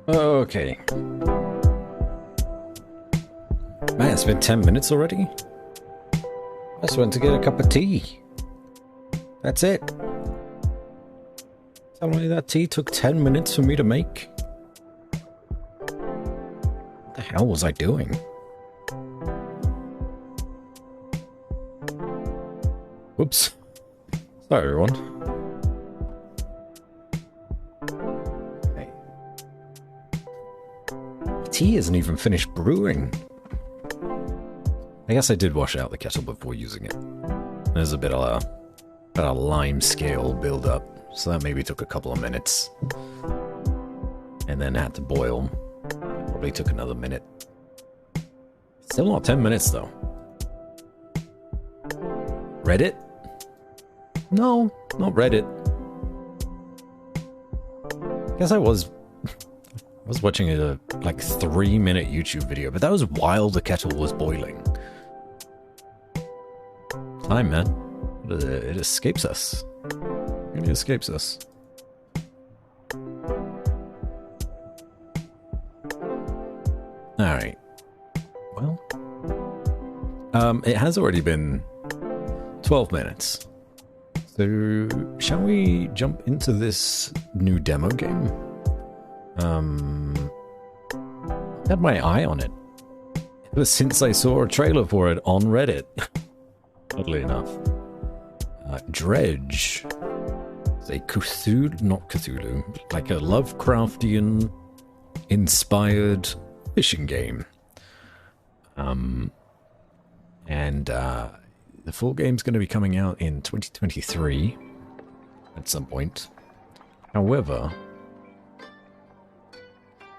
Okay. Man, it's been 10 minutes already? I just went to get a cup of tea. That's it. Tell me that tea took 10 minutes for me to make? What the hell was I doing? Whoops. Sorry, everyone. Okay. Tea isn't even finished brewing. I guess I did wash out the kettle before using it. There's a bit of a lime scale build up, so that maybe took a couple of minutes. And then had to boil. Probably took another minute. Still not 10 minutes though. Reddit? No, not Reddit. Guess I was watching a like 3-minute YouTube video, but that was while the kettle was boiling. Time, man. It escapes us. It really escapes us. Alright. Well. It has already been 12 minutes. So, shall we jump into this new demo game? I had my eye on it. It was since I saw a trailer for it on Reddit. Oddly enough. Dredge. It's a Cthulhu, not Cthulhu, like a Lovecraftian inspired fishing game. The full game's going to be coming out in 2023 at some point. However,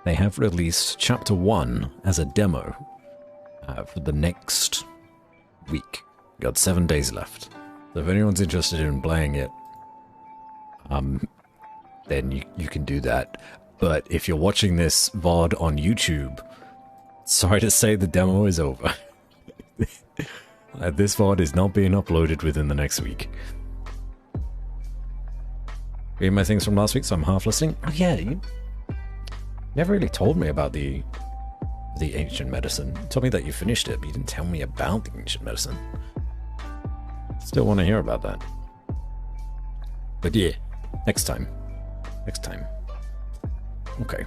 they have released Chapter 1 as a demo for the next week. Got 7 days left. So if anyone's interested in playing it, then you can do that. But if you're watching this VOD on YouTube, sorry to say the demo is over. This VOD is not being uploaded within the next week. Reading my things from last week, so I'm half listening. Oh yeah, you never really told me about the ancient medicine. You told me that you finished it, but you didn't tell me about the ancient medicine. Still want to hear about that. But yeah, next time. Next time. Okay.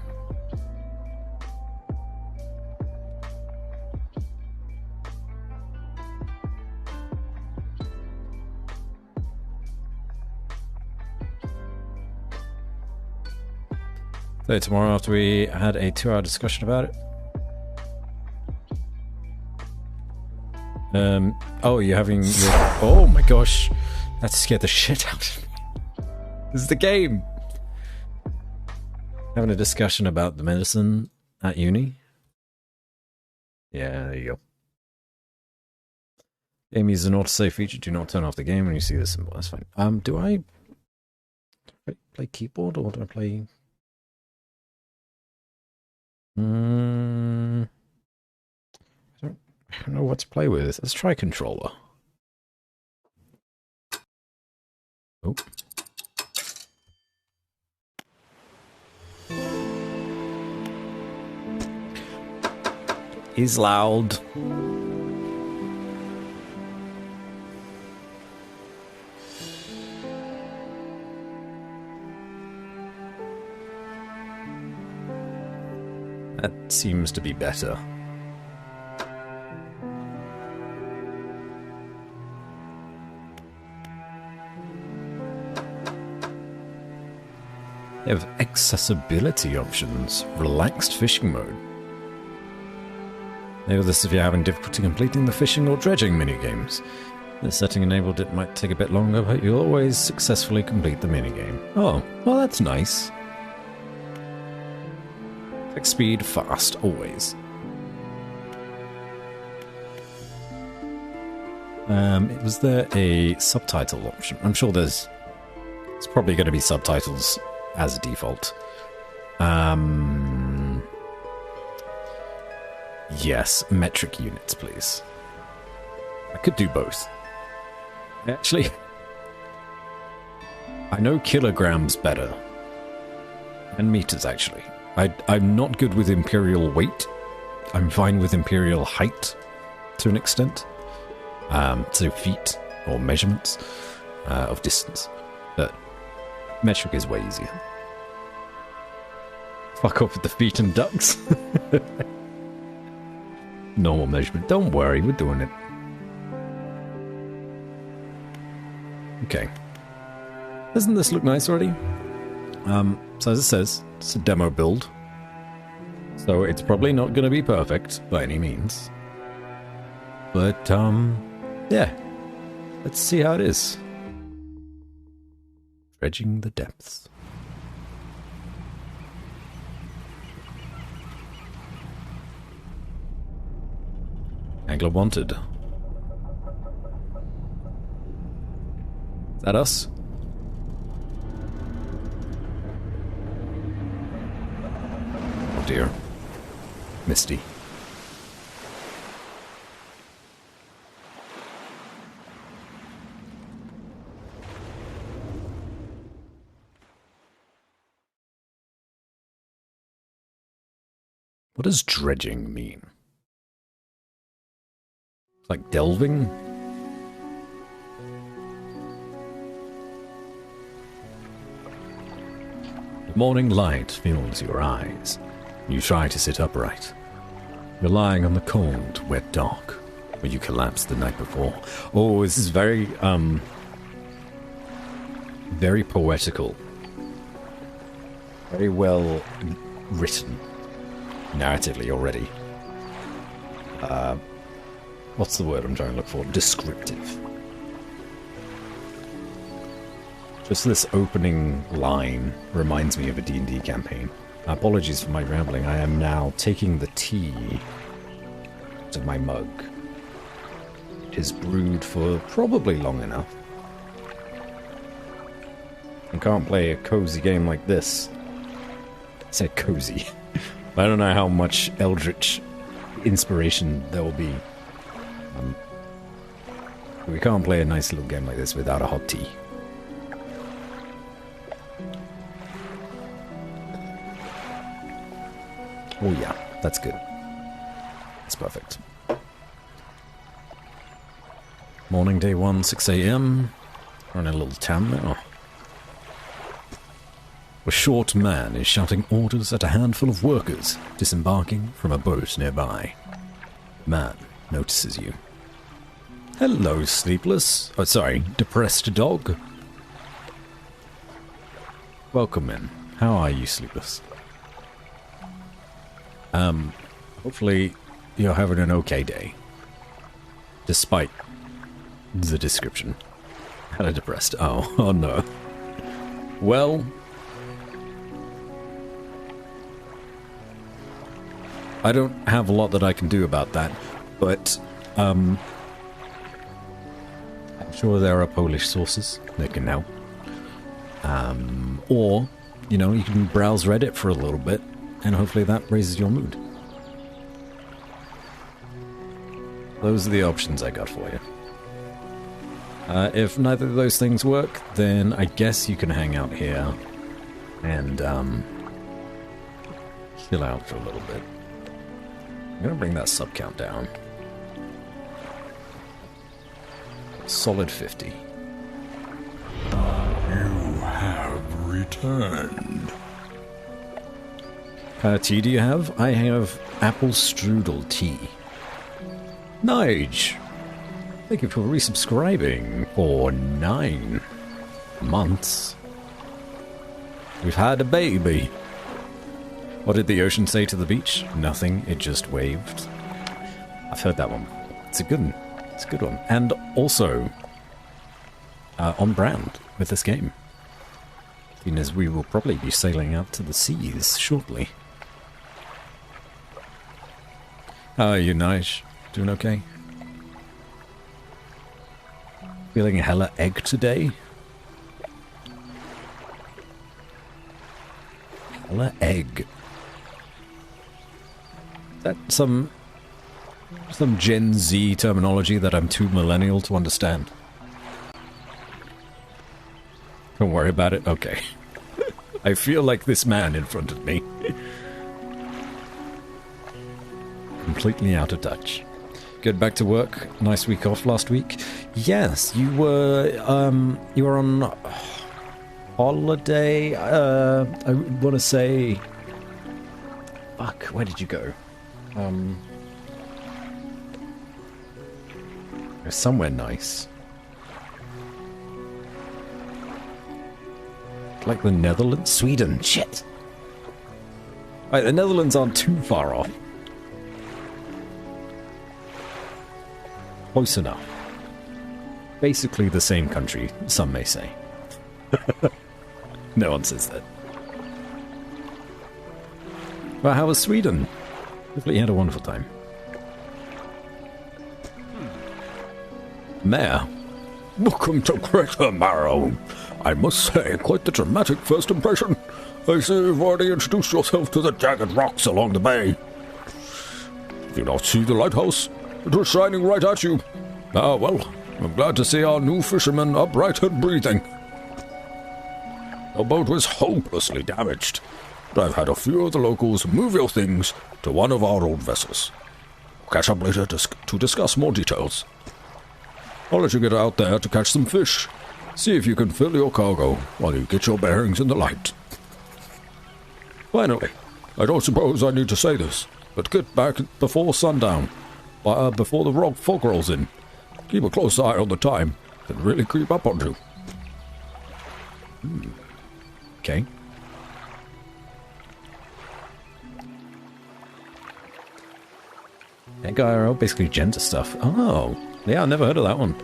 So tomorrow after we had a 2-hour discussion about it. Oh, you're having your... Oh my gosh. That scared the shit out of me. This is the game. Having a discussion about the medicine at uni. Yeah, there you go. Game uses an autosave feature. Do not turn off the game when you see this symbol. That's fine. Do I play keyboard or do I play... I don't know what to play with. Let's try controller. Oh. Is loud. That seems to be better. They have accessibility options, relaxed fishing mode. Enable this if you're having difficulty completing the fishing or dredging minigames. This setting enabled it might take a bit longer, but you'll always successfully complete the minigame. Oh, well that's nice. Quick speed, fast, always. Was there a subtitle option? I'm sure there's probably going to be subtitles as a default. Yes, metric units, please. I could do both. Actually, I know kilograms better. And meters, actually. I'm not good with imperial weight. I'm fine with imperial height, to an extent. So feet, or measurements of distance. But metric is way easier. Fuck off with the feet and ducks. Normal measurement. Don't worry, we're doing it. Okay. Doesn't this look nice already? So as it says, it's a demo build. So it's probably not going to be perfect by any means. But, yeah. Let's see how it is. Dredging the depths. Angler wanted. Is that us? Oh dear. Misty. What does dredging mean? Like delving? The morning light fills your eyes. You try to sit upright. You're lying on the cold, wet dock where you collapsed the night before. Oh, this is very poetical. Very well written. Narratively already. What's the word I'm trying to look for? Descriptive. Just this opening line reminds me of a D&D campaign. Apologies for my rambling. I am now taking the tea out of my mug. It is brewed for probably long enough. I can't play a cozy game like this. I said cozy. I don't know how much eldritch inspiration there will be. We can't play a nice little game like this without a hot tea. Oh yeah, that's good. That's perfect. Morning, day 1, 6 a.m. We're in a little town now. A short man is shouting orders at a handful of workers disembarking from a boat nearby. The man notices you. Hello, sleepless. Oh, sorry, depressed dog. Welcome in. How are you, sleepless? Hopefully you're having an okay day. Despite the description. Kind of depressed. Oh no. Well, I don't have a lot that I can do about that, but I'm sure there are Polish sources that can help. Or, you know, you can browse Reddit for a little bit, and hopefully that raises your mood. Those are the options I got for you. If neither of those things work, then I guess you can hang out here and chill out for a little bit. I'm gonna bring that sub count down. Solid 50. You have returned. What kind of tea do you have? I have apple strudel tea. Nige! Thank you for resubscribing for 9 months. We've had a baby. What did the ocean say to the beach? Nothing, it just waved. I've heard that one. It's a good one. It's a good one. And also, on brand with this game. Seeing as we will probably be sailing out to the seas shortly. How are you, Nige? Doing okay? Feeling hella egg today? Hella egg. Is that some Gen Z terminology that I'm too millennial to understand? Don't worry about it? Okay. I feel like this man in front of me. Completely out of touch. Good, back to work. Nice week off last week. Yes, you were on holiday. I want to say, fuck, where did you go? Somewhere nice. Like the Netherlands? Sweden, shit! Right, the Netherlands aren't too far off. Close enough. Basically the same country, some may say. No one says that. Well, how was Sweden? Hopefully you had a wonderful time. Mayor, Welcome to Greater Marrow. I must say, quite the dramatic first impression. I see you've already introduced yourself to the jagged rocks along the bay. Do you not see the lighthouse? It was shining right at you. Ah, well, I'm glad to see our new fisherman upright and breathing. The boat was hopelessly damaged, but I've had a few of the locals move your things to one of our old vessels. We'll catch up later to discuss more details. I'll let you get out there to catch some fish. See if you can fill your cargo while you get your bearings in the light. Finally, I don't suppose I need to say this, but get back before sundown, before the fog rolls in. Keep a close eye on the time. It can really creep up on you. Okay. That guy are all basically gender stuff. Oh, yeah, I never heard of that one.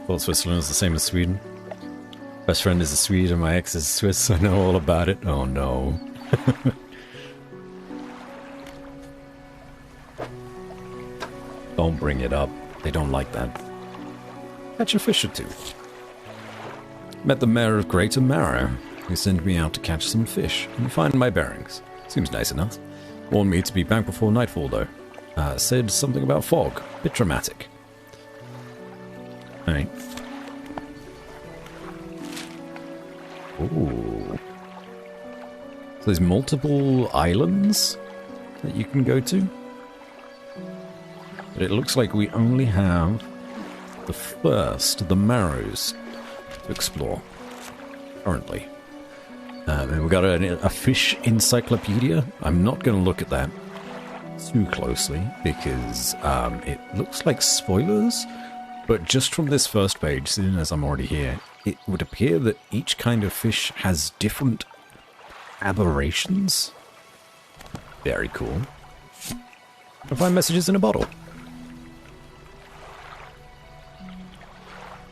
Thought Switzerland was the same as Sweden. Best friend is a Swede and my ex is Swiss. I know all about it. Oh no. Don't bring it up. They don't like that. Catch a fish or two. Met the mayor of Greater Marrow, who sent me out to catch some fish and find my bearings. Seems nice enough. Warned me to be back before nightfall, though. Said something about fog. Bit dramatic. Alright. Ooh. So there's multiple islands that you can go to. But it looks like we only have the first, the Marrows, to explore currently. Then we've got a fish encyclopedia. I'm not going to look at that too closely because it looks like spoilers. But just from this first page, seeing as I'm already here, it would appear that each kind of fish has different aberrations. Very cool. I'll find messages in a bottle.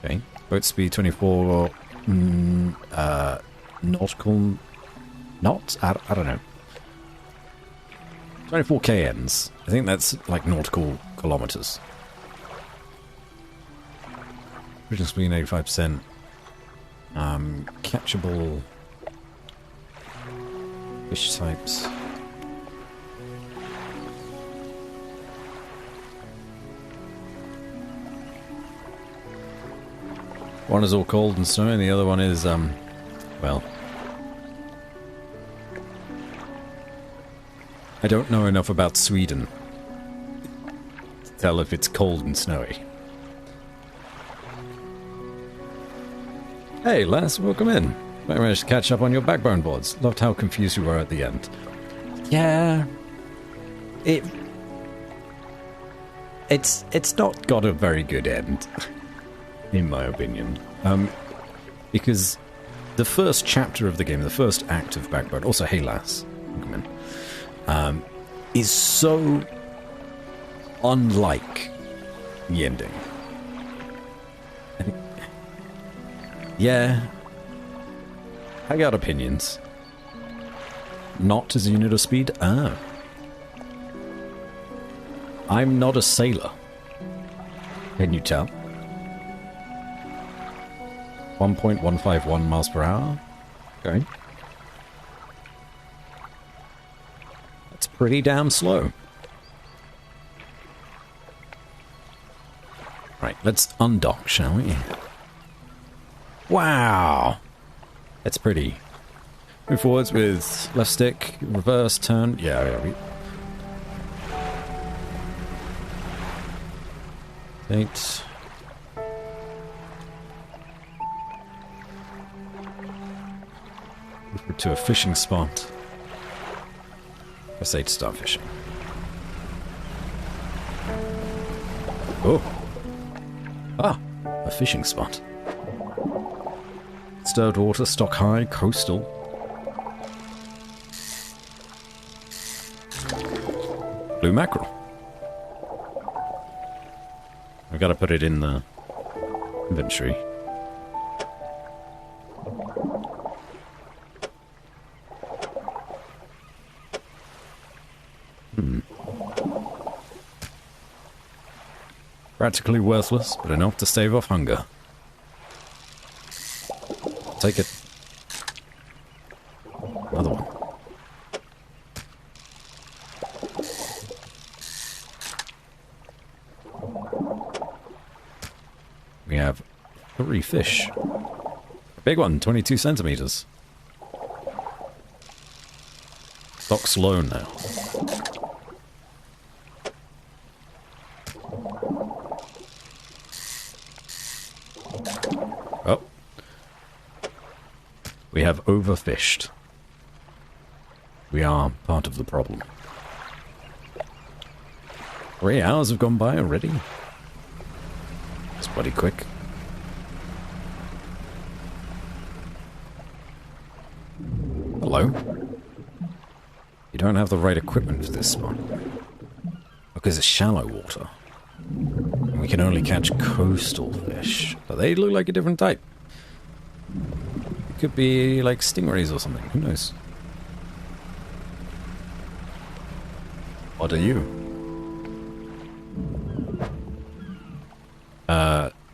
Okay, boat speed 24 nautical knots? I don't know. 24 kns. I think that's like nautical kilometers. Original speed 85%. Catchable fish types. One is all cold and snowy, and the other one is, well... I don't know enough about Sweden to tell if it's cold and snowy. Hey, lass, welcome in. I managed to catch up on your backbone boards. Loved how confused you were at the end. Yeah... It's not got a very good end. In my opinion. Because the first chapter of the game, the first act of Backbone, also Hey Lass, come in, is so unlike the ending. Yeah, I got opinions. Not as a unit of speed? Ah. I'm not a sailor. Can you tell? 1.151 miles per hour. Okay. That's pretty damn slow. Right, let's undock, shall we? Wow! That's pretty. Move forwards with left stick, reverse, turn. Yeah. Eight. To a fishing spot. Press A to start fishing. Oh! Ah! A fishing spot. Stirred water, stock high, coastal. Blue mackerel. I've got to put it in the inventory. Practically worthless, but enough to stave off hunger. Take it. Another one. We have 3 fish. A big one, 22 centimeters. Stock's low now. Oh. We have overfished. We are part of the problem. 3 hours have gone by already. It's bloody quick. Hello? You don't have the right equipment for this spot. Because it's shallow water. And we can only catch coastal fish. But they look like a different type. It could be like stingrays or something. Who knows? What are you?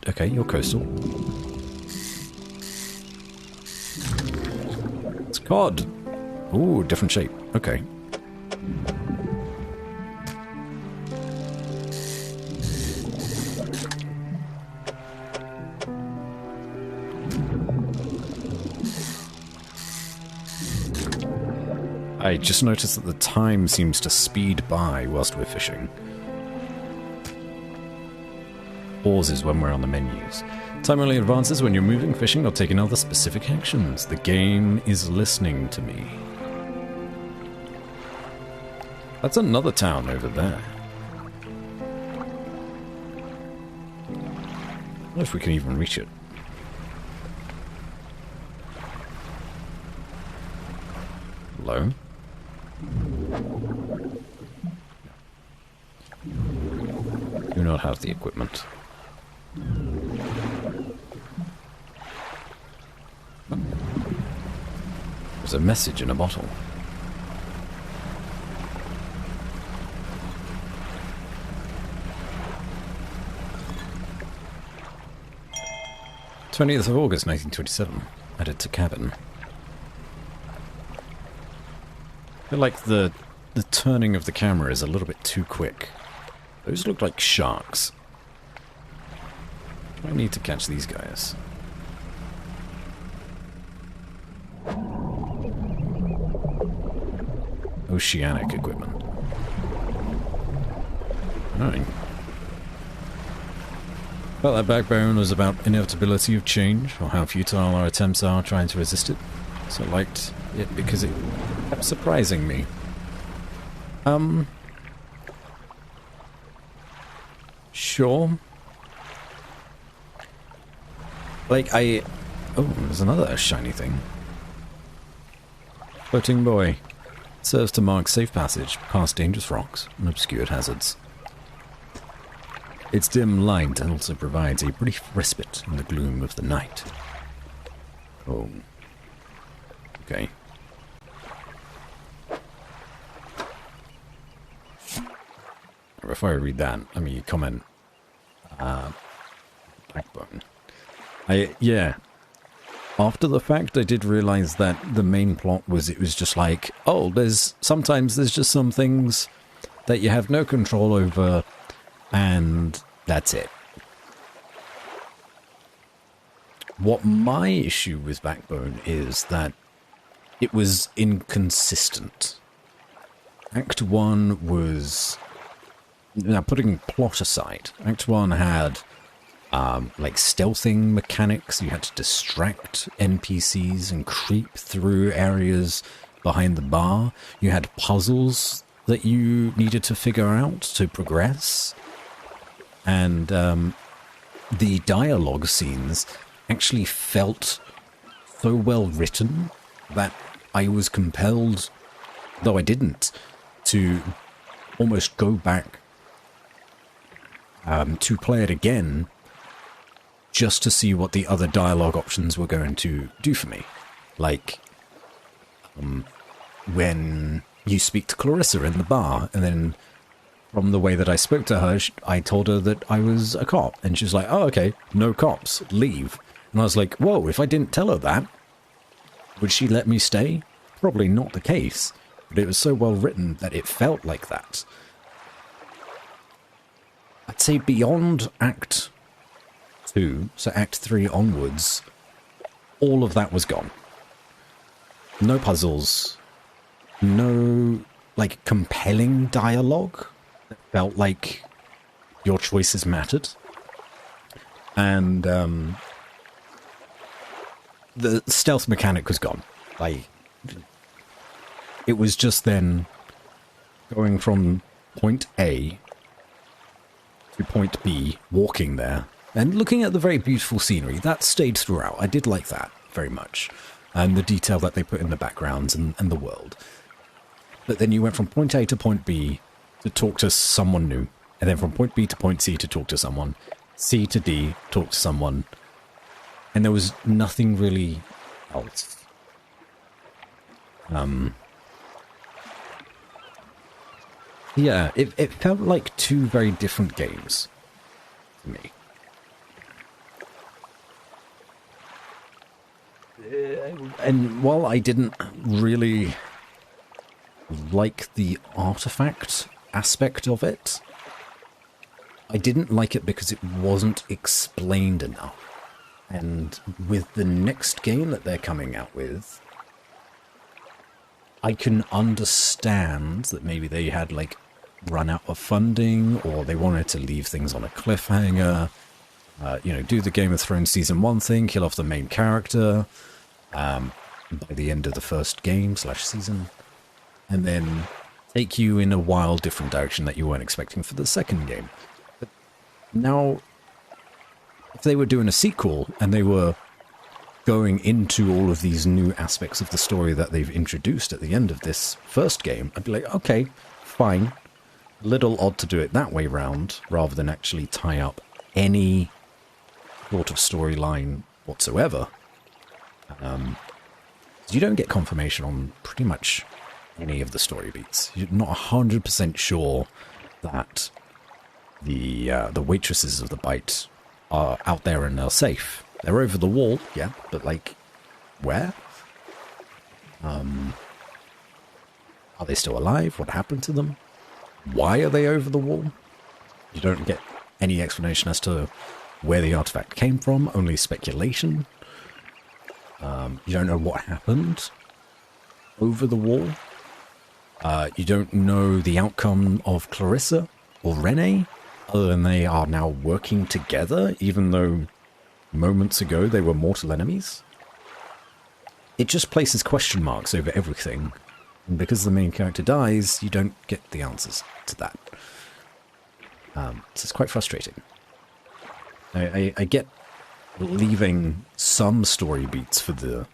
Okay, you're coastal. It's cod. Ooh, different shape. Okay. I just noticed that the time seems to speed by whilst we're fishing. Pauses when we're on the menus. Time only advances when you're moving, fishing, or taking other specific actions. The game is listening to me. That's another town over there. I don't know if we can even reach it. Hello? Do not have the equipment. There's a message in a bottle. "20th of August, 1927. Added to cabin." I feel like the turning of the camera is a little bit too quick. Those look like sharks. I need to catch these guys. Oceanic equipment. Alright. Felt that Backbone was about inevitability of change, or how futile our attempts are trying to resist it. So I liked it because it kept surprising me. Sure. Like, oh, there's another shiny thing. Floating buoy. Serves to mark safe passage, past dangerous rocks, and obscured hazards. Its dim light also provides a brief respite in the gloom of the night. Oh. Okay. Before I read that, let me comment. Backbone. Yeah. After the fact, I did realize that the main plot was, it was just like, oh, sometimes there's just some things that you have no control over, and that's it. What my issue with Backbone is that it was inconsistent. Act 1 was... Now, putting plot aside, Act 1 had, like, stealthing mechanics. You had to distract NPCs and creep through areas behind the bar. You had puzzles that you needed to figure out to progress. And the dialogue scenes actually felt so well written that I was compelled, though I didn't, to almost go back to play it again just to see what the other dialogue options were going to do for me. Like, when you speak to Clarissa in the bar, and then from the way that I spoke to her, I told her that I was a cop, and she was like, oh, okay, no cops, leave. And I was like, whoa, if I didn't tell her that, would she let me stay? Probably not the case, but it was so well written that it felt like that. I'd say beyond Act 2, so Act 3 onwards, all of that was gone. No puzzles, no, like, compelling dialogue that felt like your choices mattered. And, the stealth mechanic was gone. Like, it was just then going from point A to point B, walking there, and looking at the very beautiful scenery. That stayed throughout. I did like that very much. And the detail that they put in the backgrounds and the world. But then you went from point A to point B to talk to someone new. And then from point B to point C to talk to someone. C to D, talk to someone. And there was nothing really else. Yeah, it felt like two very different games to me. And while I didn't really like the artifact aspect of it, I didn't like it because it wasn't explained enough. And with the next game that they're coming out with, I can understand that maybe they had, like, run out of funding, or they wanted to leave things on a cliffhanger. You know, do the Game of Thrones Season 1 thing, kill off the main character by the end of the first game/season, and then take you in a wild different direction that you weren't expecting for the second game. But now, if they were doing a sequel and they were going into all of these new aspects of the story that they've introduced at the end of this first game, I'd be like, okay, fine. A little odd to do it that way round, rather than actually tie up any sort of storyline whatsoever. You don't get confirmation on pretty much any of the story beats. You're not 100% sure that the waitresses of the Bite are out there and they're safe. They're over the wall, yeah, but, like, where? Are they still alive? What happened to them? Why are they over the wall? You don't get any explanation as to where the artifact came from, only speculation. You don't know what happened over the wall. You don't know the outcome of Clarissa or Renee, other than they are now working together, even though moments ago they were mortal enemies. It just places question marks over everything. And because the main character dies, you don't get the answers to that. So it's quite frustrating. I get leaving some story beats for the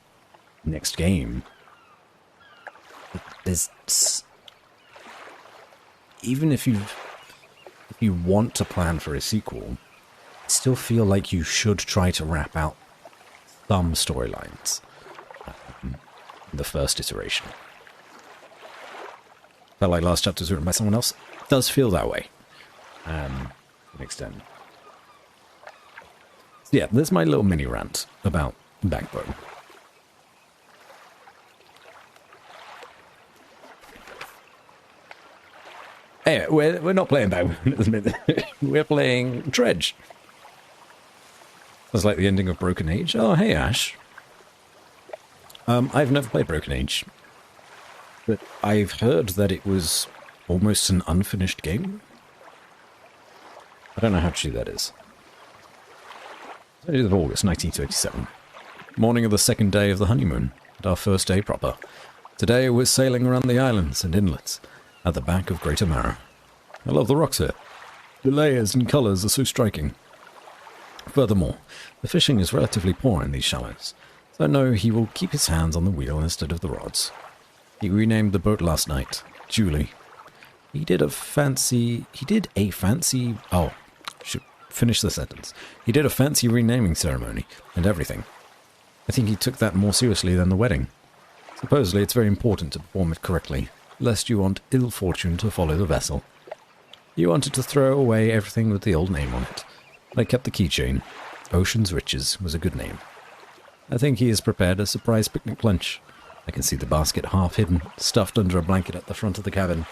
next game. But there's... Even if you want to plan for a sequel, I still feel like you should try to wrap out some storylines in the first iteration. Felt like last chapter was written by someone else. It does feel that way. To an extent. So yeah, there's my little mini rant about Backbone. Anyway, we're not playing Backbone at the minute. We're playing Dredge. That's like the ending of Broken Age. Oh, hey, Ash. I've never played Broken Age. But I've heard that it was almost an unfinished game. I don't know how true that is. 30th of August, 1927. Morning of the second day of the honeymoon, and our first day proper. Today we're sailing around the islands and inlets at the back of Greater Marrow. I love the rocks here. The layers and colours are so striking. Furthermore, the fishing is relatively poor in these shallows, so I know he will keep his hands on the wheel instead of the rods. He renamed the boat last night, Julie. He did a fancy... Oh, should finish the sentence. He did a fancy renaming ceremony and everything. I think he took that more seriously than the wedding. Supposedly it's very important to perform it correctly. lest you want ill fortune to follow the vessel. You wanted to throw away everything with the old name on it. I kept the keychain. Ocean's Riches was a good name. I think he has prepared a surprise picnic lunch. I can see the basket half hidden, stuffed under a blanket at the front of the cabin.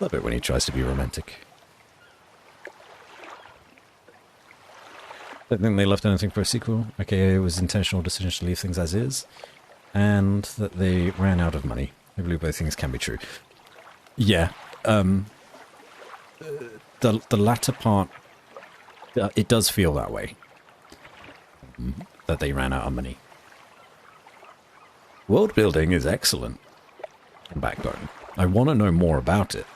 Love it when he tries to be romantic. Don't think they left anything for a sequel. Okay, it was intentional decision to leave things as is. And that they ran out of money. I believe both things can be true. Yeah, the latter part, it does feel that way. That they ran out of money. World building is excellent in Backbone. I want to know more about it.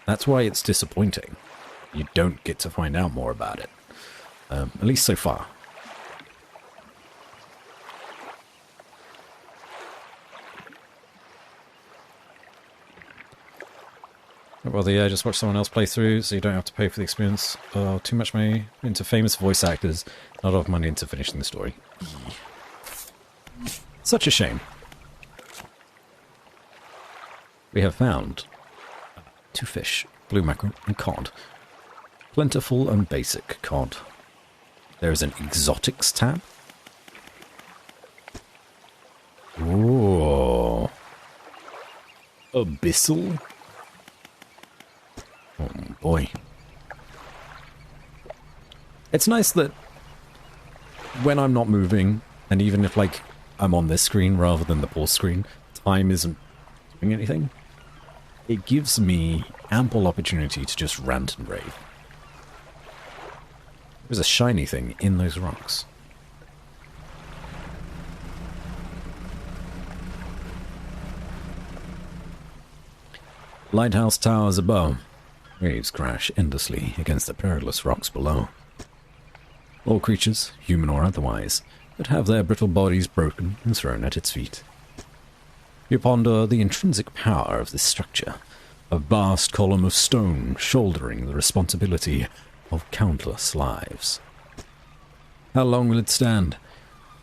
That's why it's disappointing. You don't get to find out more about it. At least so far. Well, yeah, just watch someone else play through so you don't have to pay for the experience. Too much money into famous voice actors, not enough money into finishing the story. Such a shame. We have found 2 fish, blue mackerel and cod. Plentiful and basic cod. There is an exotics tab. Ooh. Abyssal. Oh boy. It's nice that when I'm not moving, and even if like I'm on this screen rather than the pause screen, time isn't doing anything. It gives me ample opportunity to just rant and rave. There's a shiny thing in those rocks. Lighthouse towers above. Waves crash endlessly against the perilous rocks below. All creatures, human or otherwise, that have their brittle bodies broken and thrown at its feet. You ponder the intrinsic power of this structure, a vast column of stone shouldering the responsibility of countless lives. How long will it stand?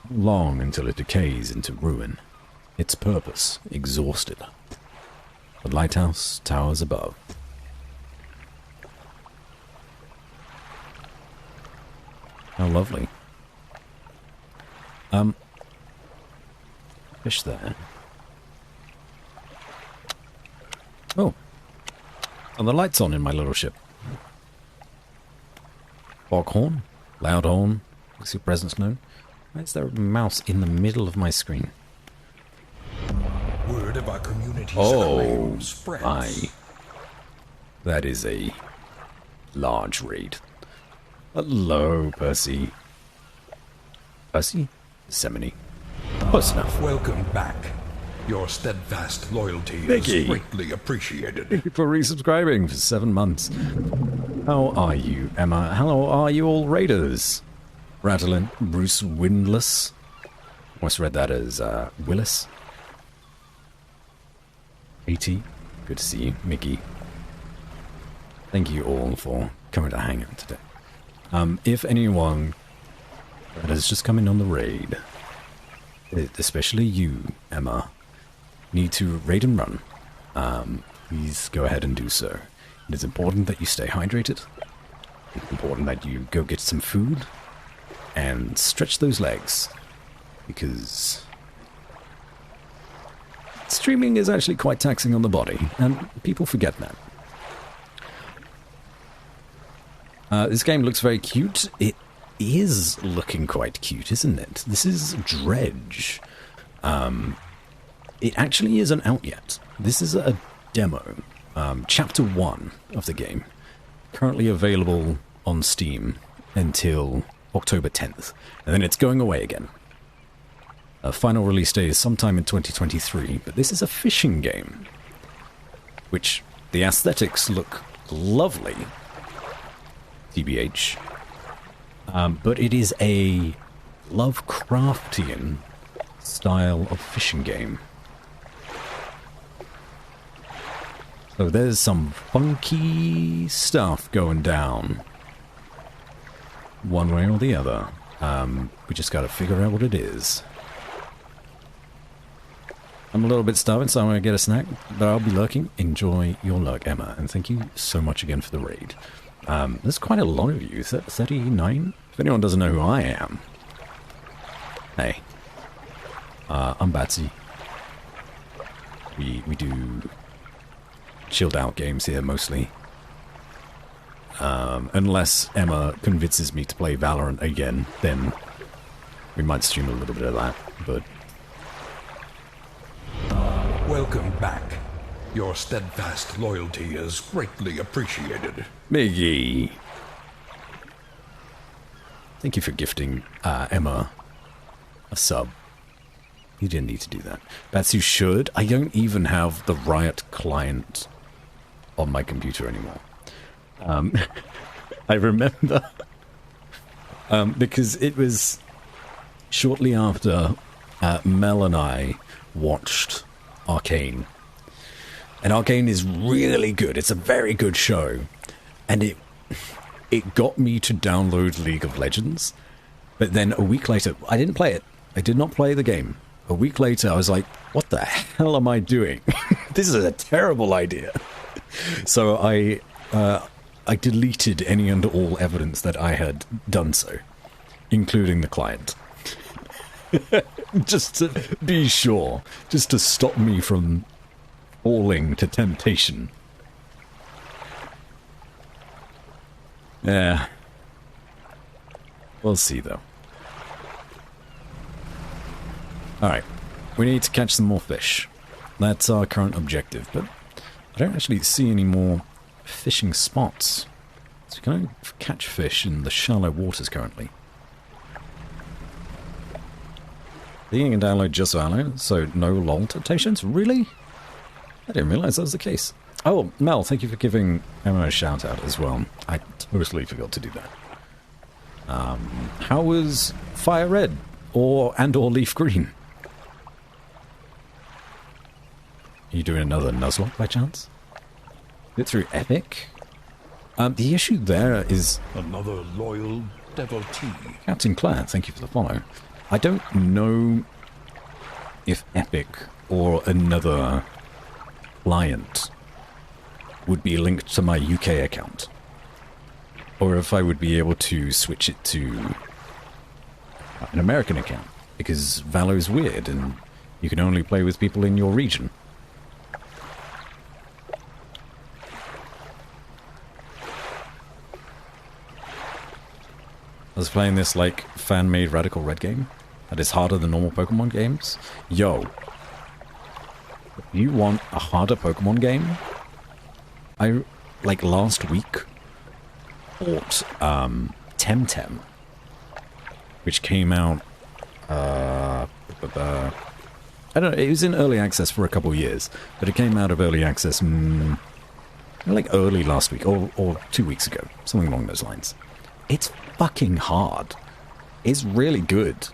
Long until it decays into ruin, its purpose exhausted. The lighthouse towers above. How lovely. Fish there. Oh. And the light's on in my little ship. Foghorn, loud horn, makes your presence known. Why is there a mouse in the middle of my screen? Word of our community's Oh, spreads. my. That is a large raid. Hello, Percy. Percy? Seminy. Close enough. Welcome back. Your steadfast loyalty Mickey. is greatly appreciated. Thank you for resubscribing for 7 months. How are you, Emma? How are you all raiders? Rattlin, Bruce Windless. Almost read that as Willis. AT, good to see you. Mickey. Thank you all for coming to hang out today. If anyone that has just come in on the raid, especially you, Emma, need to raid and run, please go ahead and do so. It is important that you stay hydrated. It's important that you go get some food and stretch those legs, because streaming is actually quite taxing on the body, and people forget that. This game looks very cute. It is looking quite cute, isn't it? This is Dredge. It actually isn't out yet. This is a demo. Chapter 1 of the game. Currently available on Steam until October 10th. And then it's going away again. A final release date is sometime in 2023. But this is a fishing game. Which, the aesthetics look lovely. TBH. But it is a Lovecraftian style of fishing game. So there's some funky stuff going down. One way or the other. We just gotta figure out what it is. I'm a little bit starving, so I'm going to get a snack, but I'll be lurking. Enjoy your lurk, Emma, and thank you so much again for the raid. There's quite a lot of you. Is that 39? If anyone doesn't know who I am, hey, I'm Batsy. We do chilled out games here mostly. Unless Emma convinces me to play Valorant again, then we might stream a little bit of that, but... Welcome back. Your steadfast loyalty is greatly appreciated. Miggy! Thank you for gifting Emma a sub. You didn't need to do that. That's you should. I don't even have the Riot client on my computer anymore. I remember because it was shortly after Mel and I watched Arcane. And Arcane is really good. It's a very good show. And it got me to download League of Legends. But then a week later, I didn't play it. I did not play the game. A week later, I was like, what the hell am I doing? This is a terrible idea. So I deleted any and all evidence that I had done so, including the client. Just to be sure. Just to stop me from falling to temptation. Yeah. We'll see, though. Alright. We need to catch some more fish. That's our current objective, but I don't actually see any more fishing spots. So we can only catch fish in the shallow waters currently. You can download just Valorant, so no LOL temptations? Really? I didn't realize that was the case. Oh, Mel, thank you for giving Emma a shout out as well. I totally forgot to do that. How was Fire Red or Leaf Green? Are you doing another Nuzlocke by chance? Get through Epic? The issue there is... Another loyal devotee. Captain Claire, thank you for the follow. I don't know if Epic or another client would be linked to my UK account. Or if I would be able to switch it to an American account. Because Valo's weird and you can only play with people in your region. I was playing this, like, fan-made Radical Red game that is harder than normal Pokemon games. Yo. If you want a harder Pokemon game, I, like, last week bought, Temtem, which came out, I don't know, it was in early access for a couple of years, but it came out of early access, like, early last week, or 2 weeks ago, something along those lines. It's fucking hard. It's really good.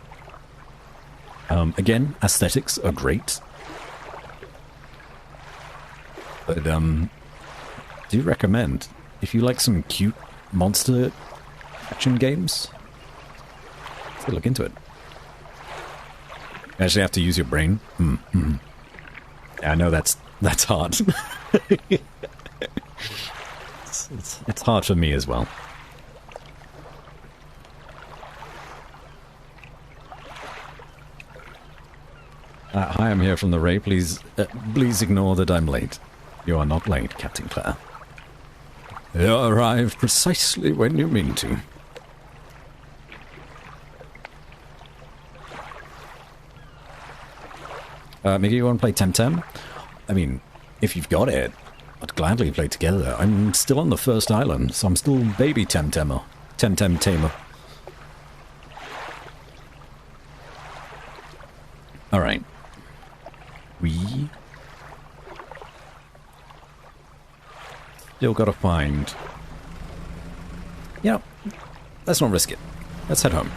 Again, aesthetics are great. But, do recommend, if you like some cute monster action games, let's look into it. You actually have to use your brain. Yeah, I know that's hard. it's hard for me as well. Hi, I'm here from the Ray. Please ignore that I'm late. You are not late, Captain Claire. You arrived precisely when you mean to. Mickey, you want to play Temtem? I mean, if you've got it, I'd gladly play together. I'm still on the first island, so I'm still baby Temtem Tamer. Alright. We still gotta find... Yeah, let's not risk it. Let's head home.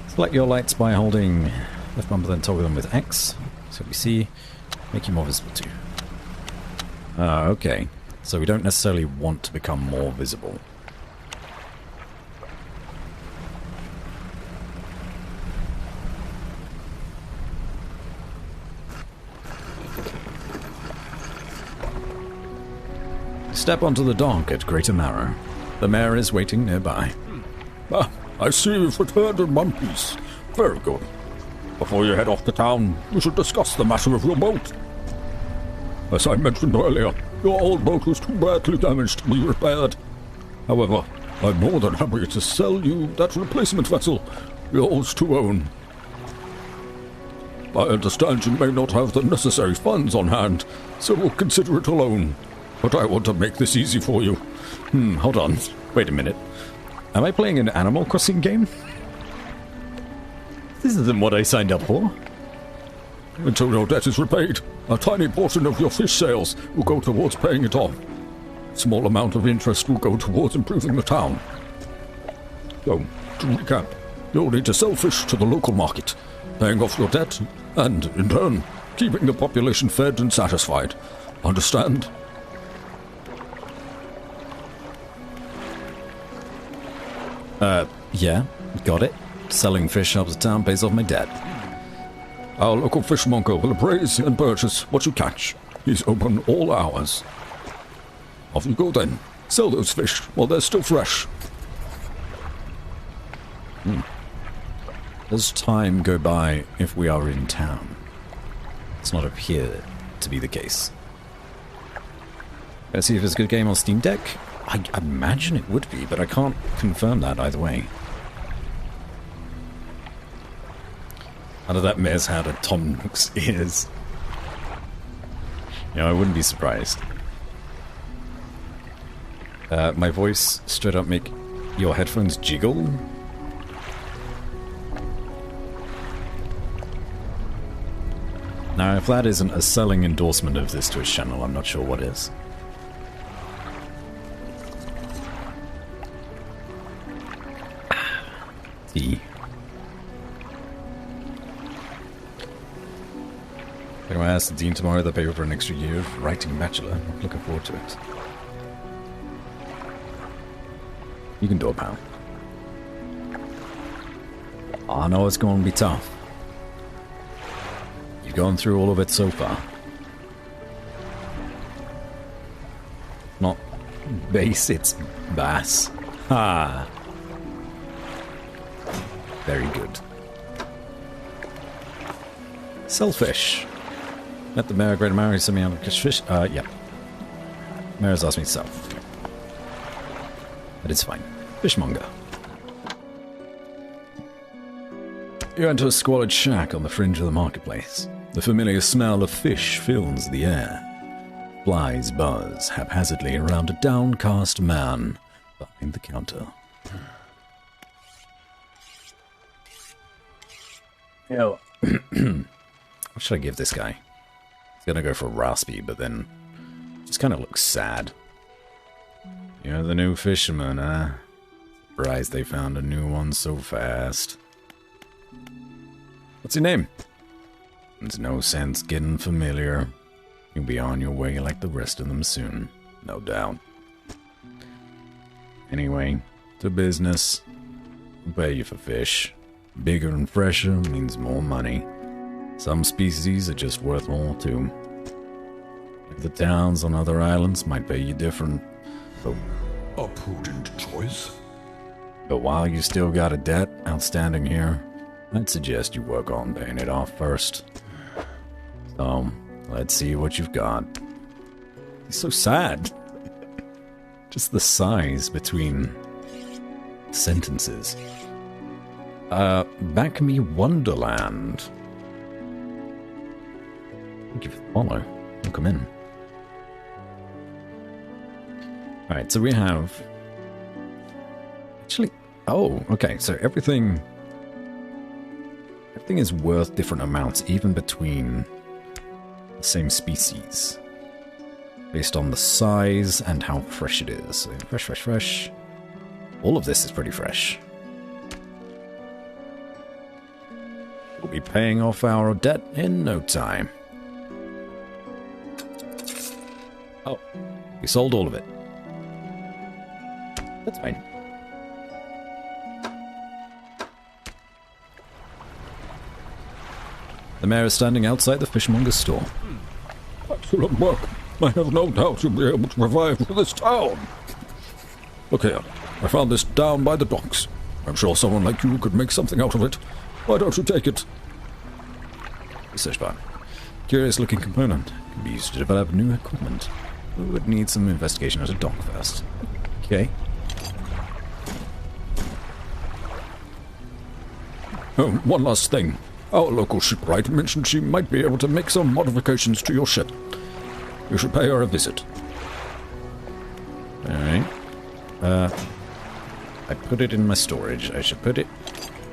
Select your lights by holding left bumper, then toggle them with X. So we see, make you more visible too. Okay. So we don't necessarily want to become more visible. Step onto the dock at Greater Marrow. The mayor is waiting nearby. Ah, I see you've returned in one piece. Very good. Before you head off to town, we should discuss the matter of your boat. As I mentioned earlier, your old boat was too badly damaged to be repaired. However, I'm more than happy to sell you that replacement vessel, yours to own. I understand you may not have the necessary funds on hand, so we'll consider it a loan. But I want to make this easy for you. Hold on. Wait a minute. Am I playing an Animal Crossing game? This isn't what I signed up for. Until your debt is repaid, a tiny portion of your fish sales will go towards paying it off. A small amount of interest will go towards improving the town. So, to recap, you'll need to sell fish to the local market, paying off your debt, and, in turn, keeping the population fed and satisfied. Understand? Yeah, got it. Selling fish helps the town, pays off my debt. Our local fishmonger will appraise and purchase what you catch. He's open all hours. Off you go then. Sell those fish while they're still fresh. Does time go by if we are in town? It's not appear to be the case. Let's see if it's a good game on Steam Deck. I imagine it would be, but I can't confirm that either way. Under that mare's hat are Tom Nook's ears. I wouldn't be surprised. My voice straight up make your headphones jiggle? Now, if that isn't a selling endorsement of this Twitch channel, I'm not sure what is. Tea. I'm going to ask the dean tomorrow they'll pay for an extra year of writing Bachelor. I'm looking forward to it. You can do it, pal. I know it's going to be tough. You've gone through all of it so far. Not bass, it's bass. Ha! Very good. Selfish. Met the mayor, Greater Mayor, sent me out to catch fish. Yeah. Mayor's asked me to sell. But it's fine. Fishmonger. You enter a squalid shack on the fringe of the marketplace. The familiar smell of fish fills the air. Flies buzz haphazardly around a downcast man behind the counter. Yo. What should I give this guy? He's gonna go for raspy, but then just kind of looks sad. You're the new fisherman, huh? Surprised they found a new one so fast. What's your name? There's no sense getting familiar. You'll be on your way like the rest of them soon, no doubt. Anyway, to business. I'll pay you for fish. Bigger and fresher means more money. Some species are just worth more too. Like the towns on other islands might pay you different, but A prudent choice. But while you still got a debt outstanding here, I'd suggest you work on paying it off first. So, let's see what you've got. He's so sad. Just the size between sentences. Back me Wonderland. Thank you for the follow. Welcome in. Alright, so we have... Actually... Oh, okay, so everything is worth different amounts, even between the same species. Based on the size and how fresh it is. So fresh, fresh, fresh. All of this is pretty fresh. We'll be paying off our debt in no time. Oh, we sold all of it. That's fine. The mayor is standing outside the fishmonger's store. Excellent work. I have no doubt you'll be able to provide for this town. Look here, I found this down by the docks. I'm sure someone like you could make something out of it. Why don't you take it? Research bar. Curious looking component. Can be used to develop new equipment. We would need some investigation at a dock first. Okay. Oh, one last thing. Our local shipwright mentioned she might be able to make some modifications to your ship. You should pay her a visit. Alright. I put it in my storage. I should put it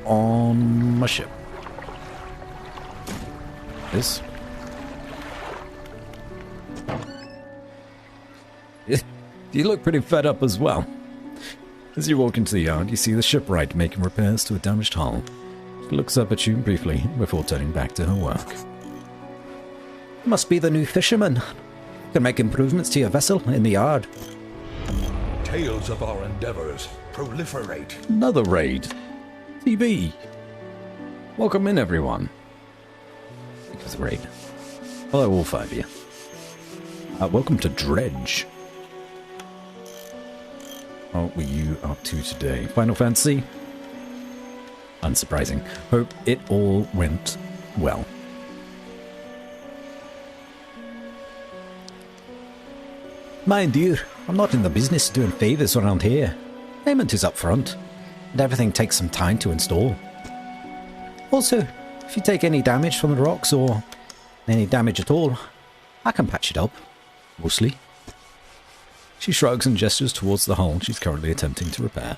on my ship. This. You look pretty fed up as well. As you walk into the yard, you see the shipwright making repairs to a damaged hull. She looks up at you briefly before turning back to her work. Must be the new fisherman. Can make improvements to your vessel in the yard. Tales of our endeavors proliferate. Another raid. TV. Welcome in, everyone. It was a raid. Hello, all five of you. Welcome to Dredge. What were you up to today? Final Fantasy? Unsurprising. Hope it all went well. Mind you, I'm not in the business of doing favours around here. Payment is up front, and everything takes some time to install. Also, if you take any damage from the rocks, or any damage at all, I can patch it up. Mostly. She shrugs and gestures towards the hull she's currently attempting to repair.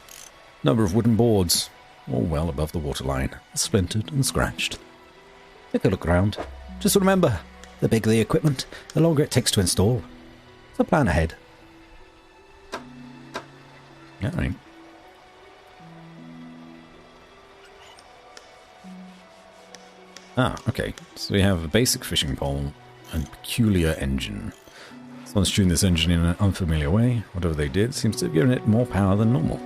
Number of wooden boards, all well above the waterline, splintered and scratched. Take a look around. Just remember, the bigger the equipment, the longer it takes to install. So plan ahead. Alright. Ah, okay. So we have a basic fishing pole and peculiar engine. Someone's tuned this engine in an unfamiliar way. Whatever they did seems to have given it more power than normal.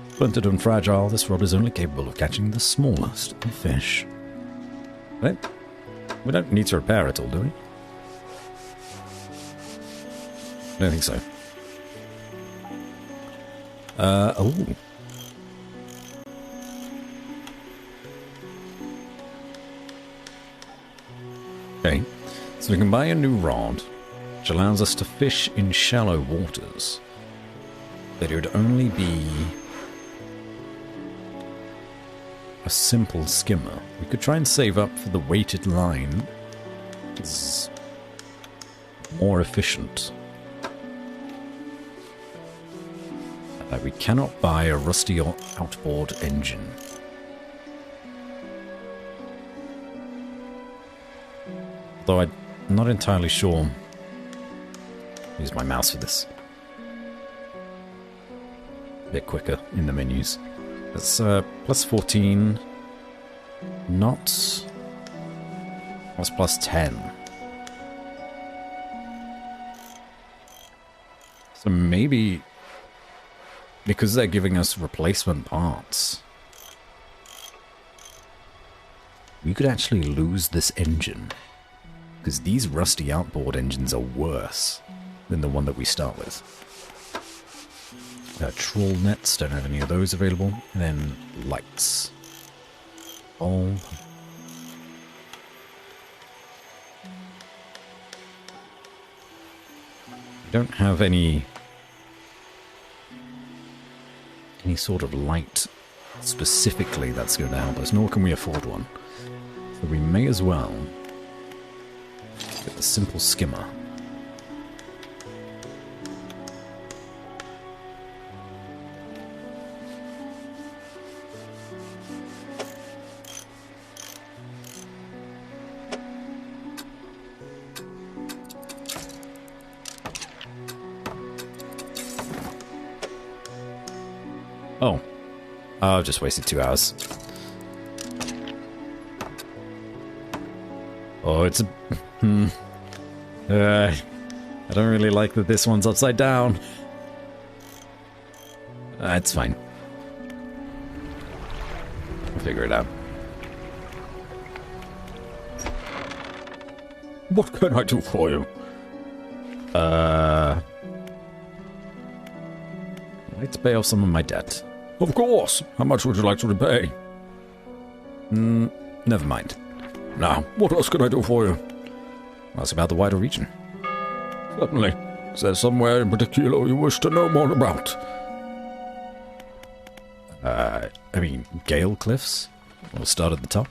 Splintered and fragile, this rod is only capable of catching the smallest of fish. Right? We don't need to repair it all, do we? I don't think so. Oh. Okay, so we can buy a new rod, which allows us to fish in shallow waters. But it would only be a simple skimmer. We could try and save up for the weighted line. It's more efficient. We cannot buy a rusty outboard engine. Though I'm not entirely sure. Use my mouse for this. A bit quicker in the menus. That's plus 14. Not. That's plus 10. So maybe, because they're giving us replacement parts, we could actually lose this engine. Because these rusty outboard engines are worse than the one that we start with. Trawl nets, don't have any of those available. And then lights. Bulb. We don't have any sort of light specifically that's going to help us, nor can we afford one. So we may as well get the simple skimmer. Oh. I've just wasted 2 hours. Oh, it's a... I don't really like that this one's upside down. It's fine. I'll figure it out. What can I do for you? I'd like to pay off some of my debt. Of course. How much would you like to repay? Never mind. Now, what else can I do for you? Ask about the wider region. Certainly. Is there somewhere in particular you wish to know more about? I mean, Gale Cliffs? We'll start at the top.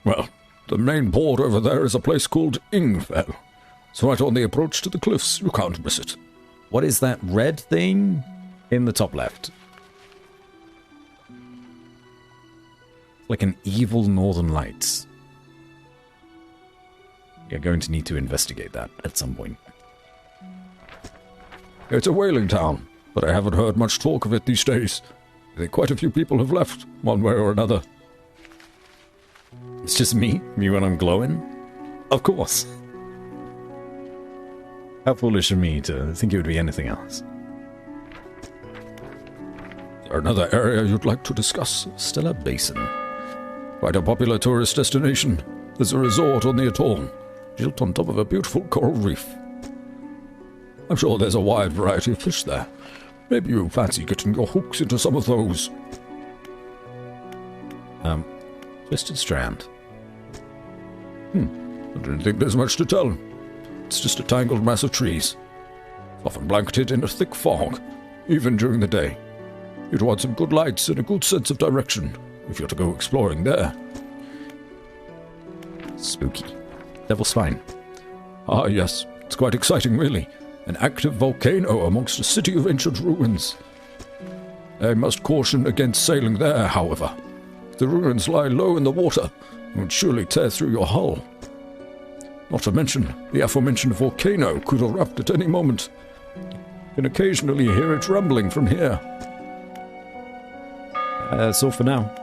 Well, the main port over there is a place called Ingfell. It's right on the approach to the cliffs. You can't miss it. What is that red thing in the top left? Like an evil Northern Lights. You're going to need to investigate that at some point. It's a whaling town, but I haven't heard much talk of it these days. I think quite a few people have left, one way or another. It's just me when I'm glowing? Of course. How foolish of me to think it would be anything else. Is there another area you'd like to discuss? Stellar Basin. Quite a popular tourist destination. There's a resort on the atoll, built on top of a beautiful coral reef. I'm sure there's a wide variety of fish there. Maybe you fancy getting your hooks into some of those. Twisted Strand. I don't think there's much to tell. It's just a tangled mass of trees, often blanketed in a thick fog, even during the day. You'd want some good lights and a good sense of direction if you're to go exploring there. Spooky. Devil's Spine. Ah, yes. It's quite exciting, really. An active volcano amongst a city of ancient ruins. I must caution against sailing there, however. The ruins lie low in the water and would surely tear through your hull. Not to mention, the aforementioned volcano could erupt at any moment. You can occasionally hear it rumbling from here. That's all for now.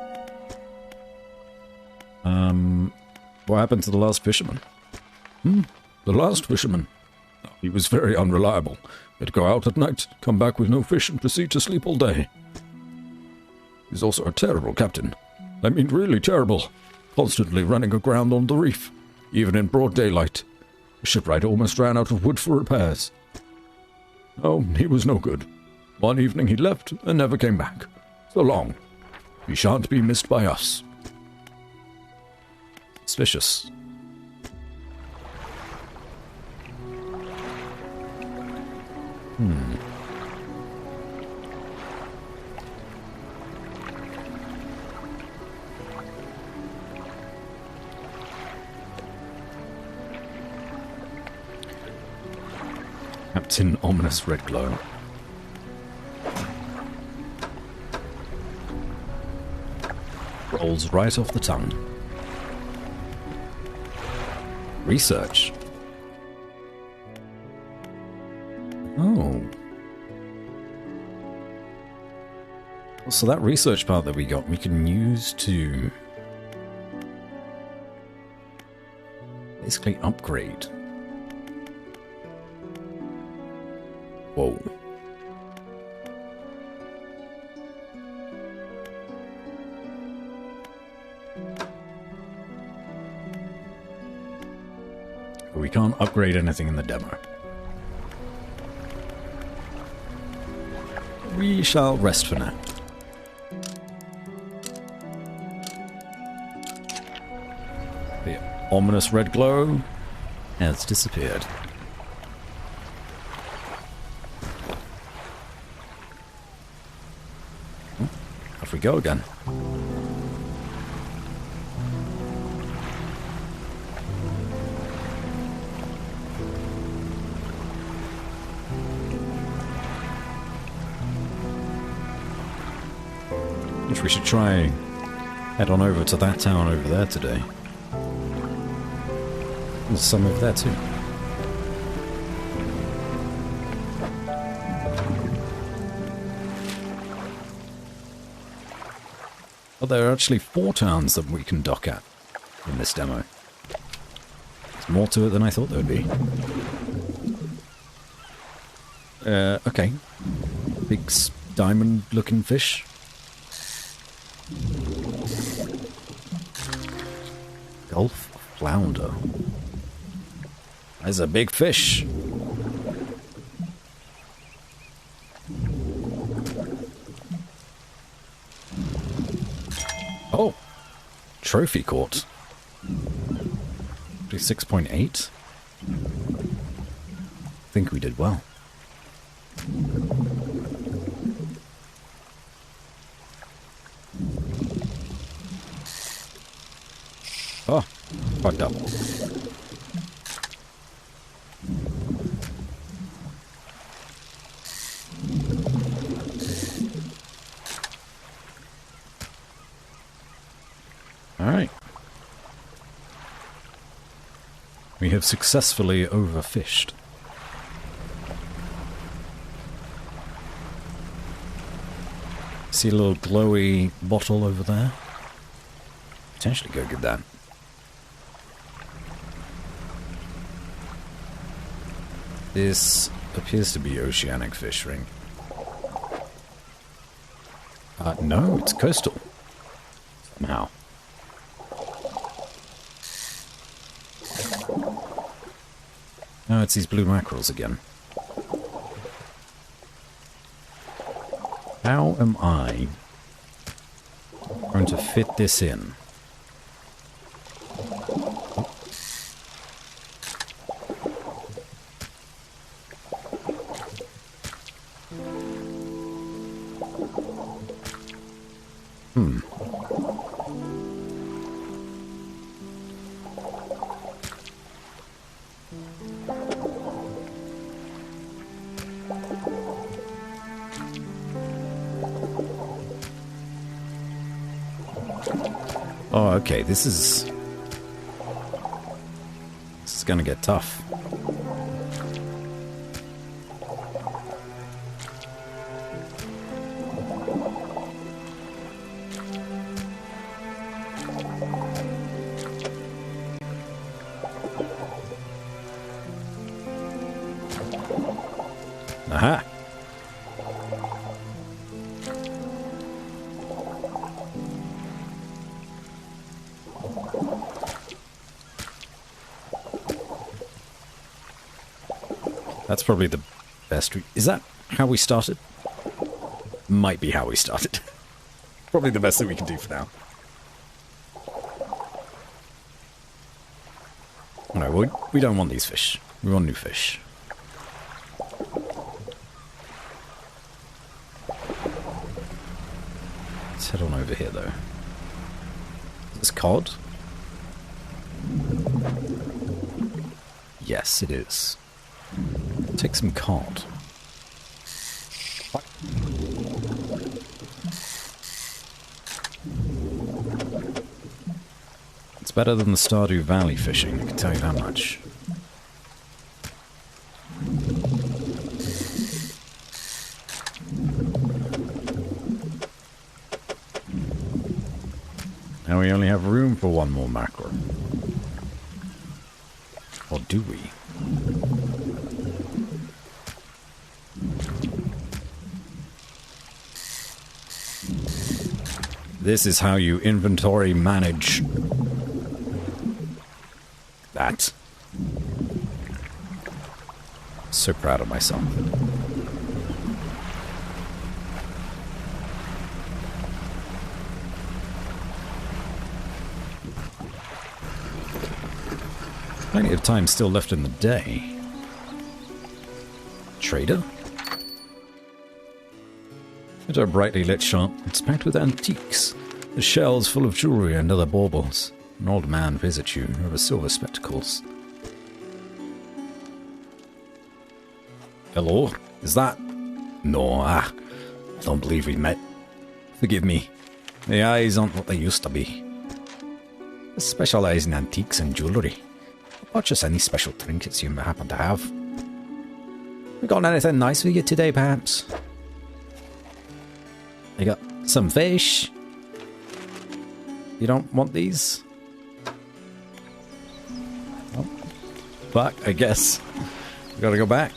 What happened to the last fisherman? The last fisherman. He was very unreliable. He'd go out at night, come back with no fish, and proceed to sleep all day. He's also a terrible captain. I mean, really terrible. Constantly running aground on the reef, even in broad daylight. The shipwright almost ran out of wood for repairs. Oh, he was no good. One evening he left and never came back. So long. He shan't be missed by us. Suspicious. Captain Ominous Red Glow. Rolls right off the tongue. Research. Oh. So that research part that we got, we can use to basically upgrade. Whoa. But we can't upgrade anything in the demo. We shall rest for now. The ominous red glow has disappeared. Off we go again. We should try head on over to that town over there today. There's some over there too. Well, there are actually 4 towns that we can dock at in this demo. There's more to it than I thought there would be. Okay. Big diamond-looking fish. Gulf Flounder. There's a big fish. Oh, trophy caught. 6.8. I think we did well. Oh, fucked up. Alright. We have successfully overfished. See a little glowy bottle over there? Potentially go get that. This appears to be oceanic fish ring. No, it's coastal. Somehow. No, it's these blue mackerels again. How am I going to fit this in? Oh, okay, this is gonna get tough. Aha! That's probably the best. Is that how we started? Might be how we started. Probably the best that we can do for now. No, we don't want these fish. We want new fish. Let's head on over here, though. Is this cod? Yes, it is. Take some cod. What? It's better than the Stardew Valley fishing, I can tell you that much. Now we only have room for one more mackerel. Or do we? This is how you inventory manage that. So proud of myself. Plenty of time still left in the day. Trader? At our brightly lit shop, it's packed with antiques. The shelves full of jewelry and other baubles. An old man visits you over silver spectacles. Hello? Is that? No, I don't believe we met. Forgive me. The eyes aren't what they used to be. I specialize in antiques and jewelry. I'll purchase any special trinkets you may happen to have. We got anything nice for you today, perhaps? I got some fish. You don't want these? Oh, fuck, I guess. We gotta go back.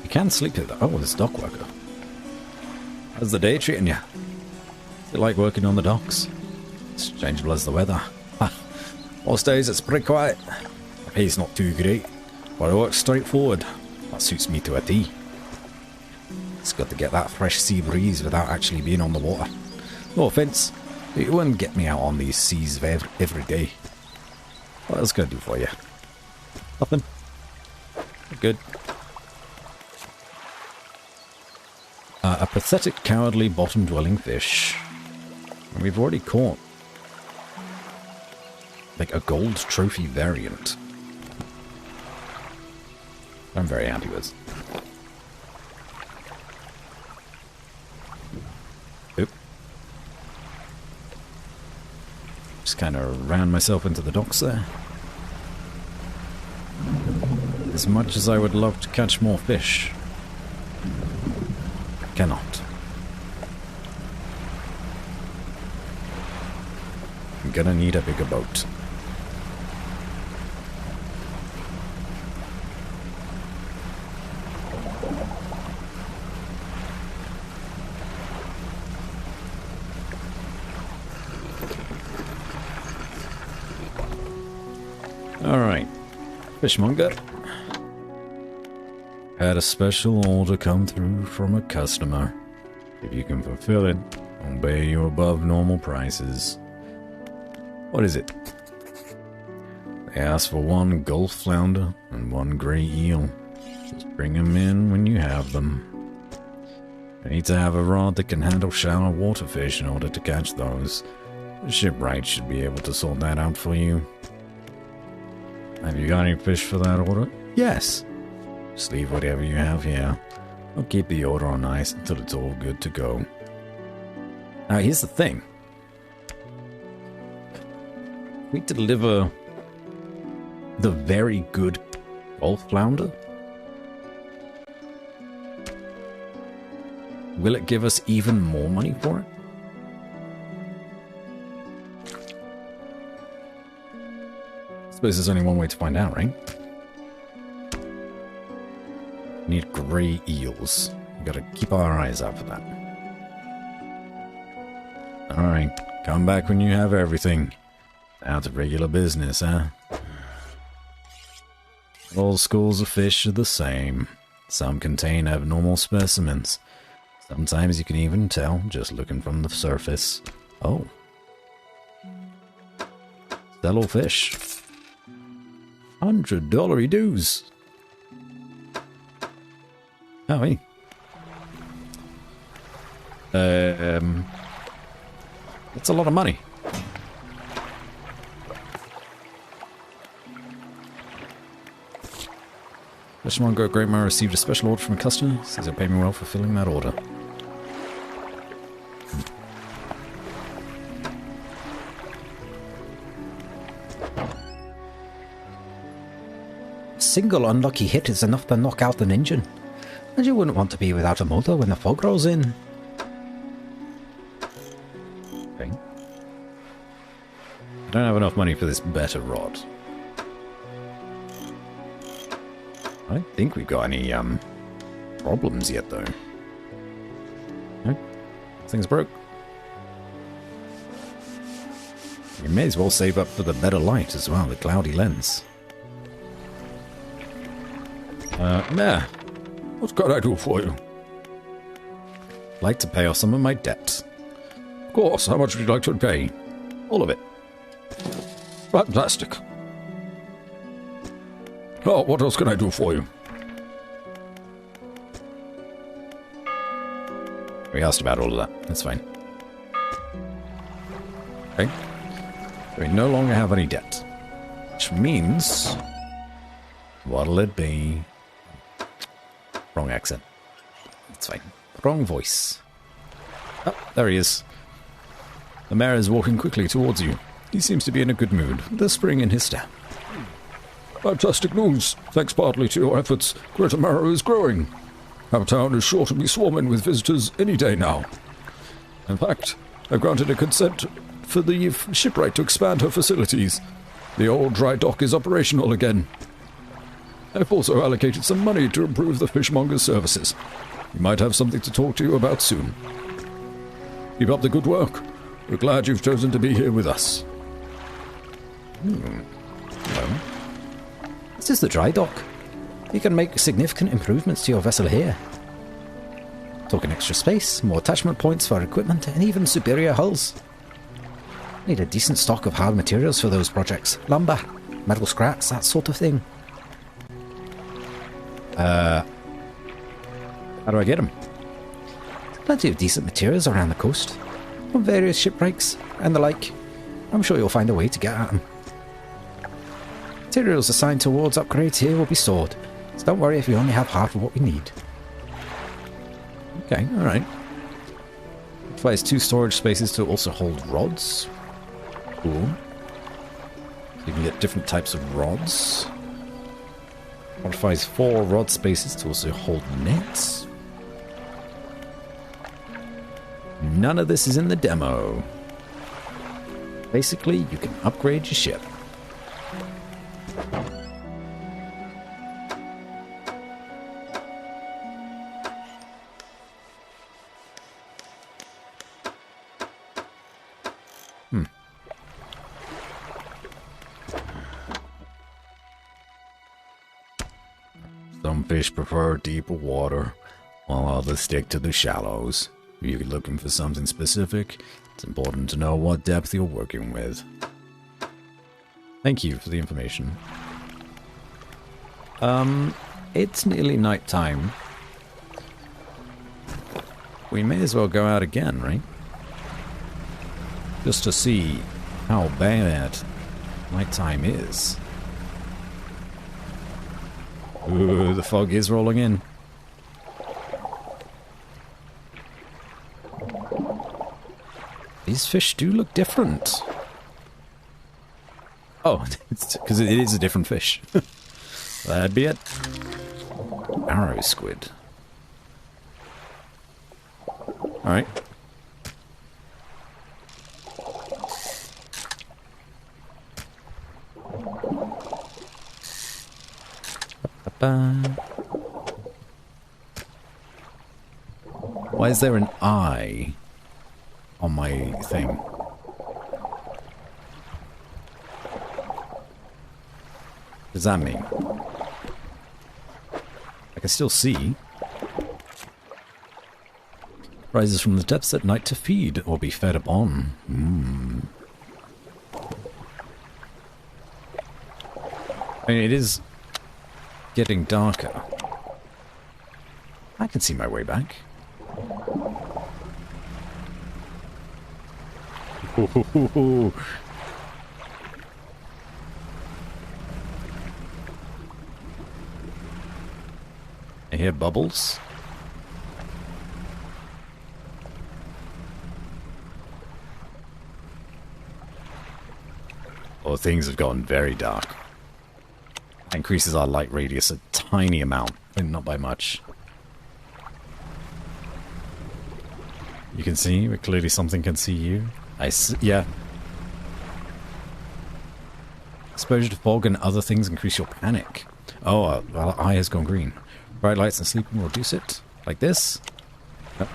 You can sleep here though. Oh, there's a dock worker. How's the day treating you? Is it like working on the docks? It's changeable as the weather. Most days it's pretty quiet. pay's not too great, but I work straightforward. That suits me to a T. It's good to get that fresh sea breeze without actually being on the water. No offence, but you wouldn't get me out on these seas every day. What else can I do for you? Nothing. Good. A pathetic, cowardly, bottom-dwelling fish. And we've already caught like a gold trophy variant. I'm very happy with. Oop. Just kind of ran myself into the docks there. As much as I would love to catch more fish, I cannot. I'm gonna need a bigger boat. Alright, fishmonger. Had a special order come through from a customer. If you can fulfill it, I'll pay you above normal prices. What is it? They asked for 1 gulf flounder and 1 grey eel. Just bring them in when you have them. I need to have a rod that can handle shallow water fish in order to catch those. The shipwright should be able to sort that out for you. Have you got any fish for that order? Yes. Just leave whatever you have here. I'll keep the order on ice until it's all good to go. Now here's the thing. We deliver the very good gulf flounder. Will it give us even more money for it? I suppose there's only one way to find out, right? We need grey eels. We gotta keep our eyes out for that. Alright, come back when you have everything. Out of regular business, huh? All schools of fish are the same. Some contain abnormal specimens. Sometimes you can even tell just looking from the surface. Oh. Sell all fish. $100 dues. Oh, hey. That's a lot of money. Fishmonger Great Man received a special order from a customer. Says they'll pay me well for filling that order. A single unlucky hit is enough to knock out an engine. And you wouldn't want to be without a motor when the fog rolls in. Okay. I don't have enough money for this better rod. I don't think we've got any, problems yet, though. No? Things broke. You may as well save up for the better light as well, the cloudy lens. Nah. What can I do for you? I'd like to pay off some of my debt. Of course, how much would you like to pay? All of it. Fantastic. Oh, what else can I do for you? We asked about all of that. That's fine. Okay. We no longer have any debt. Which means... what'll it be? Wrong accent. That's fine. Wrong voice. Oh, there he is. The mayor is walking quickly towards you. He seems to be in a good mood, with a spring in his step. Fantastic news. Thanks partly to your efforts, Greater Marrow is growing. Our town is sure to be swarming with visitors any day now. In fact, I've granted a consent for the shipwright to expand her facilities. The old dry dock is operational again. I've also allocated some money to improve the fishmonger's services. We might have something to talk to you about soon. Keep up the good work. We're glad you've chosen to be here with us. Well, This is the dry dock. You can make significant improvements to your vessel here. Talking extra space, more attachment points for equipment, and even superior hulls. Need a decent stock of hard materials for those projects. Lumber, metal scraps, that sort of thing. How do I get them? Plenty of decent materials around the coast, from various shipwrecks and the like. I'm sure you'll find a way to get at them. Materials assigned towards upgrades here will be stored, so don't worry if we only have half of what we need. Okay, alright. It provides 2 storage spaces to also hold rods. Cool. So you can get different types of rods. Modifies 4 rod spaces to also hold nets. None of this is in the demo. Basically, you can upgrade your ship. Some fish prefer deeper water, while others stick to the shallows. If you're looking for something specific, it's important to know what depth you're working with. Thank you for the information. It's nearly night time. We may as well go out again, right? Just to see how bad nighttime is. Ooh, the fog is rolling in. These fish do look different. Oh, it's because it is a different fish. That'd be it. Arrow squid. Alright. Why is there an eye on my thing? What does that mean? I can still see. Rises from the depths at night to feed or be fed upon. I mean, it is getting darker. I can see my way back. Ooh. I hear bubbles. Oh, things have gotten very dark. That increases our light radius a tiny amount, and not by much. You can see, but clearly something can see you. Yeah. Exposure to fog and other things increase your panic. Oh, our eye has gone green. Bright lights and sleeping will reduce it. Like this. Yep.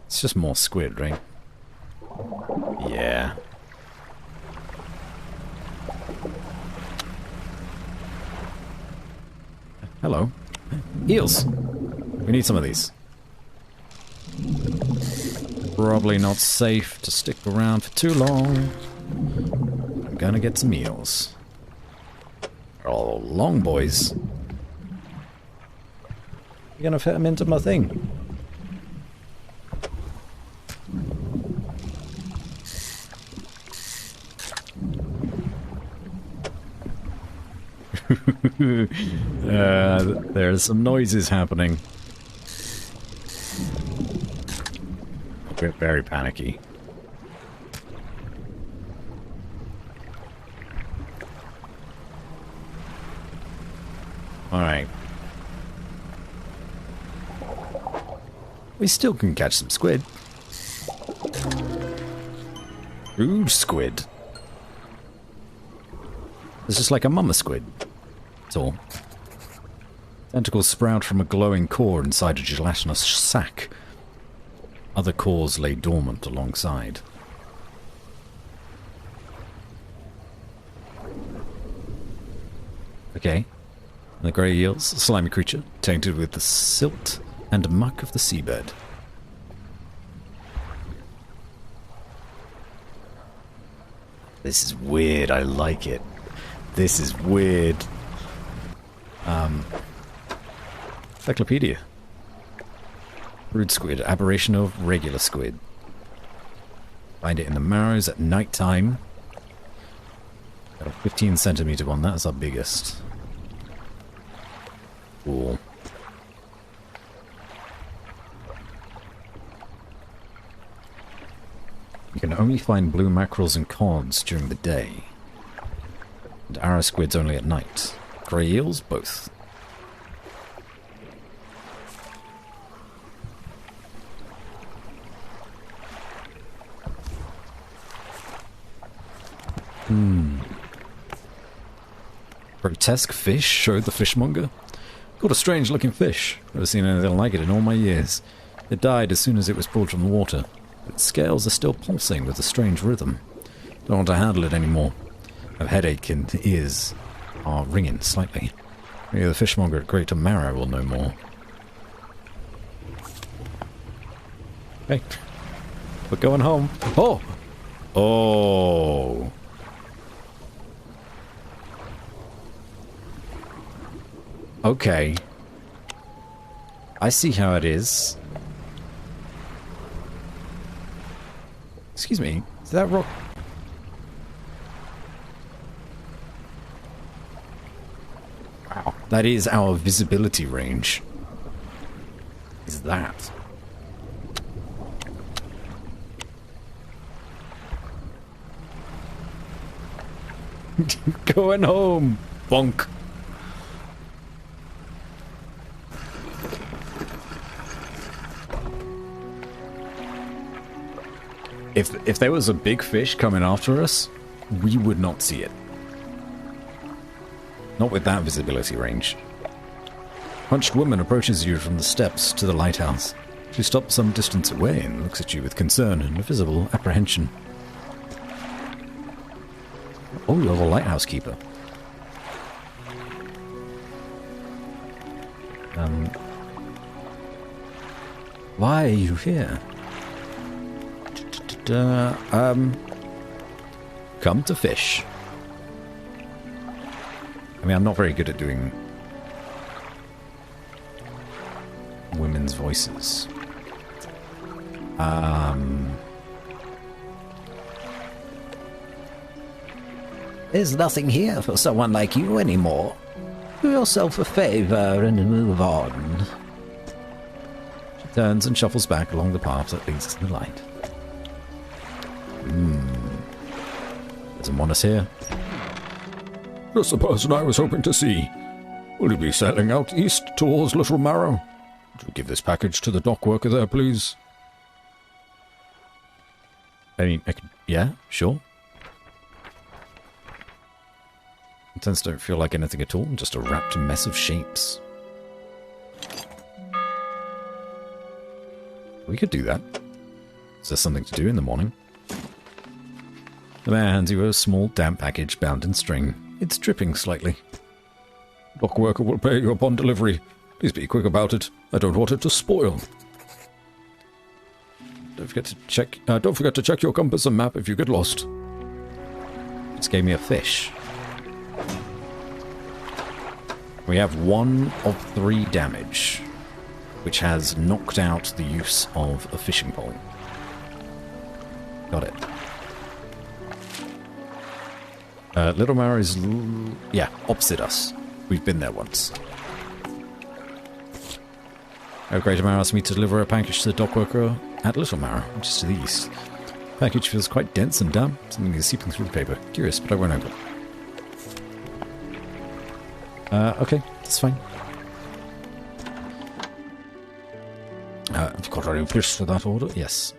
It's just more squid, right? Yeah. Hello. Eels! We need some of these. Probably not safe to stick around for too long. I'm gonna get some eels. Oh, long boys. You're gonna fit them into my thing. There's some noises happening. Very panicky. Alright. We still can catch some squid. Rude squid. It's just like a mama squid. That's all. Tentacles sprout from a glowing core inside a gelatinous sac. Other cores lay dormant alongside. Okay. And the grey eels, a slimy creature, tainted with the silt and muck of the seabed. This is weird, I like it. This is weird. Encyclopedia. Brood squid, aberration of regular squid. Find it in the marrows at night time. Got a 15 centimeter one, that's our biggest. Cool. You can only find blue mackerels and cods during the day. And arrow squids only at night. Grey eels, both. Grotesque fish, showed the fishmonger. Caught a strange looking fish. Never seen anything like it in all my years. It died as soon as it was pulled from the water. Its scales are still pulsing with a strange rhythm. Don't want to handle it anymore. I have a headache and the ears are ringing slightly. Maybe the fishmonger at Greater Marrow will know more. Hey, we're going home. Oh! Oh! Okay. I see how it is. Excuse me, is that rock? Wow, that is our visibility range. Is that? Going home, bonk. If there was a big fish coming after us, we would not see it. Not with that visibility range. Hunched woman approaches you from the steps to the lighthouse. She stops some distance away and looks at you with concern and a visible apprehension. Oh, you're the lighthouse keeper. Why are you here? Come to fish. I mean, I'm not very good at doing women's voices. There's nothing here for someone like you anymore. Do yourself a favor and move on. She turns and shuffles back along the path that leads to the light. There's someone us here. Just the person I was hoping to see. Will you be sailing out east towards Little Marrow? Would you give this package to the dock worker there, please? I mean, yeah, sure. Contents don't feel like anything at all, just a wrapped mess of shapes. We could do that. Is there something to do in the morning? The man hands you a small, damp package bound in string. It's dripping slightly. Dock worker will pay you upon delivery. Please be quick about it. I don't want it to spoil. Don't forget to check your compass and map if you get lost. Just gave me a fish. We have 1 of 3 damage, which has knocked out the use of a fishing pole. Got it. Little Marrow is, yeah, opposite us. We've been there once. Greater Marrow asked me to deliver a package to the dock worker at Little Marrow, just to the east. The package feels quite dense and damp, something is seeping through the paper. Curious, but I won't open it. Okay, that's fine. Have you got any fish for that order? Yes.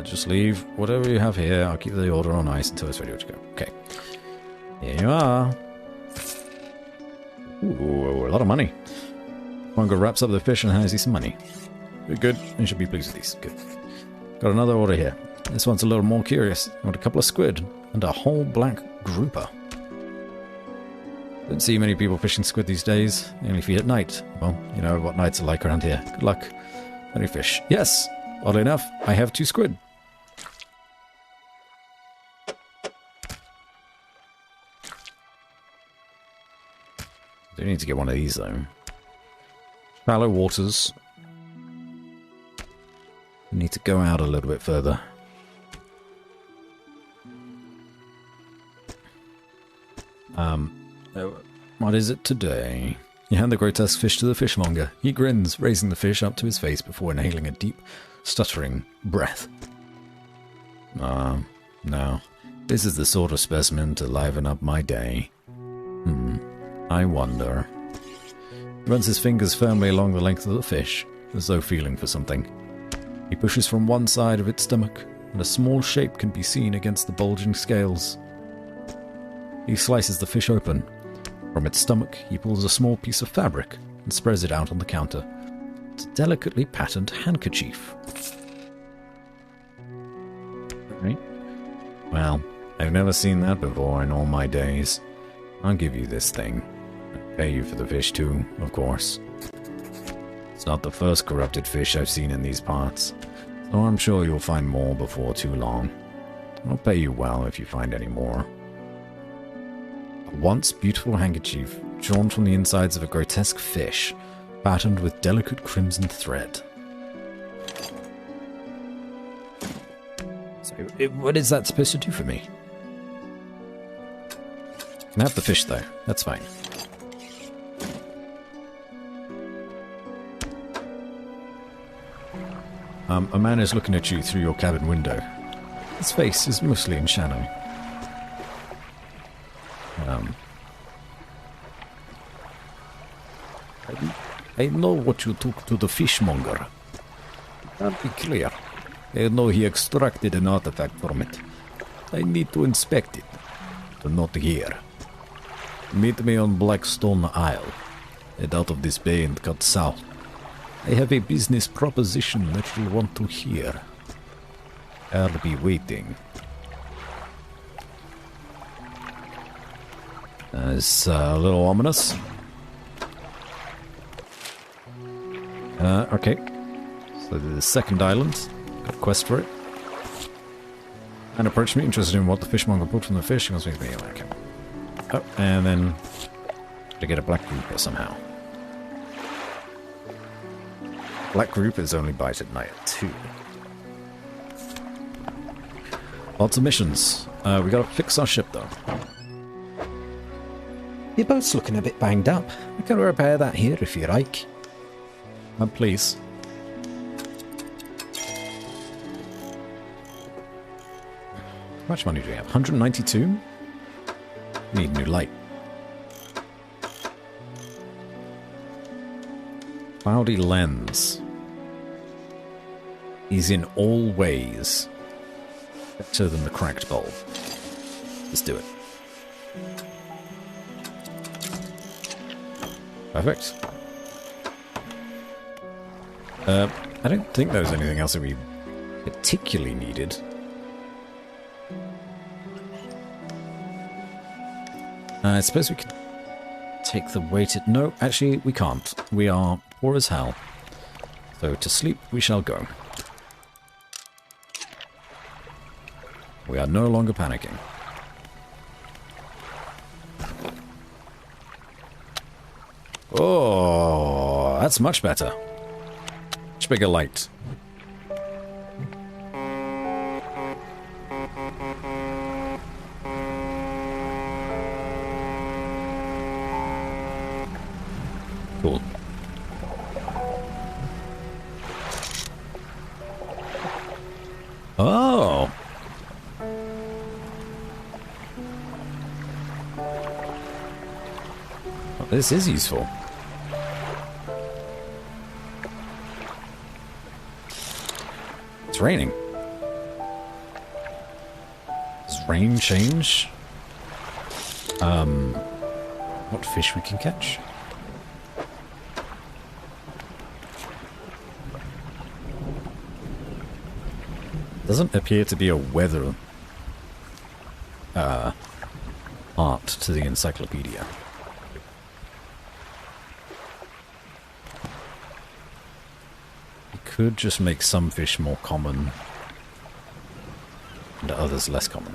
Just leave whatever you have here. I'll keep the order on ice until it's ready to go. Okay. Here you are. Ooh, a lot of money. Mongo wraps up the fish and hands you some money. Good. You should be pleased with these. Good. Got another order here. This one's a little more curious. I want a couple of squid and a whole black grouper. Don't see many people fishing squid these days. They only feed at night. Well, you know what nights are like around here. Good luck. Any fish? Yes! Oddly enough, I have 2 squid. Do need to get one of these though. Shallow waters. Need to go out a little bit further. What is it today? You hand the grotesque fish to the fishmonger. He grins, raising the fish up to his face before inhaling a deep, stuttering breath. No. This is the sort of specimen to liven up my day. I wonder. He runs his fingers firmly along the length of the fish, as though feeling for something. He pushes from one side of its stomach, and a small shape can be seen against the bulging scales. He slices the fish open. From its stomach, he pulls a small piece of fabric and spreads it out on the counter. It's a delicately patterned handkerchief. Right. Well, I've never seen that before in all my days. I'll give you this thing. I'll pay you for the fish too, of course. It's not the first corrupted fish I've seen in these parts, so I'm sure you'll find more before too long. I'll pay you well if you find any more. A once beautiful handkerchief drawn from the insides of a grotesque fish, patterned with delicate crimson thread. So, what is that supposed to do for me? I can have the fish though, that's fine. A man is looking at you through your cabin window. His face is mostly in shadow. I know what you took to the fishmonger. I'll be clear. I know he extracted an artifact from it. I need to inspect it. But not here. Meet me on Blackstone Isle. Head out of this bay and cut south. I have a business proposition that you'll want to hear. I'll be waiting. It's a little ominous. Okay. So the second island. Got a quest for it. And approached me, interested in what the fishmonger pulled from the fish. He wants me to be okay. Oh, and then to get a black grouper somehow. Black groupers only bite at night too. Lots of missions. We gotta fix our ship though. Your boat's looking a bit banged up. I can repair that here if you like. Please. How much money do we have? 192? Need new light. Cloudy lens is in all ways better than the cracked bulb. Let's do it. Perfect. I don't think there was anything else that we particularly needed. I suppose we could take the weighted... No, actually, we can't. We are poor as hell. So to sleep we shall go. We are no longer panicking. Oh, that's much better. Much bigger light. Cool. Oh! Well, this is useful. It's raining. Does rain change? What fish we can catch? Doesn't appear to be a weather art to the encyclopedia. could just make some fish more common and others less common.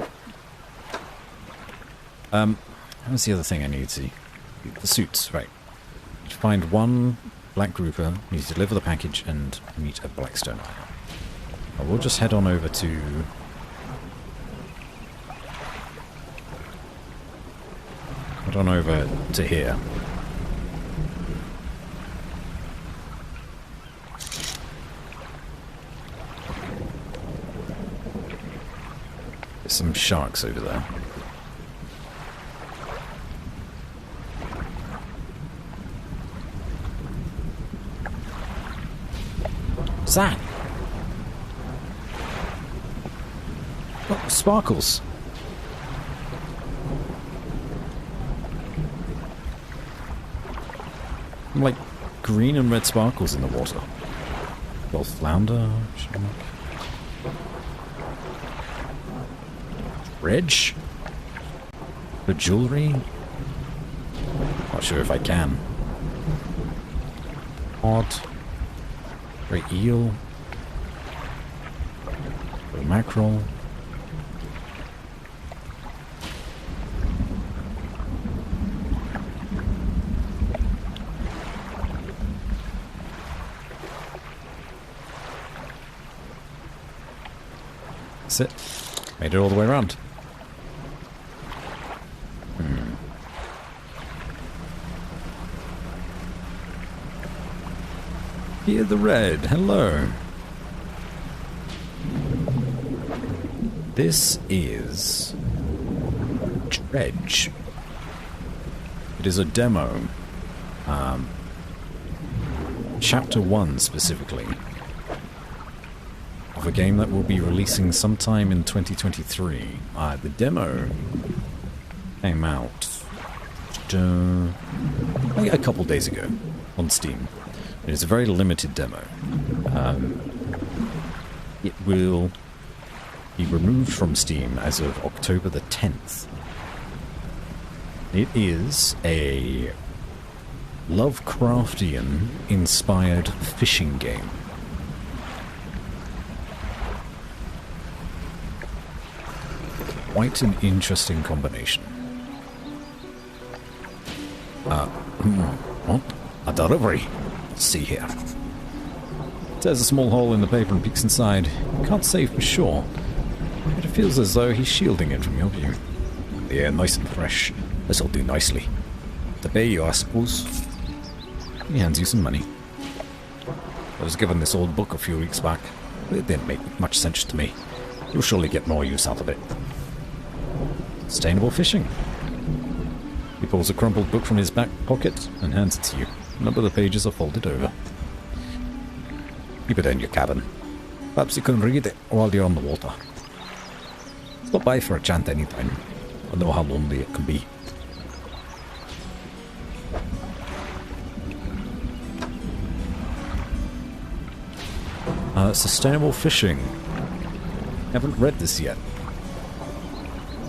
What's the other thing I need to see? The suits, right. To find one black grouper, need to deliver the package and meet a blackstone iron. I will just head on over to... head on over to here. There's some sharks over there. What's that? Oh, sparkles. Like green and red sparkles in the water. Well, flounder, shark. Dredge? For jewelry? Not sure if I can. Odd. Great eel. Great mackerel. That's it. Made it all the way around. Here the red. Hello. This is Dredge. It is a demo. Chapter 1 specifically. Of a game that will be releasing sometime in 2023. The demo came out a couple days ago on Steam. It is a very limited demo. It will be removed from Steam as of October the 10th. It is a Lovecraftian-inspired fishing game. Quite an interesting combination. What? A delivery. Let's see here. There's a small hole in the paper and peeks inside. Can't say for sure, but it feels as though he's shielding it from your view. The air nice and fresh. This'll do nicely. To pay you, I suppose. He hands you some money. I was given this old book a few weeks back, but it didn't make much sense to me. You'll surely get more use out of it. Sustainable fishing. He pulls a crumpled book from his back pocket and hands it to you. A number of the pages are folded over. Keep it in your cabin. Perhaps you can read it while you're on the water. Stop by for a chant anytime. I know how lonely it can be. Sustainable fishing. Haven't read this yet.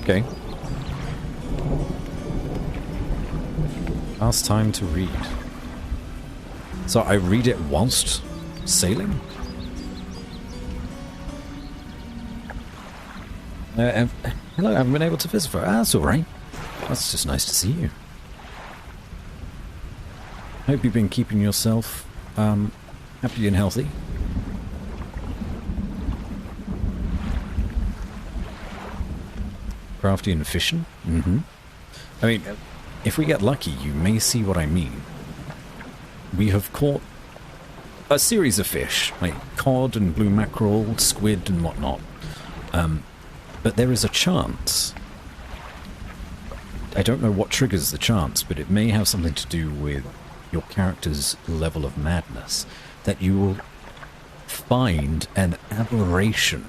Okay. Last time to read. So I read it whilst sailing? Hello, I haven't been able to visit for... that's alright. That's just nice to see you. Hope you've been keeping yourself, happy and healthy. Crafty and fishing? Mm-hmm. I mean, if we get lucky, you may see what I mean. We have caught a series of fish, like cod and blue mackerel, squid and whatnot. But there is a chance. I don't know what triggers the chance, but it may have something to do with your character's level of madness, that you will find an aberration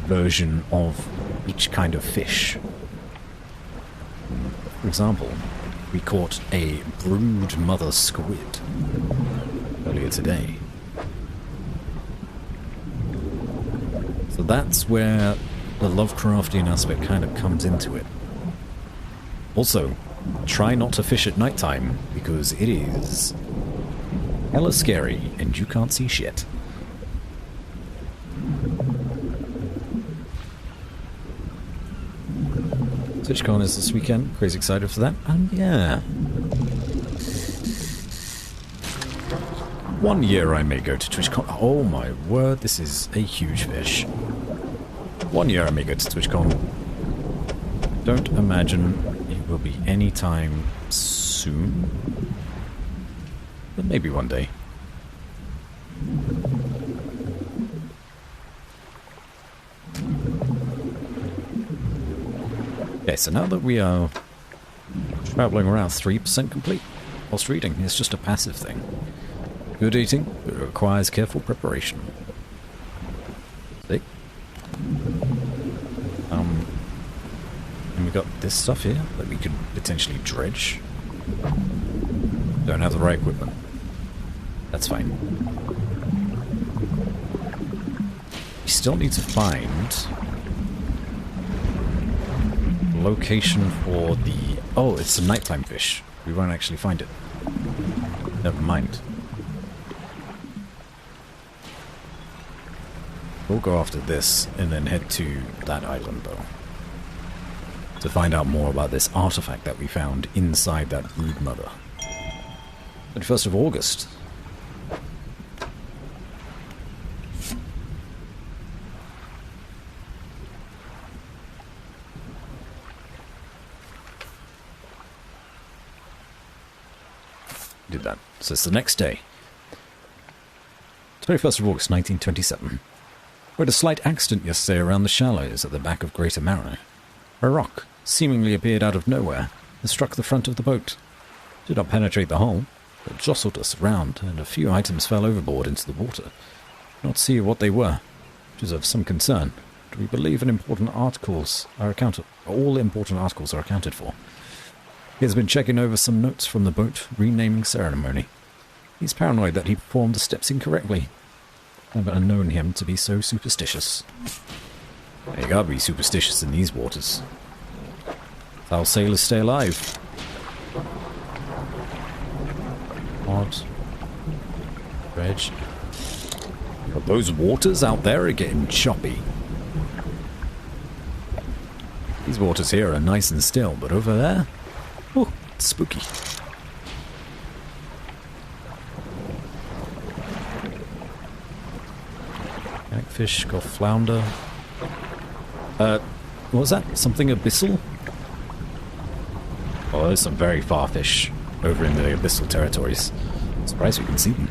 version of each kind of fish. For example, we caught a brood mother squid earlier today. So that's where the Lovecraftian aspect kind of comes into it. Also, try not to fish at nighttime, because it is hella scary, and you can't see shit. TwitchCon is this weekend. Crazy excited for that. And yeah. 1 year I may go to TwitchCon. Oh my word, this is a huge fish. 1 year I may go to TwitchCon. Don't imagine it will be any time soon. But maybe one day. Okay, so now that we are traveling around 3% complete whilst reading, it's just a passive thing. Good eating, but it requires careful preparation. See? And we got this stuff here that we could potentially dredge. Don't have the right equipment. That's fine. We still need to find location for the... Oh, it's a nighttime fish. We won't actually find it. Never mind. We'll go after this and then head to that island, though, to find out more about this artifact that we found inside that brood mother. 21st of August. Did that. So it's the next day. 21st of August, 1927. We had a slight accident yesterday around the shallows at the back of Greater Marrow. A rock seemingly appeared out of nowhere and struck the front of the boat. Did not penetrate the hull, but jostled us around, and a few items fell overboard into the water. Did not see what they were, which is of some concern. But we believe all important articles are accounted for. He has been checking over some notes from the boat renaming ceremony. He's paranoid that he performed the steps incorrectly. Never known him to be so superstitious. You gotta be superstitious in these waters. That's how sailors stay alive. Odd. Dredge. But those waters out there are getting choppy. These waters here are nice and still, but over there... Oh, it's spooky. Fish, got flounder. What was that? Something abyssal? Oh, there's some very far fish over in the abyssal territories. I'm surprised we can see them.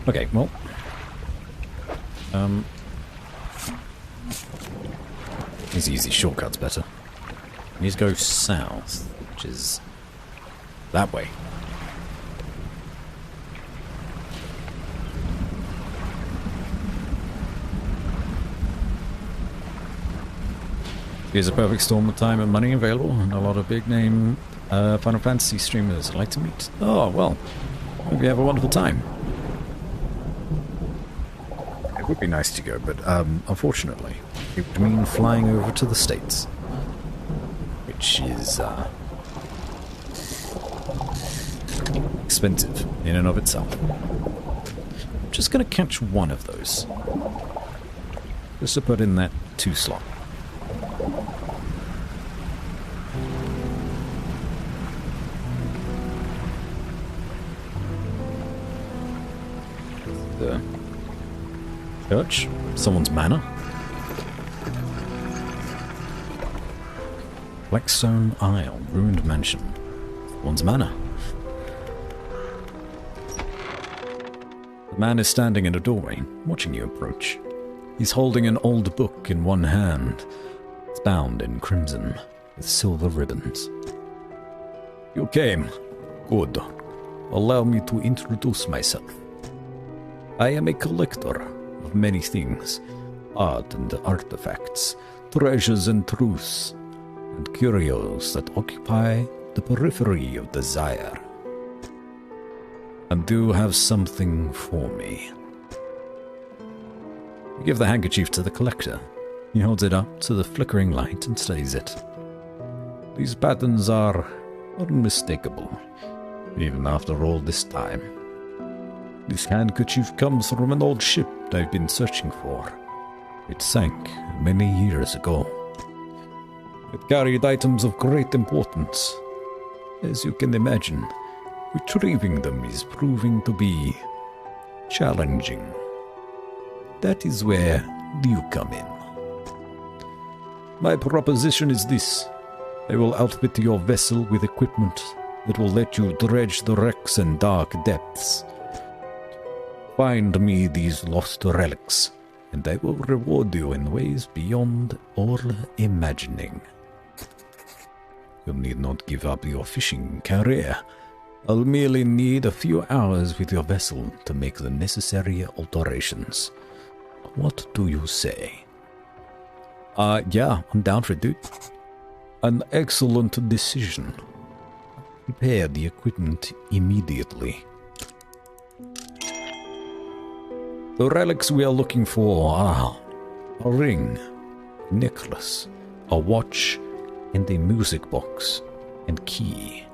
Okay, well. These easy shortcuts better. We need to go south, which is that way. Here's a perfect storm of time and money available, and a lot of big-name Final Fantasy streamers I'd like to meet. Oh, well, hope you have a wonderful time. It would be nice to go, but unfortunately, it would mean flying over to the States, which is expensive in and of itself. I'm just going to catch one of those, just to put in that 2 slot. The church? Someone's manor? Blackstone Isle, ruined mansion. Someone's manor. The man is standing in a doorway, watching you approach. He's holding an old book in one hand. It's bound in crimson, with silver ribbons. You came. Good. Allow me to introduce myself. I am a collector of many things, art and artifacts, treasures and truths, and curios that occupy the periphery of desire. And do have something for me. You give the handkerchief to the collector. He holds it up to the flickering light and studies it. These patterns are unmistakable. even after all this time. This handkerchief comes from an old ship I've been searching for. It sank many years ago. It carried items of great importance. As you can imagine, retrieving them is proving to be challenging. That is where you come in. My proposition is this. I will outfit your vessel with equipment that will let you dredge the wrecks and dark depths. Find me these lost relics, and I will reward you in ways beyond all imagining. You need not give up your fishing career. I'll merely need a few hours with your vessel to make the necessary alterations. What do you say? Yeah, I'm down for it, dude. An excellent decision. Prepare the equipment immediately. The relics we are looking for are a ring, a necklace, a watch, and a music box and key.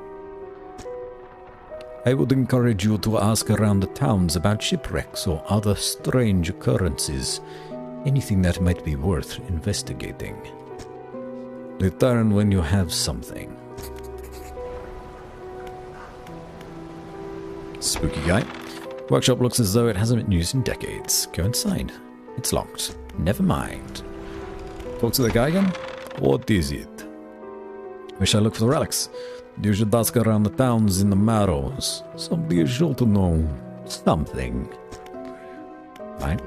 I would encourage you to ask around the towns about shipwrecks or other strange occurrences, anything that might be worth investigating. Return when you have something. Spooky guy. Workshop looks as though it hasn't been used in decades. Go inside. It's locked. Never mind. Talk to the guy again? What is it? Wish I looked for the relics. You should ask around the towns in the Marrows. Somebody is sure to know something. Right.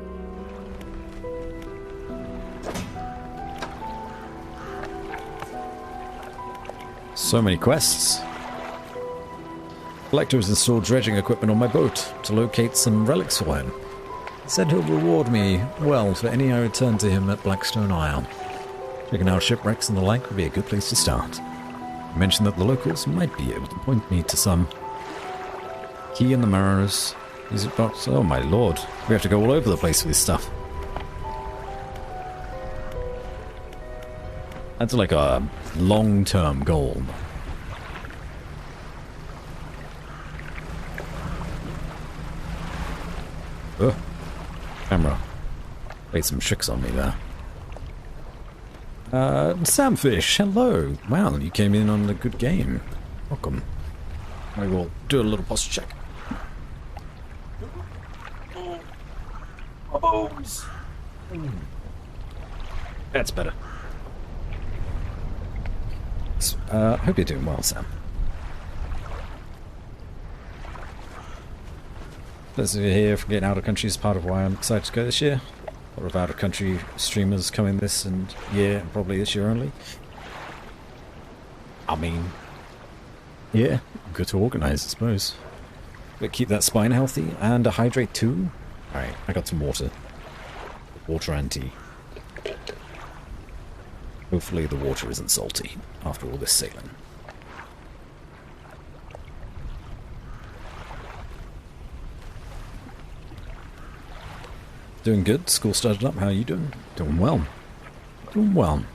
So many quests. Collector has installed dredging equipment on my boat to locate some relics for him. He said he'll reward me well for any I return to him at Blackstone Isle. Checking out shipwrecks and the like would be a good place to start. He mentioned that the locals might be able to point me to some. Key in the Marrows. Is it box? Oh my lord. We have to go all over the place with this stuff. That's like a long-term goal. Ugh. Camera. Played some tricks on me there. Samfish, hello. Wow, you came in on a good game. Welcome. I will do a little posture check. My bones! That's better. Hope you're doing well, Sam. Those of you here for getting out of country is part of why I'm excited to go this year. A lot of out of country streamers coming this and year, and probably this year only. I mean, yeah, good to organise, I suppose. But keep that spine healthy and a hydrate too. Alright, I got some water. Water and tea. Hopefully the water isn't salty after all this sailing. Doing good. School started up. How are you doing? Doing well. Doing well.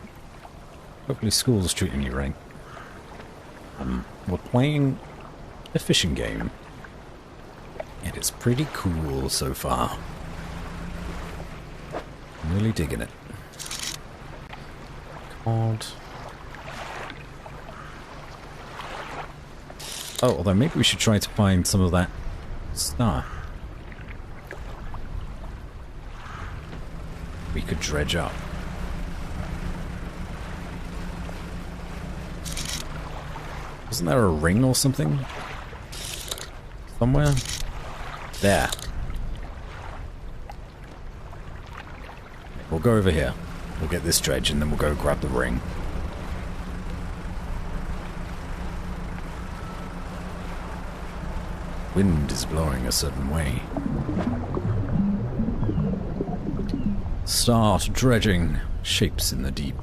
Hopefully school's treating you right. We're playing a fishing game. And it's pretty cool so far. I'm really digging it. God. Oh, although maybe we should try to find some of that stuff. We could dredge up. Isn't there a ring or something? Somewhere? There. We'll go over here. We'll get this dredge and then we'll go grab the ring. Wind is blowing a certain way. Start dredging. Shapes in the deep.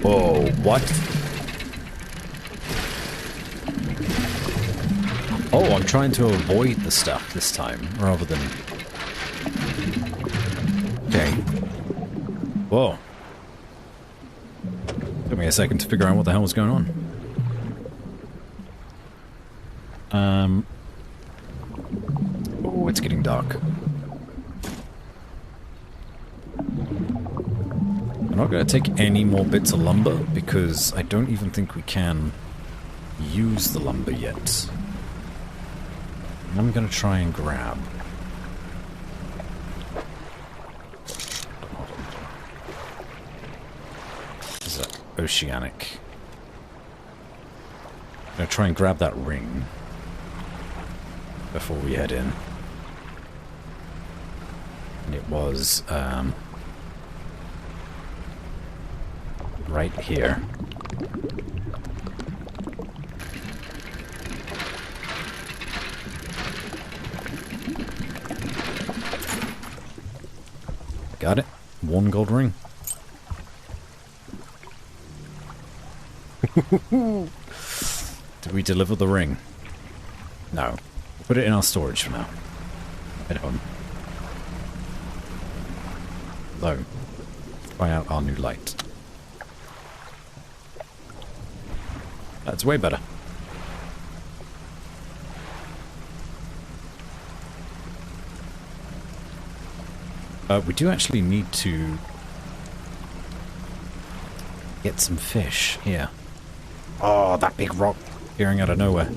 Oh, what? Oh, I'm trying to avoid the stuff this time, rather than... Okay. Whoa. Took me a second to figure out what the hell was going on. Oh, it's getting dark. I'm not going to take any more bits of lumber because I don't even think we can use the lumber yet. I'm going to try and grab. Is that oceanic? I'm going to try and grab that ring before we head in. And it was right here. Got it. 1 gold ring. Did we deliver the ring? No. Put it in our storage for now. Head home. Though, try out our new light. That's way better. We do actually need to get some fish here. Oh, that big rock appearing out of nowhere.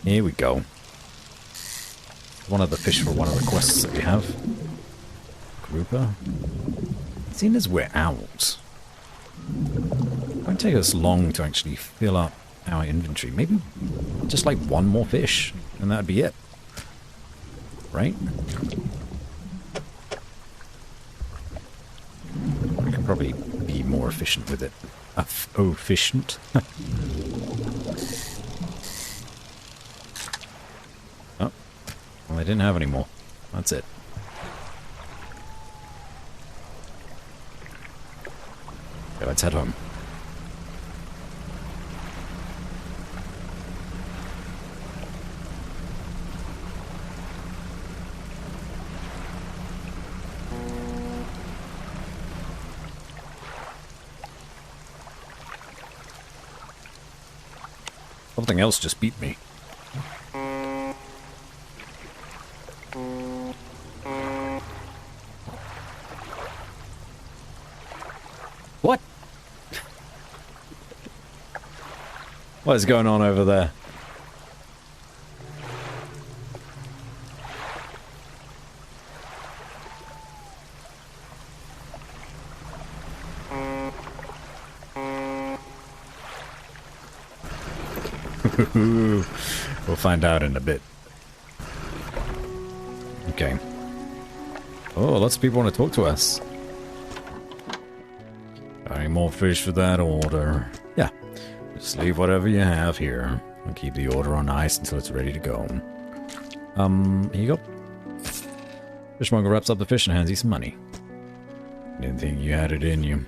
Here we go. One of the fish for one of the quests that we have. Grouper. Seeing as we're out, it won't take us long to actually fill up our inventory. Maybe just like 1 more fish, and that'd be it. Right? We could probably be more efficient with it. Efficient? Oh. Well, I didn't have any more. That's it. Okay, let's head home. Something else just beat me. What? What is going on over there? We'll find out in a bit. Okay. Oh, lots of people want to talk to us. Any more fish for that order? Yeah. Just leave whatever you have here. And keep the order on ice until it's ready to go. Here you go. Fishmonger wraps up the fish and hands you some money. Didn't think you had it in you.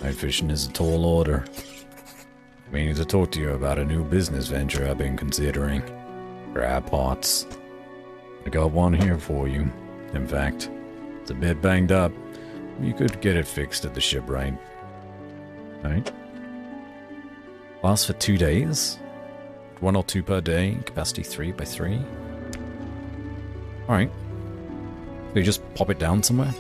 Night fishing is a tall order. Meaning to talk to you about a new business venture I've been considering. Crab pots. I got one here for you. In fact, it's a bit banged up. You could get it fixed at the shipwright. Right? Lasts for 2 days. 1 or 2 per day. Capacity 3 by 3. Alright. So you just pop it down somewhere?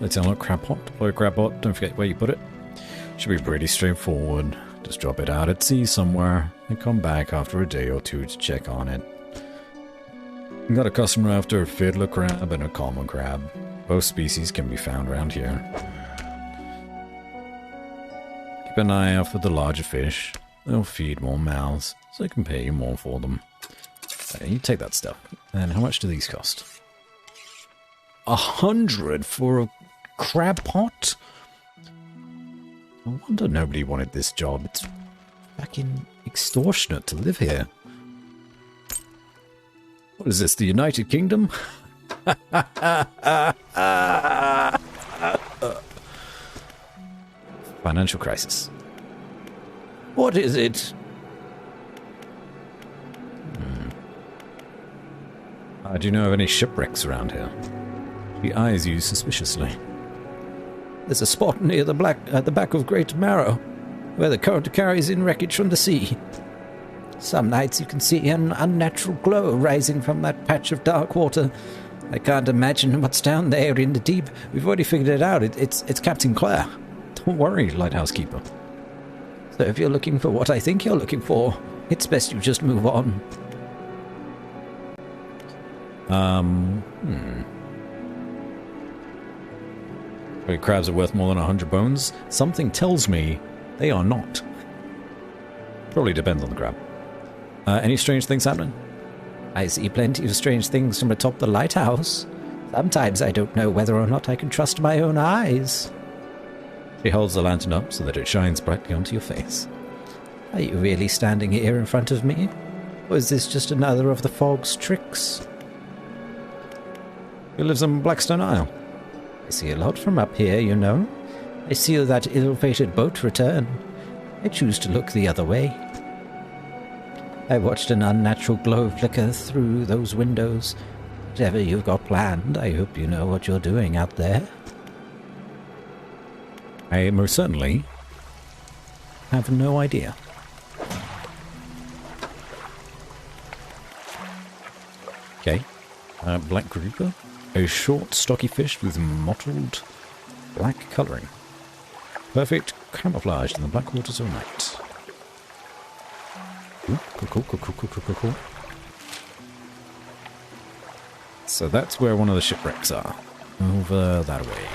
Let's unlock crab pot. Deploy crab pot. Don't forget where you put it. Should be pretty straightforward. Just drop it out at sea somewhere and come back after a day or 2 to check on it. You got a customer after a fiddler crab and a common crab. Both species can be found around here. Keep an eye out for the larger fish. They'll feed more mouths, so they can pay you more for them. You take that stuff. And how much do these cost? 100 for a crab pot? No wonder nobody wanted this job. It's fucking extortionate to live here. What is this, the United Kingdom? Financial crisis. What is it? Do you know of any shipwrecks around here? He eyes you suspiciously. There's a spot near the back of Great Marrow. where the current carries in wreckage from the sea. Some nights you can see an unnatural glow rising from that patch of dark water. I can't imagine what's down there in the deep. We've already figured it out. It's Captain Clare. Don't worry, Lighthouse Keeper. So if you're looking for what I think you're looking for, it's best you just move on. Wait, crabs are worth more than 100 bones? Something tells me they are not. Probably depends on the crab. Any strange things happening? I see plenty of strange things from atop the lighthouse. Sometimes I don't know whether or not I can trust my own eyes. She holds the lantern up so that it shines brightly onto your face. Are you really standing here in front of me? Or is this just another of the fog's tricks? He lives on Blackstone Isle. I see a lot from up here, you know. I see that ill-fated boat return. I choose to look the other way. I watched an unnatural glow flicker through those windows. Whatever you've got planned, I hope you know what you're doing out there. I most certainly have no idea. Okay. Black grouper. A short, stocky fish with mottled black colouring. Perfect camouflage in the black waters of night. Ooh, cool. So that's where one of the shipwrecks are. Over that way.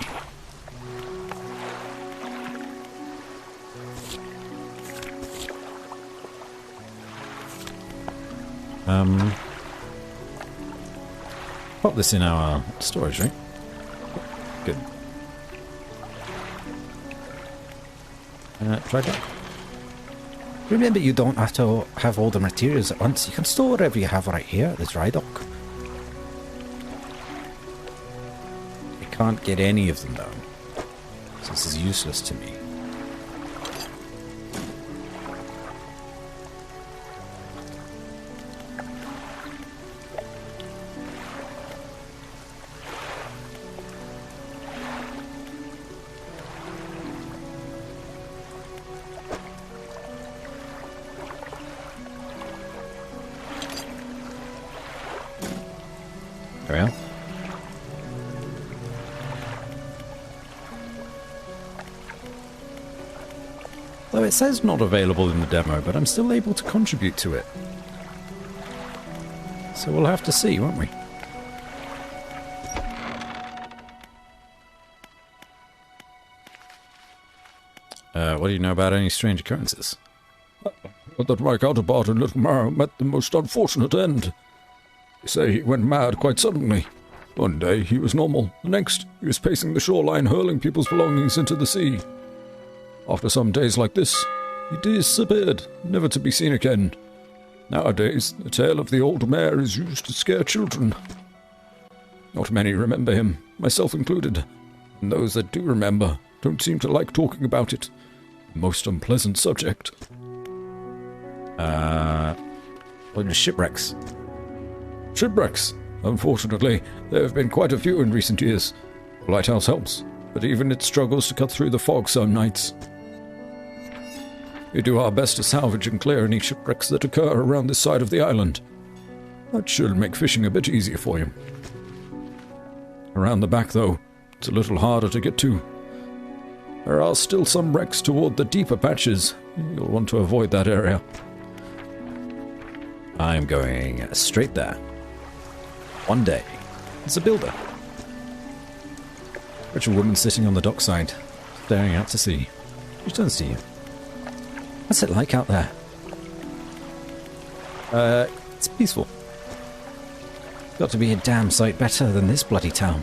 Pop this in our storage, right? Good. Try that. Remember, you don't have to have all the materials at once. You can store whatever you have right here at the dry dock. I can't get any of them, though. So this is useless to me. There we are. Though it says not available in the demo, but I'm still able to contribute to it. So we'll have to see, won't we? What do you know about any strange occurrences? That my counterpart in Little Mara met the most unfortunate end. They say he went mad quite suddenly. One day he was normal, the next he was pacing the shoreline hurling people's belongings into the sea. After some days like this, he disappeared, never to be seen again. Nowadays, the tale of the old mare is used to scare children. Not many remember him, myself included, and those that do remember don't seem to like talking about it. A most unpleasant subject. What are shipwrecks? Shipwrecks. Unfortunately, there have been quite a few in recent years. The lighthouse helps, but even it struggles to cut through the fog some nights. We do our best to salvage and clear any shipwrecks that occur around this side of the island. That should make fishing a bit easier for you. Around the back, though, it's a little harder to get to. There are still some wrecks toward the deeper patches. You'll want to avoid that area. I'm going straight there. One day, as a builder. Rich woman sitting on the dockside, staring out to sea. She turns to you. What's it like out there? It's peaceful. Got to be a damn sight better than this bloody town.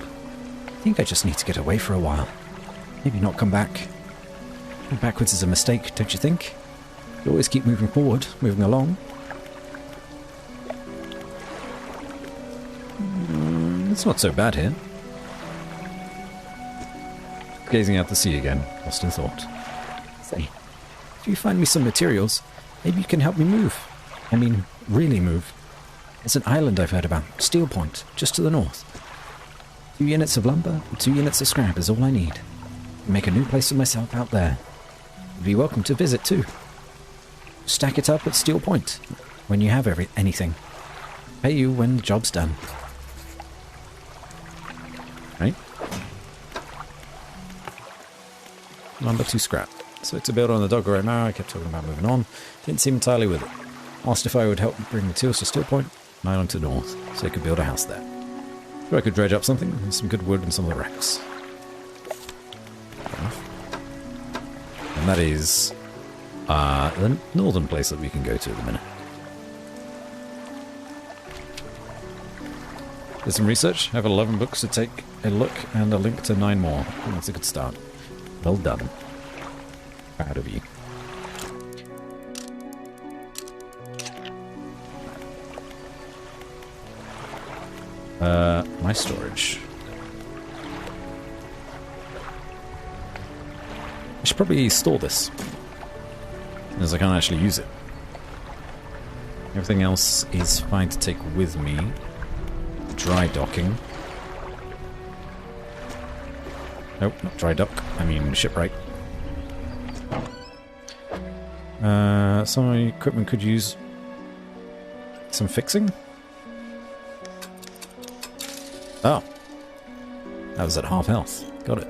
I think I just need to get away for a while. Maybe not come back. Going backwards is a mistake, don't you think? You always keep moving forward, moving along. It's not so bad here. Gazing out the sea again, lost in thought. Say, if you find me some materials, maybe you can help me move. I mean, really move. There's an island I've heard about, Steel Point, just to the north. 2 units of lumber and 2 units of scrap is all I need. Make a new place for myself out there. You'd be welcome to visit too. Stack it up at Steel Point when you have anything. Pay you when the job's done. Right? Number 2 scrap. So to build on the dog right now, I kept talking about moving on. Didn't seem entirely with it. Asked if I would help bring materials to Steel Point, and I went to the north, so I could build a house there. So I could dredge up something, and some good wood and some of the wrecks. Fair enough. And that is the northern place that we can go to at the minute. Did some research. I have 11 books to take a look and a link to 9 more. That's a good start. Well done. Proud of you. My storage. I should probably store this, as I can't actually use it. Everything else is fine to take with me. Dry docking. Nope, not dry dock. I mean shipwright. Some of my equipment could use some fixing. Oh. That was at half health. Got it.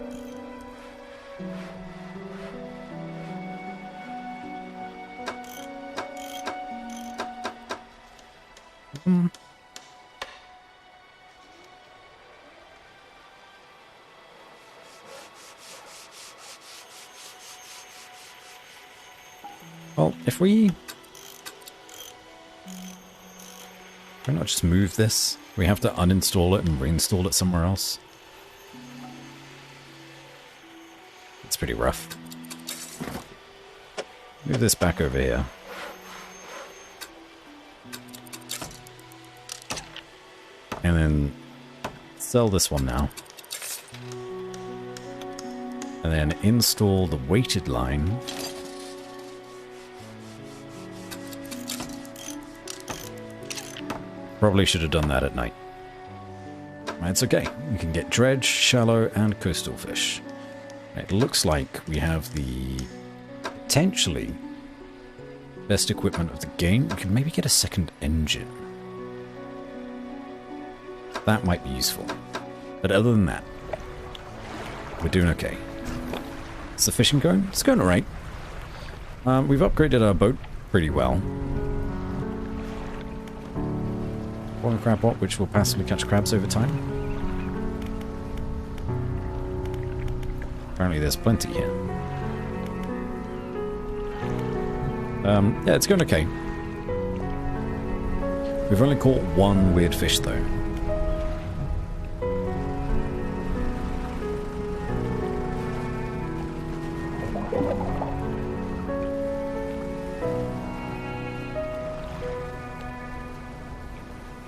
Well, if we... Why not just move this? We have to uninstall it and reinstall it somewhere else. It's pretty rough. Move this back over here. And then sell this one now. And then install the weighted line. Probably should have done that at night. It's okay. We can get dredge, shallow, and coastal fish. It looks like we have the potentially best equipment of the game. We can maybe get a second engine. That might be useful. But other than that, we're doing okay. Is the fishing going? It's going alright. We've upgraded our boat pretty well. One crab pot, which will passively catch crabs over time. Apparently there's plenty here. Yeah, it's going okay. We've only caught one weird fish, though.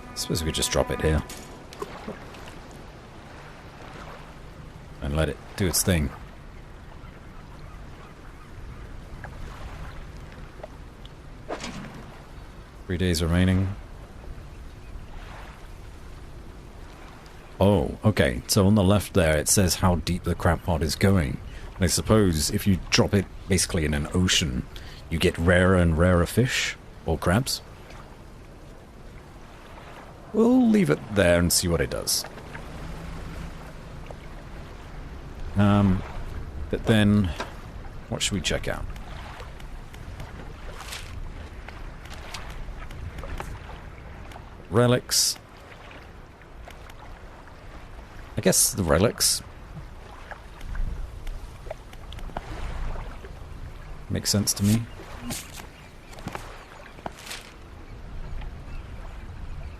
I suppose we could just drop it here. And let it do its thing. Three days remaining. Oh, okay. So on the left there, it says how deep the crab pot is going. And I suppose if you drop it basically in an ocean, you get rarer and rarer fish, or crabs. We'll leave it there and see what it does. But then, what should we check out? Relics. I guess the relics makes sense to me.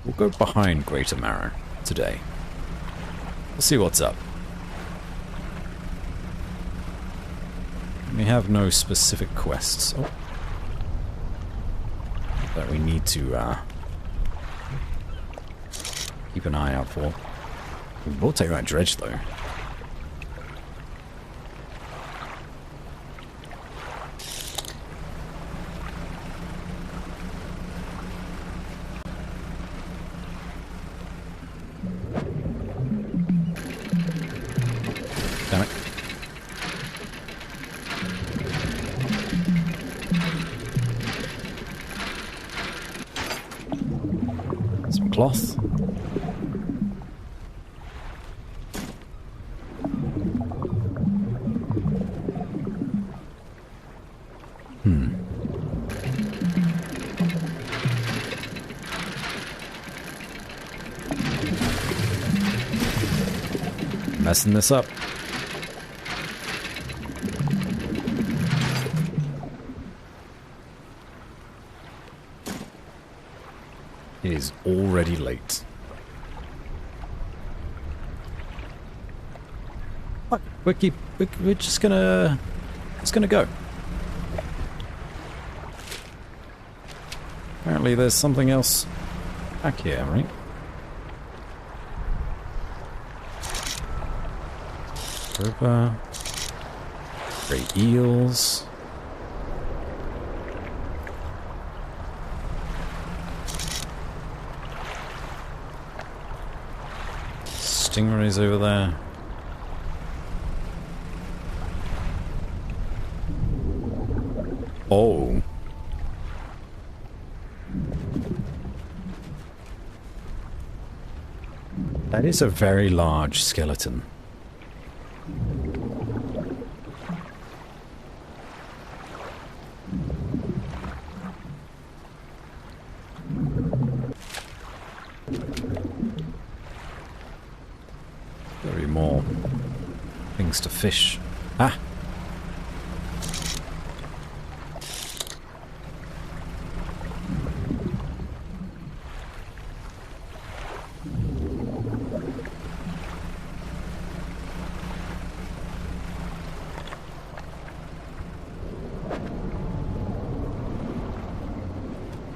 We'll go behind Greater Marrow today. We'll see what's up. We have no specific quests that we need to keep an eye out for. We will take that dredge though. Damn it. cloth. Messing this up. It is already late. Fuck, we're just gonna go. Apparently there's something else back here, right? River. Great eels. Stingrays over there. Oh. That is a very large skeleton. There'll be more things to fish. Ah!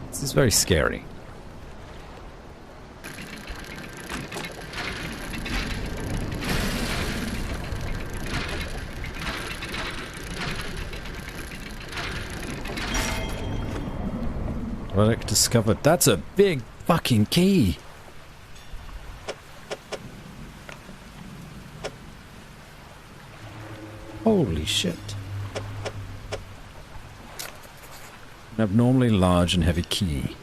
This is very scary. Relic discovered. That's a big fucking key. Holy shit. An abnormally large and heavy key,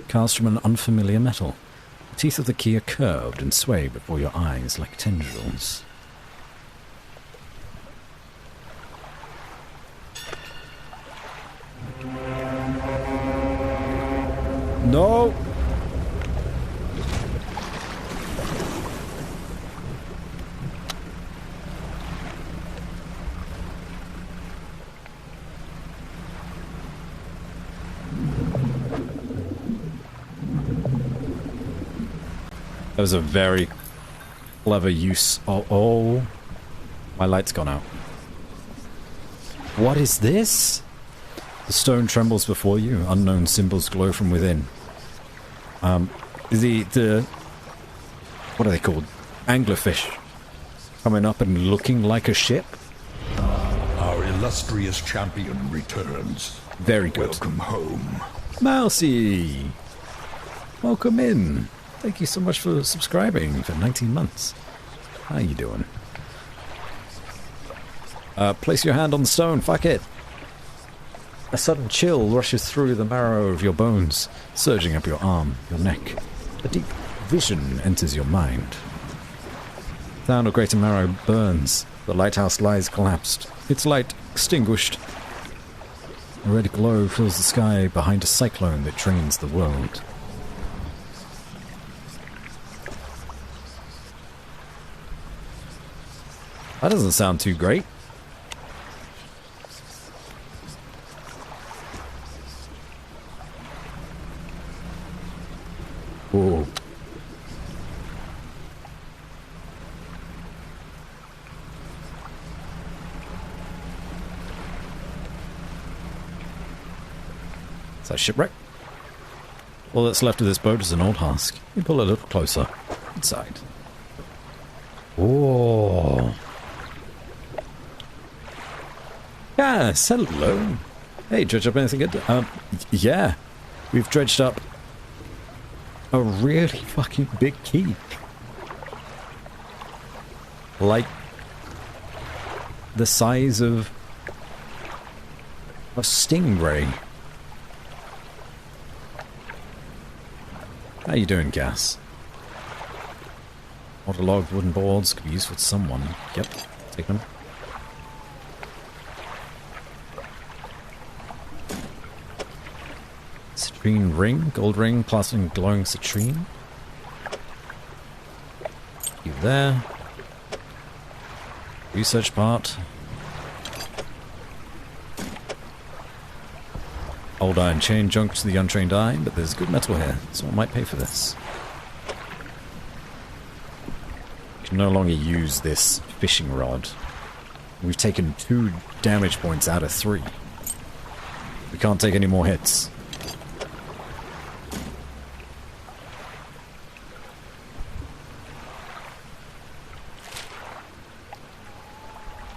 cast from an unfamiliar metal. The teeth of the key are curved and sway before your eyes like tendrils. No! That was a very clever use of... Oh, my light's gone out. What is this? The stone trembles before you. Unknown symbols glow from within. The what are they called? Anglerfish. Coming up and looking like a ship. Our illustrious champion returns. Very good. Welcome home. Mousy! Welcome in. Thank you so much for subscribing for 19 months. How you doing? Place your hand on the stone. Fuck it. A sudden chill rushes through the marrow of your bones, surging up your arm, your neck. A deep vision enters your mind. Town of Greater Marrow burns. The lighthouse lies collapsed, its light extinguished. A red glow fills the sky behind a cyclone that drains the world. That doesn't sound too great. Whoa. Is that shipwreck? All that's left of this boat is an old husk. You pull a little closer. Inside. Oh. Yes, hello. Hey, dredge up anything good? Yeah. We've dredged up a really fucking big key. Like the size of a stingray. How you doing, Gas? Waterlogged wooden boards could be useful to someone. Yep, take them. Citrine ring, gold ring, plastic and glowing citrine. You there. Research part. Old iron chain junk to the untrained eye, but there's good metal here. Someone might pay for this. You can no longer use this fishing rod. We've taken 2 damage points out of 3. We can't take any more hits.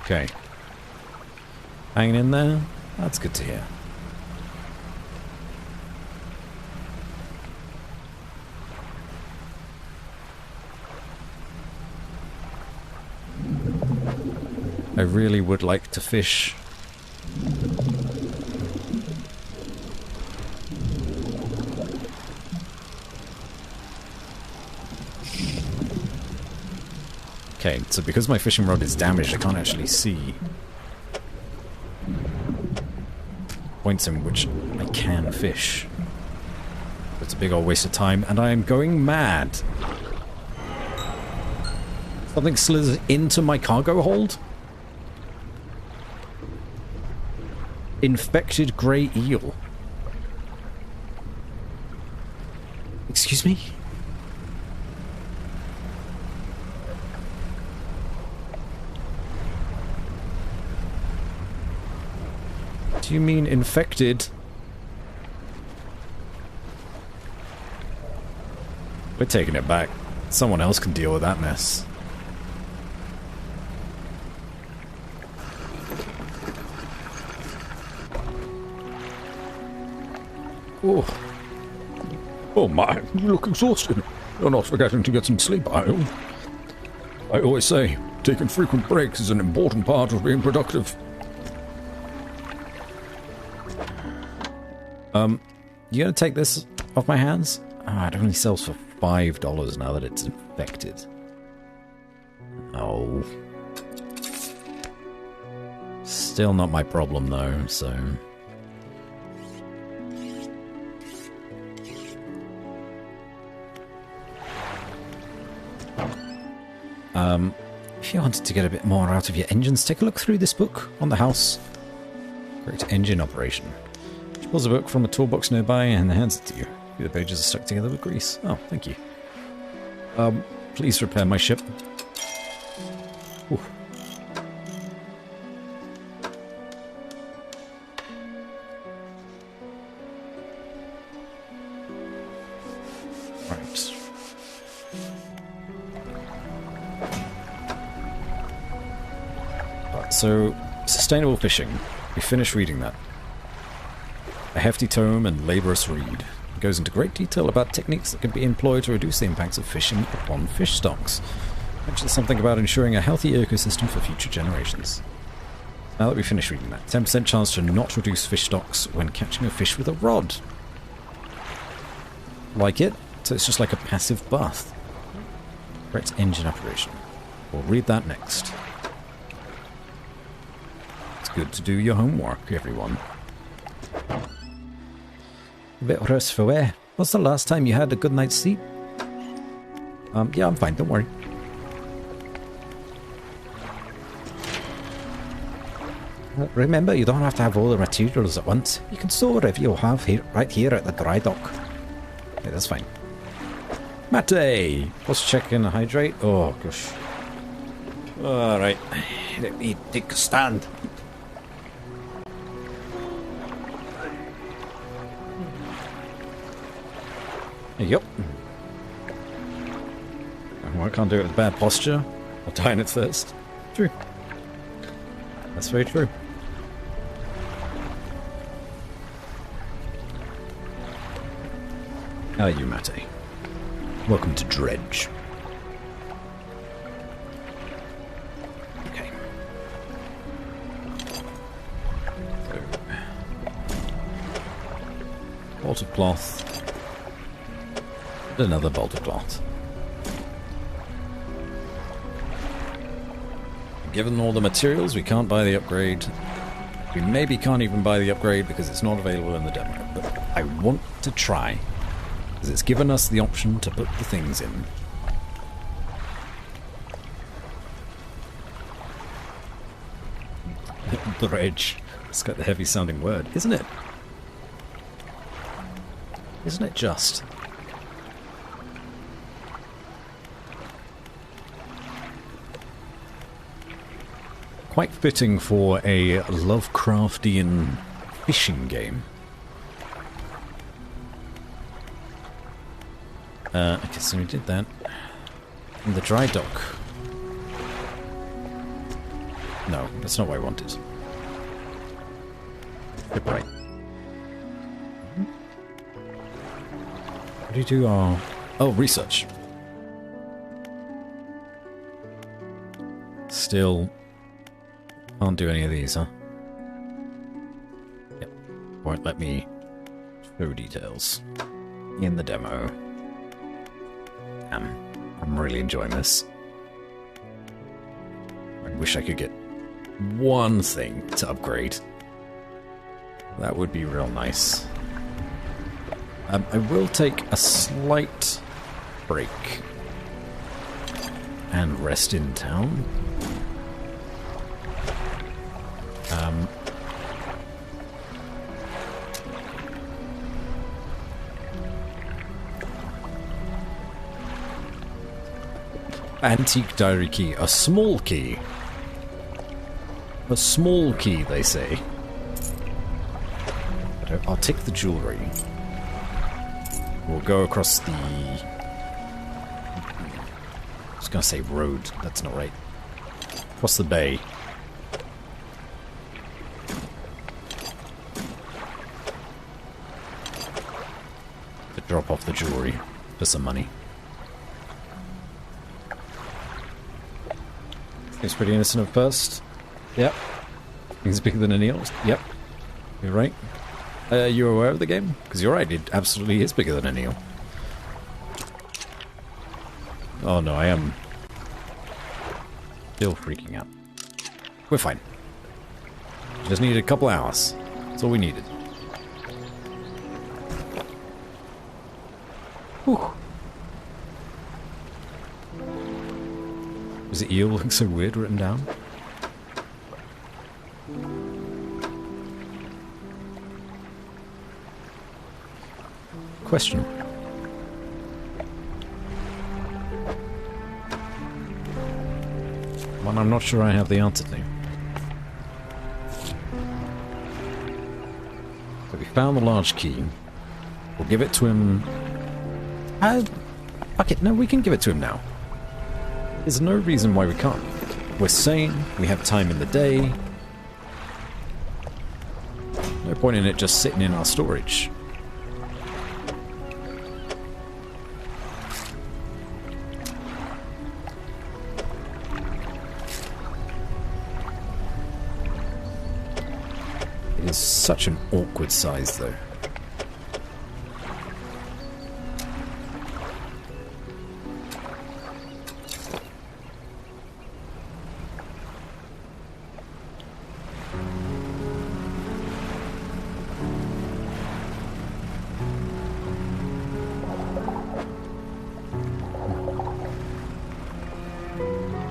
Okay. Hanging in there? That's good to hear. I really would like to fish. Okay, so because my fishing rod is damaged, I can't actually see points in which I can fish. It's a big old waste of time, and I am going mad. Something slithers into my cargo hold? Infected grey eel. Excuse me? Do you mean infected? We're taking it back. Someone else can deal with that mess. Oh. Oh my, you look exhausted. You're not forgetting to get some sleep, are you? I always say, taking frequent breaks is an important part of being productive. You gonna take this off my hands? Ah, it only sells for $5 now that it's infected. Oh. Still not my problem though, so... if you wanted to get a bit more out of your engines, take a look through this book on the house. Great engine operation. She pulls a book from a toolbox nearby and hands it to you. The pages are stuck together with grease. Oh, thank you. Please repair my ship. Ooh. Right. So, sustainable fishing. We finished reading that. A hefty tome and laborious read. It goes into great detail about techniques that can be employed to reduce the impacts of fishing upon fish stocks. Mentions something about ensuring a healthy ecosystem for future generations. Now that we finished reading that, 10% chance to not reduce fish stocks when catching a fish with a rod. Like it? So it's just like a passive bath. Correct engine operation. We'll read that next. It's good to do your homework, everyone. A bit worse for wear. What's the last time you had a good night's sleep? Yeah, I'm fine, don't worry. Remember, you don't have to have all the materials at once. You can store whatever you have here, right here at the dry dock. Yeah, that's fine. Mate! Let's check and hydrate. Oh, gosh. Alright. Let me take a stand. Yep. Well, I can't do it with bad posture. I'll die in it first. True. That's very true. How are you, Mate? Welcome to Dredge. Okay. So. Bolt of cloth. Another bolt of cloth. Given all the materials, we can't buy the upgrade. We maybe can't even buy the upgrade because it's not available in the demo. But I want to try, because it's given us the option to put the things in. Eldritch. It's got the heavy sounding word, isn't it? Isn't it just? Quite fitting for a Lovecraftian fishing game. Okay, so we did that. In the dry dock. No, that's not what I wanted. Good right. What do you do? Oh, research. Still can't do any of these, huh? Yep. Won't let me show details in the demo. Damn. I'm really enjoying this. I wish I could get one thing to upgrade. That would be real nice. I will take a slight break and rest in town. Antique diary key. A small key. A small key, they say. But I'll take the jewellery. We'll go across the... I was going to say road. That's not right. Across the bay. To drop off the jewellery for some money. He's pretty innocent at first. Yep. He's bigger than any else. Yep. You're right. You aware of the game? Because you're right, it absolutely is bigger than any eel. Oh no, I am still freaking out. We're fine. Just needed a couple hours. That's all we needed. Whew. Does the eel look so weird written down? Question. One I'm not sure I have the answer to. So we found the large key. We'll give it to him. Fuck it, no, we can give it to him now. There's no reason why we can't. We're sane, we have time in the day. No point in it just sitting in our storage. It is such an awkward size, though.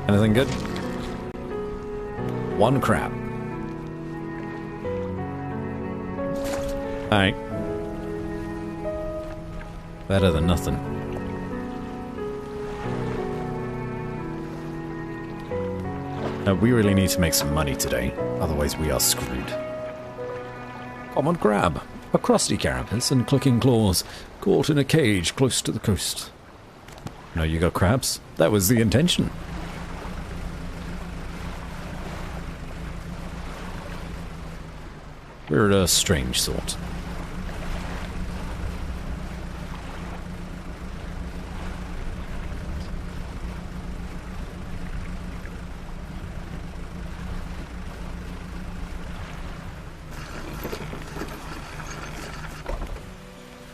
Anything good? One crab. Alright. Better than nothing. We really need to make some money today, otherwise we are screwed. Common crab. A crusty carapace and clicking claws, caught in a cage close to the coast. No, you got crabs? That was the intention. We're a strange sort.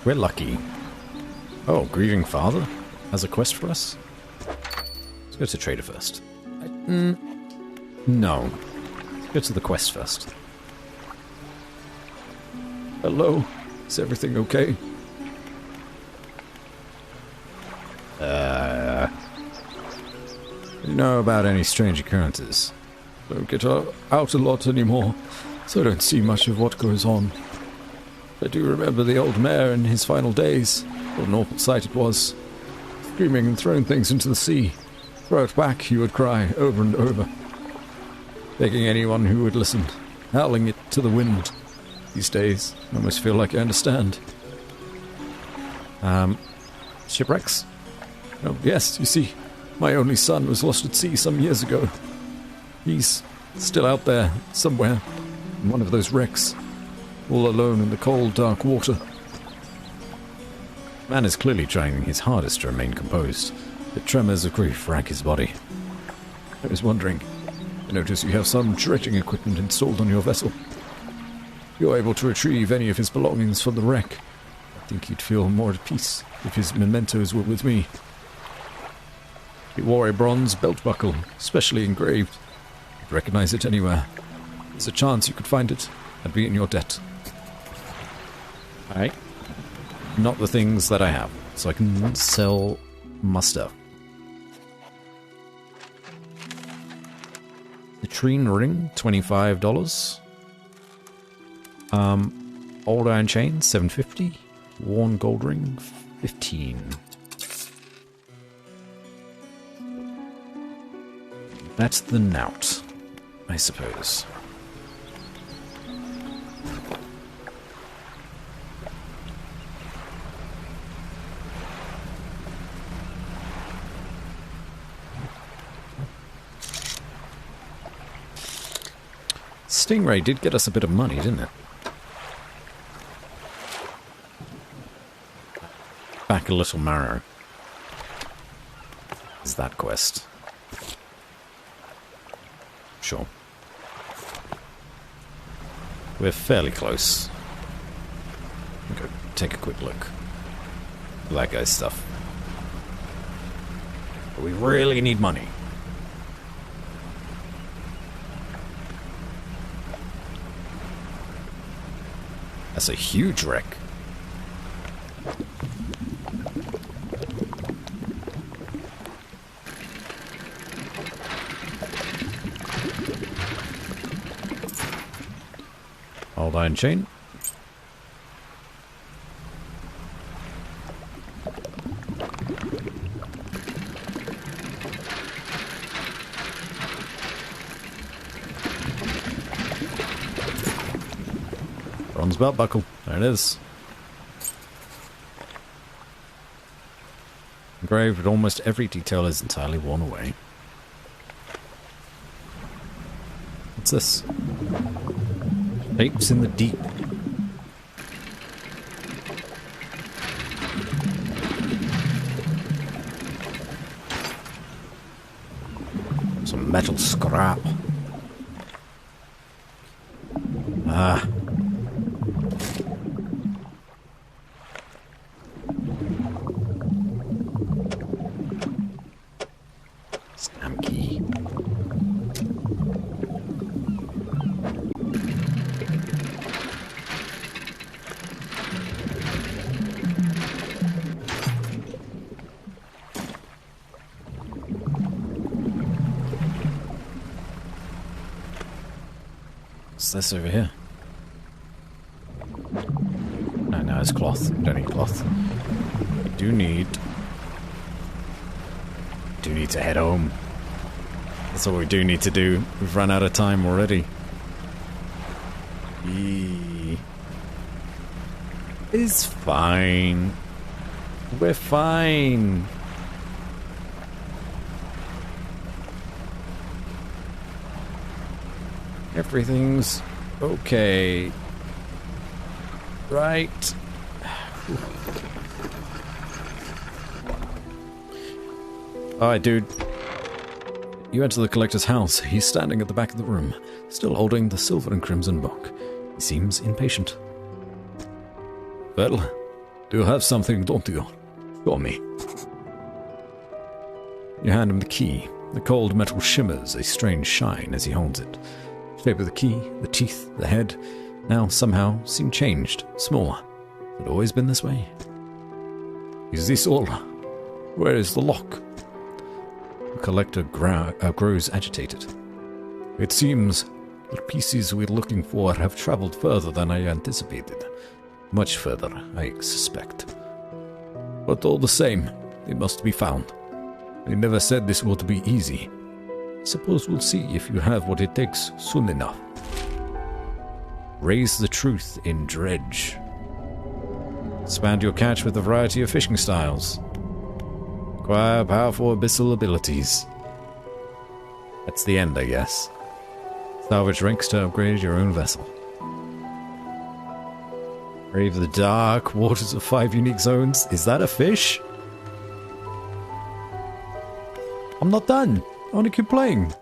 We're lucky. Oh, grieving father has a quest for us? Let's go to trader first. No. Let's go to the quest first. Hello? Is everything okay? You know about any strange occurrences? Don't get out a lot anymore, so I don't see much of what goes on. I do remember the old mayor in his final days. What an awful sight it was. Screaming and throwing things into the sea. Throw it back, he would cry, over and over. Begging anyone who would listen. Howling it to the wind. These days, I almost feel like I understand. Shipwrecks? Oh, yes, you see, my only son was lost at sea some years ago. He's still out there, somewhere, in one of those wrecks, all alone in the cold, dark water. Man is clearly trying his hardest to remain composed, but tremors of grief rack his body. I was wondering, I notice you have some dredging equipment installed on your vessel. If you're able to retrieve any of his belongings from the wreck, I think he'd feel more at peace if his mementos were with me. He wore a bronze belt buckle, specially engraved. You'd recognize it anywhere. There's a chance you could find it. I'd be in your debt. Alright. Not the things that I have, so I can sell my stuff. The Trine ring, $25. Old iron chain, $7.50. Worn gold ring, $15. That's the knout, I suppose. Stingray did get us a bit of money, didn't it? Back a little marrow. Is that quest? Sure. We're fairly close. Go take a quick look. That guy's stuff. But we really need money. That's a huge wreck. Old iron chain. Bronze belt buckle. There it is. Engraved, but almost every detail is entirely worn away. What's this? Apes in the deep. Some metal scrap. Ah. Stamp key. What's this over here? No, it's cloth. We don't need cloth. We do need to head home. That's what we do need to do. We've run out of time already. It's fine. We're fine. Everything's okay. Right. Alright, dude. You enter the collector's house. He's standing at the back of the room, still holding the silver and crimson book. He seems impatient. Well, you have something, don't you? Got me. You hand him the key. The cold metal shimmers a strange shine as he holds it. The shape of the key, the teeth, the head, now somehow seem changed, smaller. Has it always been this way? Is this all? Where is the lock? The collector grows agitated. It seems the pieces we're looking for have traveled further than I anticipated. Much further, I suspect. But all the same, they must be found. They never said this would be easy. Suppose we'll see if you have what it takes soon enough. Raise the truth in dredge. Expand your catch with a variety of fishing styles. Acquire powerful abyssal abilities. That's the end, I guess. Salvage ranks to upgrade your own vessel. Brave the dark waters of 5 unique zones. Is that a fish? I'm not done. I want to keep playing.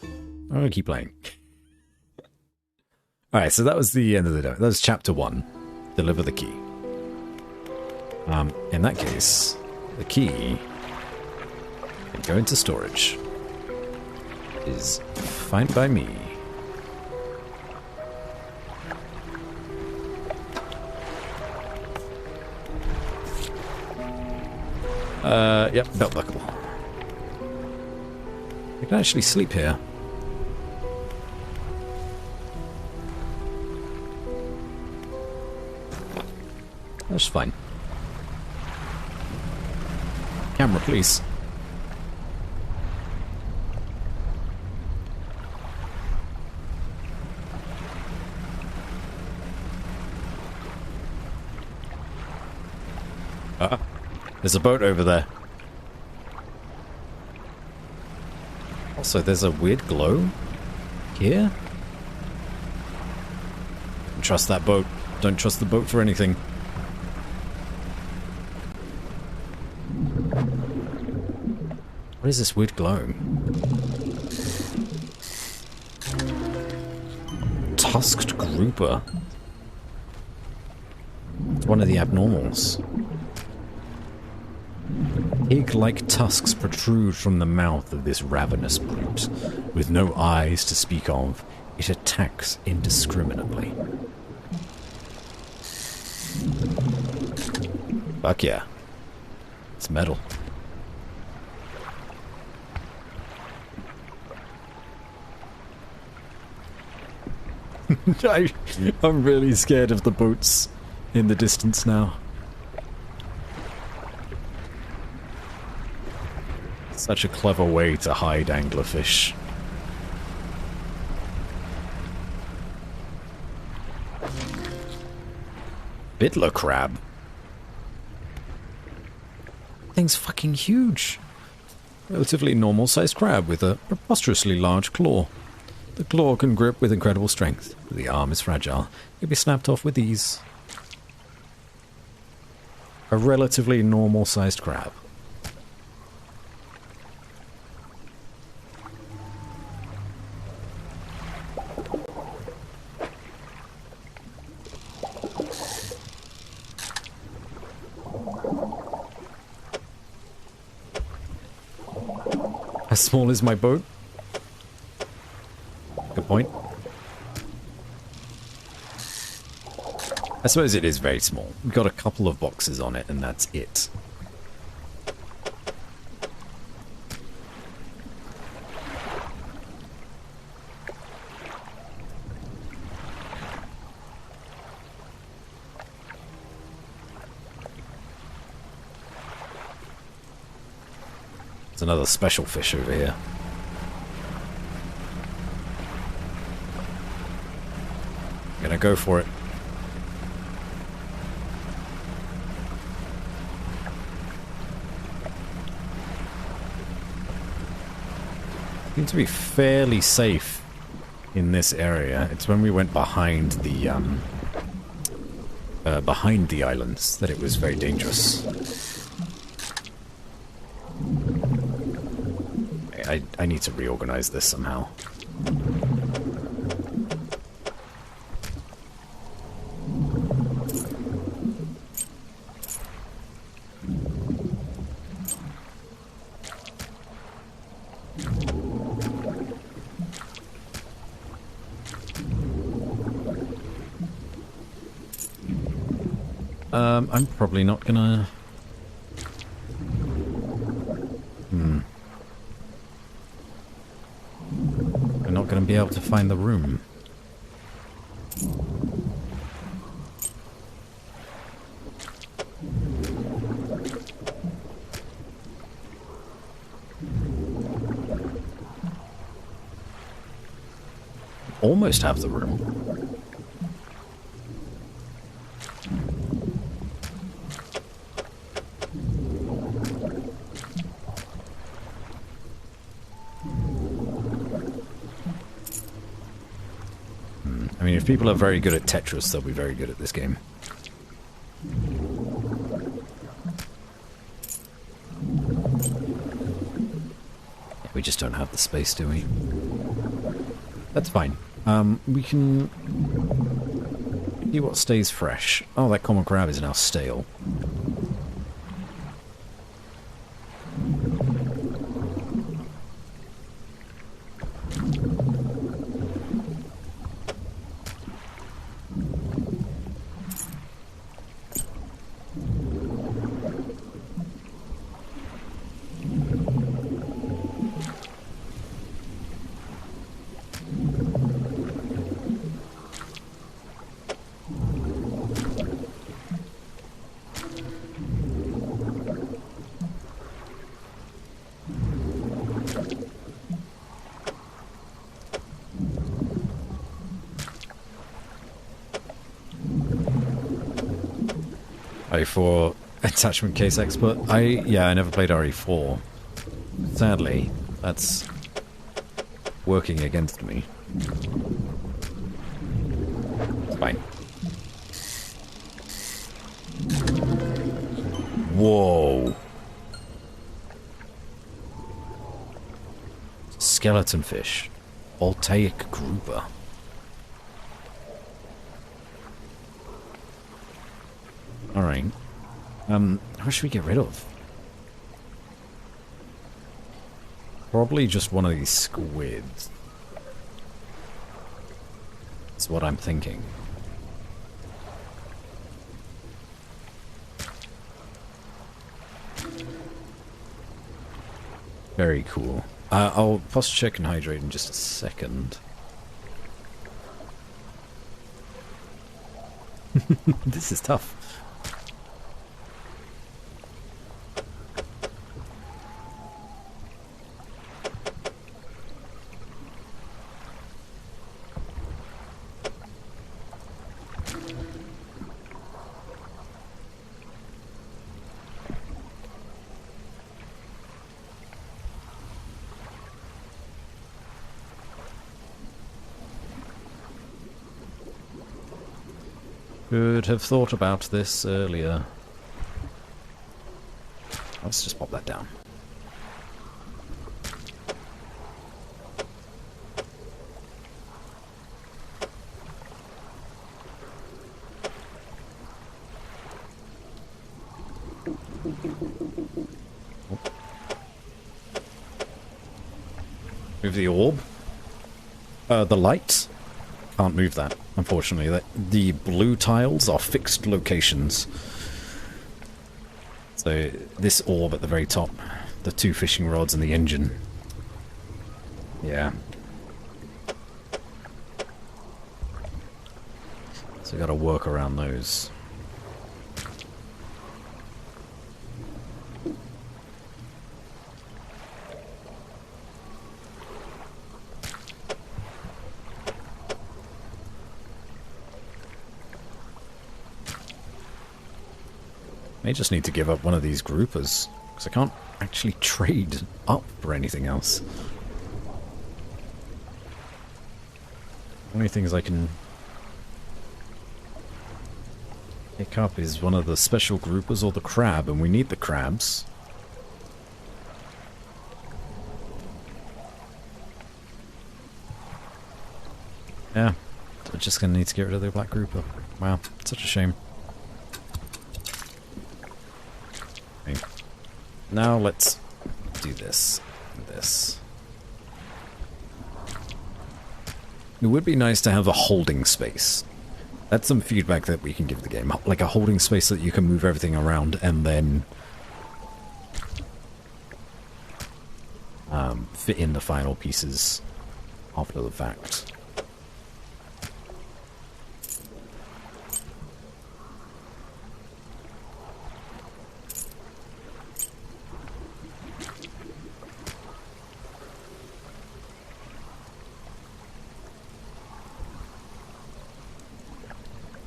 I want to keep playing. Alright, so that was the end of the demo. That was chapter 1. Deliver the key. In that case, the key can go into storage. Is fine by me. Yep, belt buckle. I can actually sleep here. That's fine. Camera, please. There's a boat over there. Also, there's a weird glow here. Don't trust that boat. Don't trust the boat for anything. What is this weird glow? Tusked grouper. It's one of the abnormals. Pig-like tusks protrude from the mouth of this ravenous brute. With no eyes to speak of, it attacks indiscriminately. Fuck yeah. It's metal. I'm really scared of the boats in the distance now. Such a clever way to hide anglerfish. Bittler crab. Thing's fucking huge. Relatively normal-sized crab with a preposterously large claw. The claw can grip with incredible strength, but the arm is fragile. It can be snapped off with ease. A relatively normal-sized crab. How small is my boat? Good point. I suppose it is very small. We've got a couple of boxes on it, and that's it. There's another special fish over here. Gonna go for it. Seems to be fairly safe in this area. It's when we went behind the islands that it was very dangerous. I need to reorganize this somehow. I'm probably not gonna... We're not gonna be able to find the room. Almost have the room. I mean, if people are very good at Tetris, they'll be very good at this game. Yeah, we just don't have the space, do we? That's fine. We can see what stays fresh. Oh, that common crab is now stale. RE4 attachment case expert. Yeah, I never played RE4. Sadly, that's working against me. It's fine. Whoa. Skeleton fish. Voltaic grouper. Alright. What should we get rid of? Probably just one of these squids. That's what I'm thinking. Very cool. I'll posture check and hydrate in just a second. This is tough. Could have thought about this earlier. Let's just pop that down. Move the orb. The light. Can't move that, unfortunately. The blue tiles are fixed locations. So this orb at the very top, the two fishing rods and the engine. Yeah. So gotta work around those. May just need to give up one of these groupers, because I can't actually trade up for anything else. Only things I can pick up is one of the special groupers or the crab, and we need the crabs. Yeah, we're just gonna need to get rid of the black grouper. Wow, such a shame. Okay. Now let's do this and this. It would be nice to have a holding space. That's some feedback that we can give the game. Like a holding space that you can move everything around and then fit in the final pieces after the fact.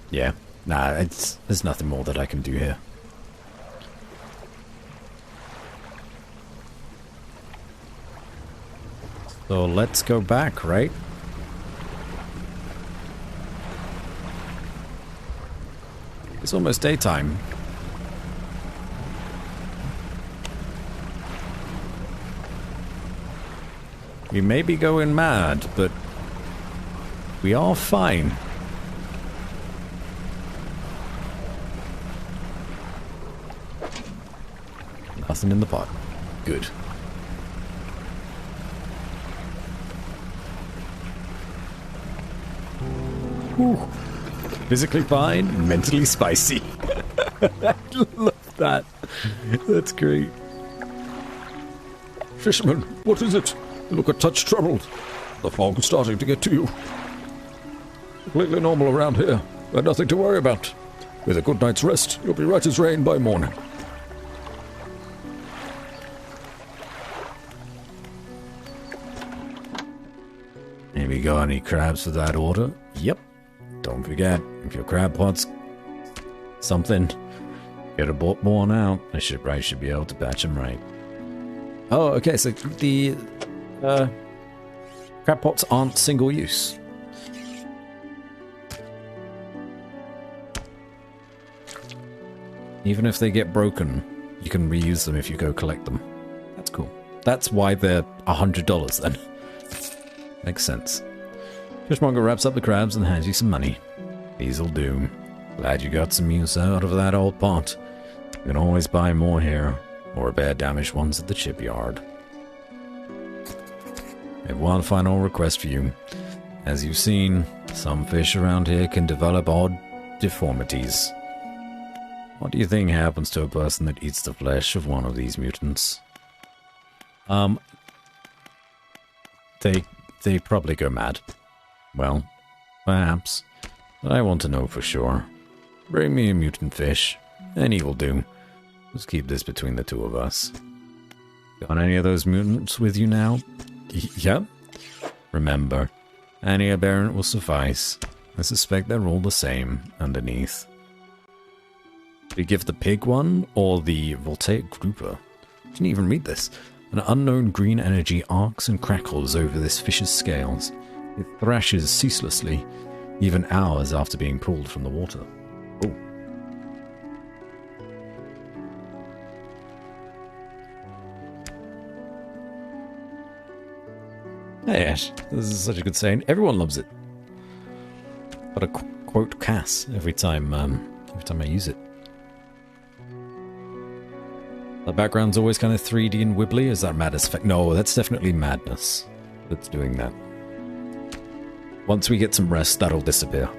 Yeah, nah, there's nothing more that I can do here. So let's go back, right? It's almost daytime. We may be going mad, but we are fine. Nothing in the pot. Good. Whew. Physically fine, mentally spicy. I love that. That's great. Fisherman, what is it? You look a touch troubled. The fog is starting to get to you. Completely normal around here. But nothing to worry about. With a good night's rest, you'll be right as rain by morning. Have you got any crabs for that order? Yep. Don't forget, if your crab pot's something, get a one out. I should be able to batch them right. Oh, okay, so the crab pots aren't single use. Even if they get broken, you can reuse them if you go collect them. That's cool. That's why they're $100 then. Makes sense. Fishmonger wraps up the crabs and hands you some money. These'll do. Glad you got some use out of that old pot. You can always buy more here, or repair damaged ones at the shipyard. I have one final request for you. As you've seen, some fish around here can develop odd deformities. What do you think happens to a person that eats the flesh of one of these mutants? They probably go mad. Well, perhaps. But I want to know for sure. Bring me a mutant fish. Any will do. Let's keep this between the two of us. Got any of those mutants with you now? Yep. Remember, any aberrant will suffice. I suspect they're all the same underneath. Do you give the pig one or the voltaic grouper? Didn't even read this. An unknown green energy arcs and crackles over this fish's scales. It thrashes ceaselessly, even hours after being pulled from the water. Oh. Hey Ash, this is such a good saying. Everyone loves it. Got a quote Cass every time I use it. The background's always kind of 3D and wibbly. Is that madness effect? No, that's definitely madness that's doing that. Once we get some rest, that'll disappear.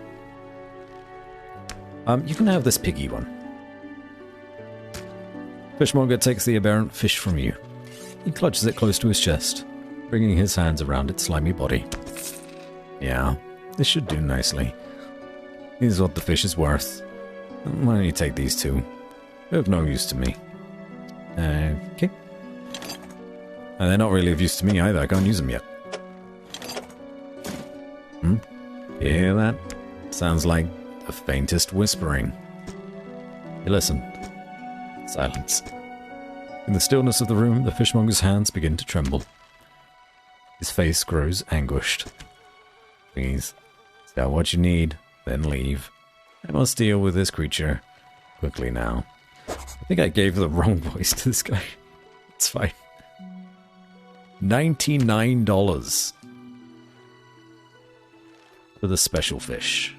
You can have this piggy one. Fishmonger takes the aberrant fish from you. He clutches it close to his chest, bringing his hands around its slimy body. Yeah, this should do nicely. Here's what the fish is worth. Why don't you take these two? They're of no use to me. Okay. And they're not really of use to me either. I can't use them yet. You hear that? Sounds like the faintest whispering. You listen. Silence. In the stillness of the room, the fishmonger's hands begin to tremble. His face grows anguished. Please, sell what you need, then leave. I must deal with this creature quickly now. I think I gave the wrong voice to this guy. It's fine. $99 for the special fish.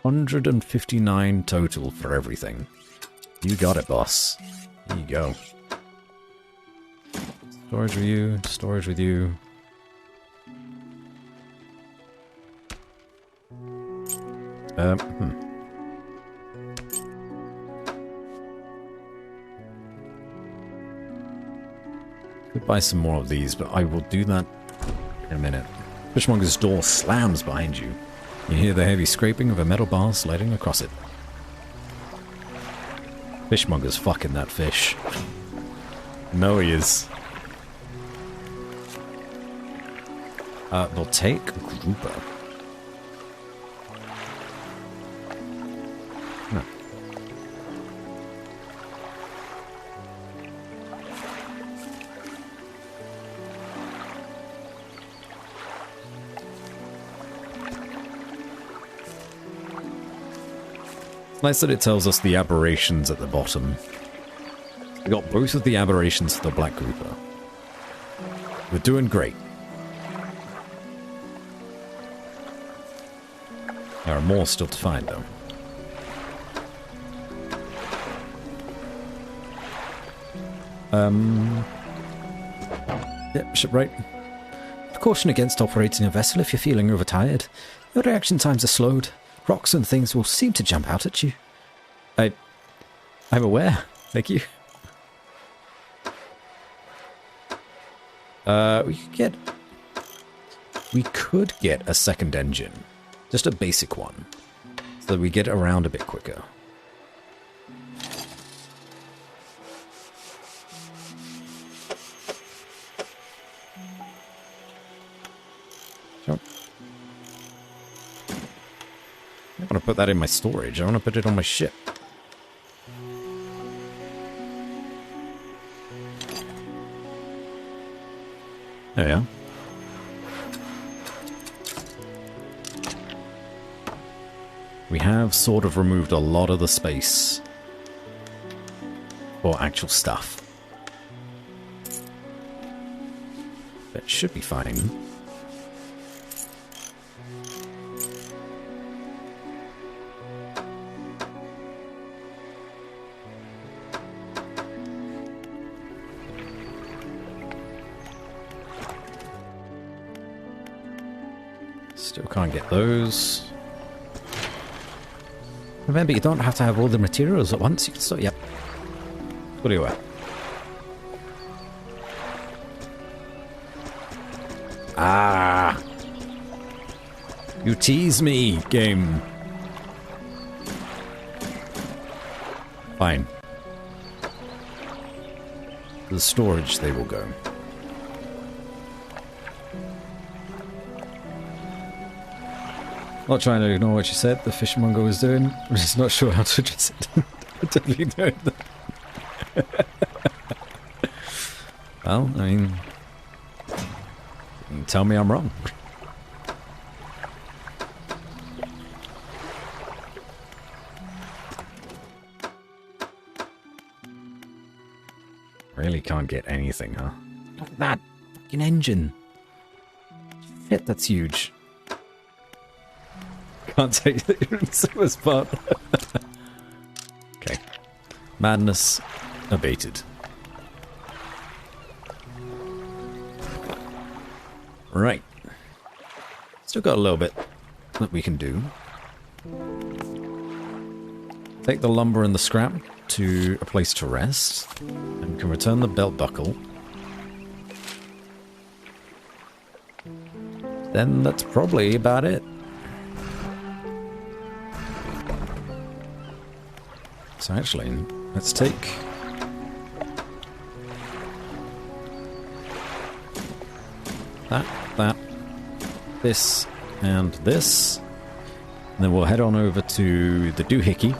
$159 total for everything. You got it, boss. Here you go. Storage with you, storage with you. Hmm. Could buy some more of these, but I will do that in a minute. Fishmonger's door slams behind you. You hear the heavy scraping of a metal bar sliding across it. Fishmonger's fucking that fish. No, he is. They'll take grouper. No. It's nice that it tells us the aberrations at the bottom. We got both of the aberrations for the black grouper. We're doing great. There are more still to find, though. Yep, shipwright. Caution against operating a vessel if you're feeling overtired. Your reaction times are slowed. Rocks and things will seem to jump out at you. I'm aware. Thank you. We could get a second engine. Just a basic one. So that we get around a bit quicker. Sure. I don't want to put that in my storage. I want to put it on my ship. There we are. We have sort of removed a lot of the space for actual stuff. That should be fine. Still can't get those. Remember, you don't have to have all the materials at once. You can still, yep. What do you want? Ah! You tease me, game. Fine. To the storage they will go. Not trying to ignore what you said, the fishmonger was doing. I'm just not sure how to address it. Totally doing that. Well, I mean, you can tell me I'm wrong. Really can't get anything, huh? Look at that fucking engine. Shit, that's huge. Can't tell you that you're in the simplest part. Okay. Madness abated. Right. Still got a little bit that we can do. Take the lumber and the scrap to a place to rest. And can return the belt buckle. Then that's probably about it. So actually, let's take that, this, and this. And then we'll head on over to the doohickey.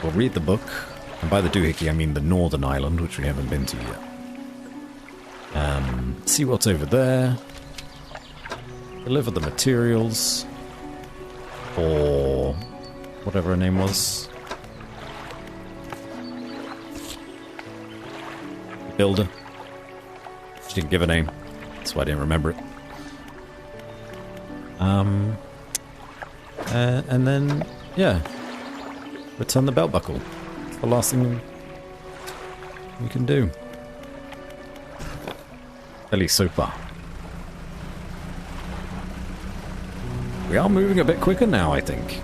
We'll read the book. And by the doohickey, I mean the northern island, which we haven't been to yet. See what's over there. Deliver the materials. Or whatever her name was. Builder. She didn't give a name. That's why I didn't remember it. And then, yeah. Return the belt buckle. It's the last thing we can do. At least so far. We are moving a bit quicker now, I think.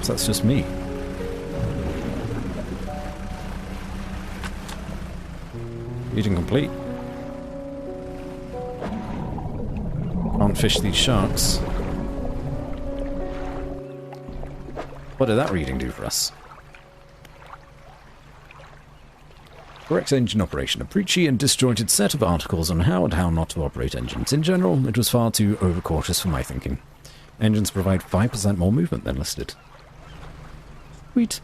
So that's just me. Meeting complete. Can't fish these sharks. What did that reading do for us? Correct engine operation. A preachy and disjointed set of articles on how and how not to operate engines. In general, it was far too overcautious for my thinking. Engines provide 5% more movement than listed. Sweet.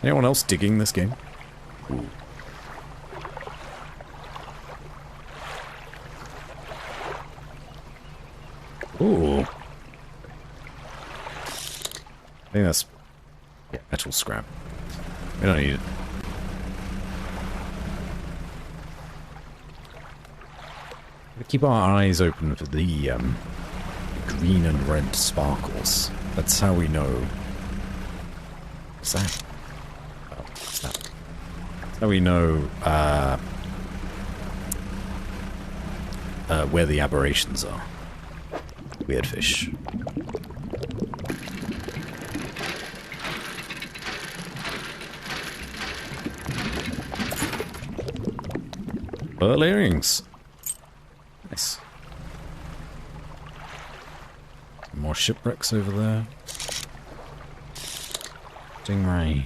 Anyone else digging this game? Ooh. Ooh. I think that's metal scrap. We don't need it. We keep our eyes open for the green and red sparkles. That's how we know. What's that? Oh, what's that? That's how we know where the aberrations are. Weird fish. Pearl earrings. Nice. More shipwrecks over there. Stingray.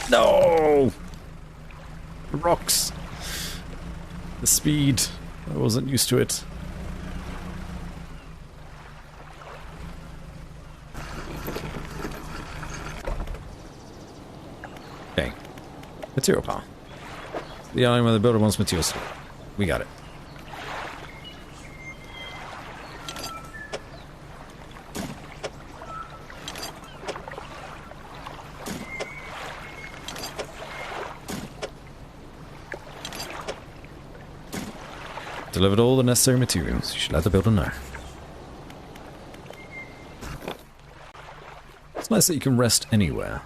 No! The rocks. The speed. I wasn't used to it. Okay. Material power. The island where the builder wants materials. We got it. Delivered all the necessary materials. You should let the builder know. It's nice that you can rest anywhere.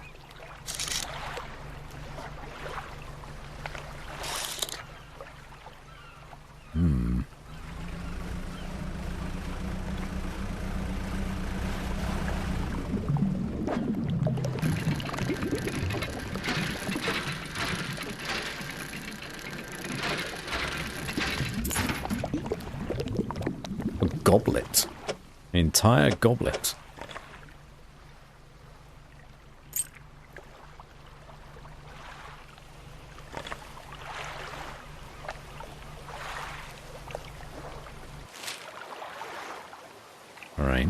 Goblet. An entire goblet. All right.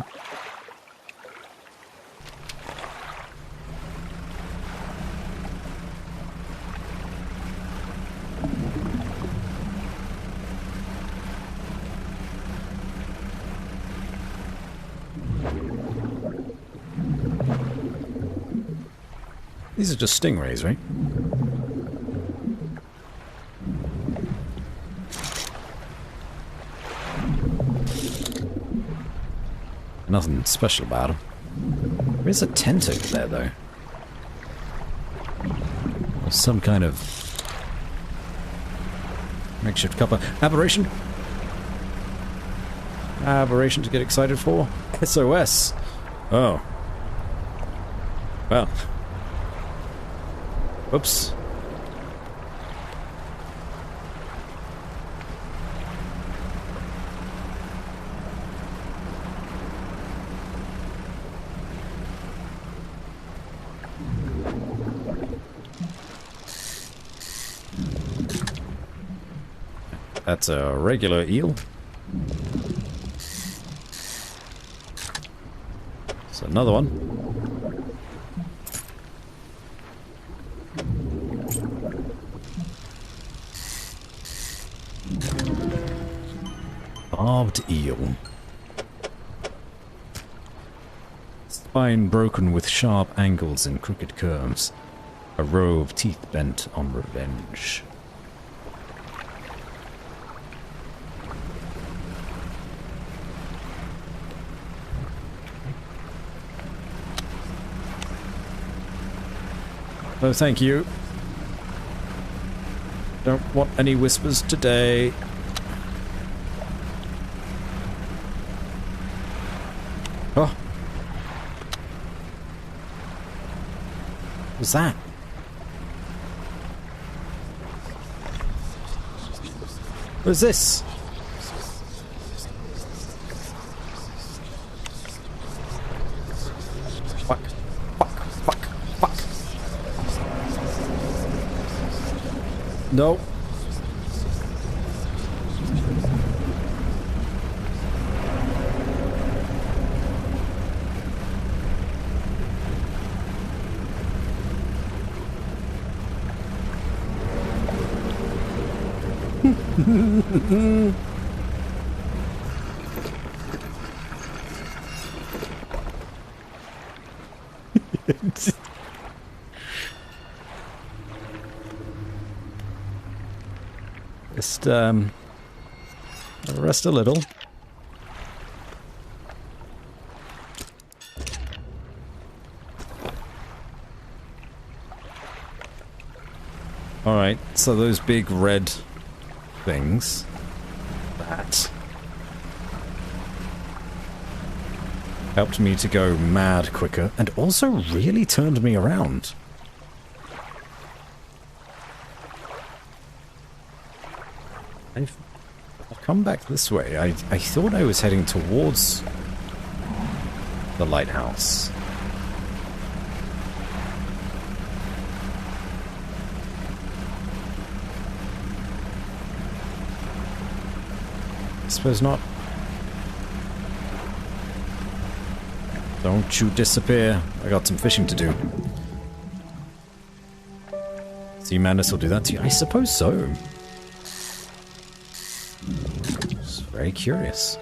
These are just stingrays, right? Nothing special about them. There's a tent over there, though. Or some kind of makeshift copper. Aberration! Aberration to get excited for. SOS! Oh. Well. Whoops. That's a regular eel. It's another one. Barbed eel. Spine broken with sharp angles and crooked curves. A row of teeth bent on revenge. No, thank you. Don't want any whispers today. Oh. What's that? What is this? Fuck. Fuck. Fuck. Fuck. No. Just rest a little. Alright, so those big red things. That helped me to go mad quicker and also really turned me around. I've come back this way. I thought I was heading towards the lighthouse. I suppose not. Don't you disappear. I got some fishing to do. Sea madness will do that to you? I suppose so. Just very curious.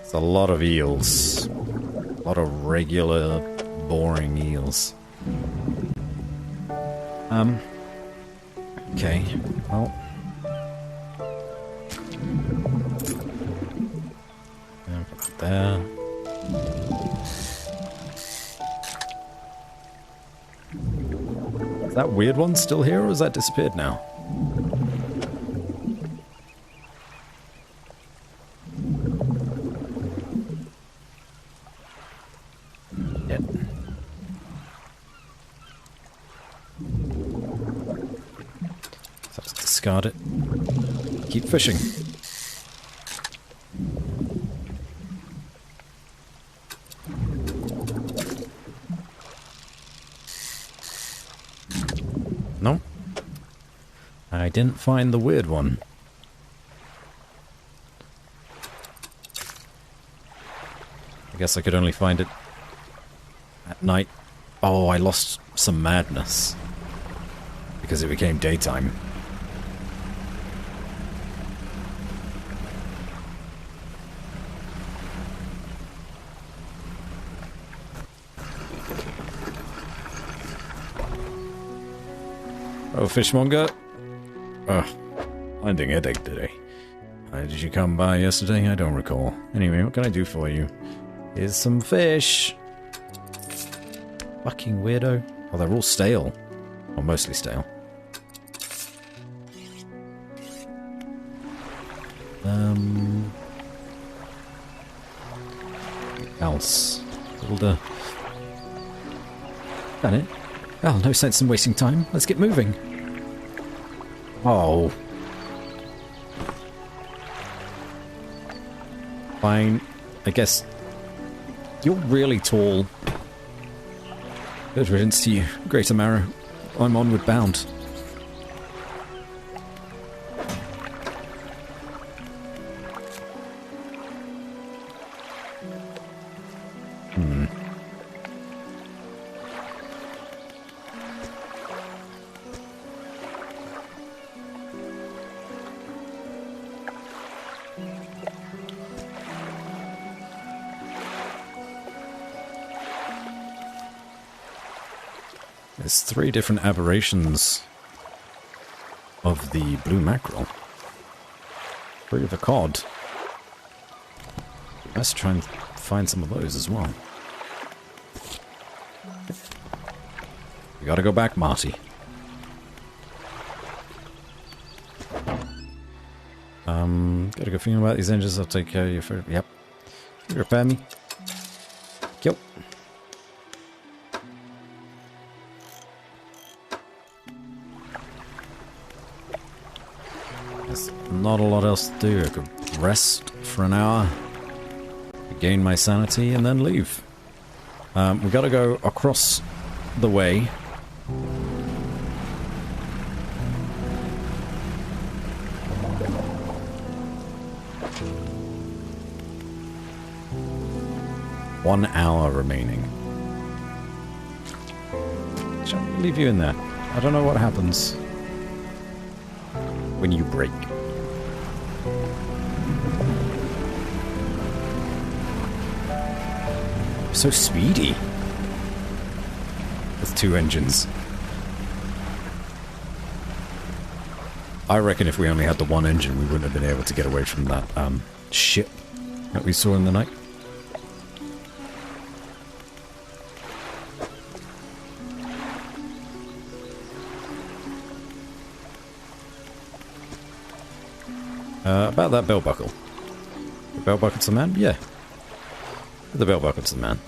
It's a lot of eels. A lot of regular, boring eels. Okay, well. And put that there. Is that weird one still here, or has that disappeared now? Yep. So let's discard it. Keep fishing. No. I didn't find the weird one. I guess I could only find it at night. Oh, I lost some madness because it became daytime. Oh, fishmonger. Finding headache today. Did you come by yesterday? I don't recall. Anyway, what can I do for you? Here's some fish. Fucking weirdo. Oh, they're all stale. Or mostly stale. Else. Builder. Done it. Well, no sense in wasting time. Let's get moving. Oh. Fine. I guess you're really tall. Good riddance to you, Greater Marrow. I'm onward bound. There's 3 different aberrations of the blue mackerel. 3 of a cod. Let's try and find some of those as well. We gotta go back, Marty. Got a good feeling about these engines. I'll take care of you for... Yep. You repair me. Yep. There's not a lot else to do. I could rest for an hour, regain my sanity, and then leave. We gotta go across the way. One hour remaining. Shall I leave you in there? I don't know what happens when you break. So speedy. With 2 engines. I reckon if we only had the 1 engine, we wouldn't have been able to get away from that ship that we saw in the night. About that belt buckle. The belt buckle's the man? Yeah. The belt buckle's the man.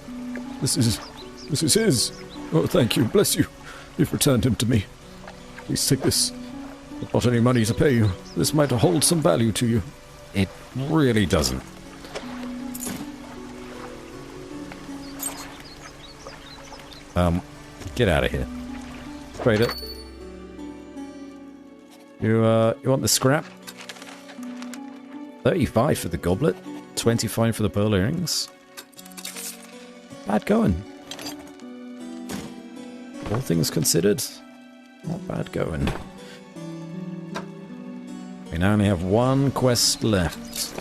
This is his. Oh, thank you. Bless you. You've returned him to me. Please take this. I've not any money to pay you. This might hold some value to you. It really doesn't. Get out of here. Trader. You want the scrap? 35 for the goblet, 25 for the pearl earrings. Bad going. All things considered, not bad going. We now only have 1 quest left.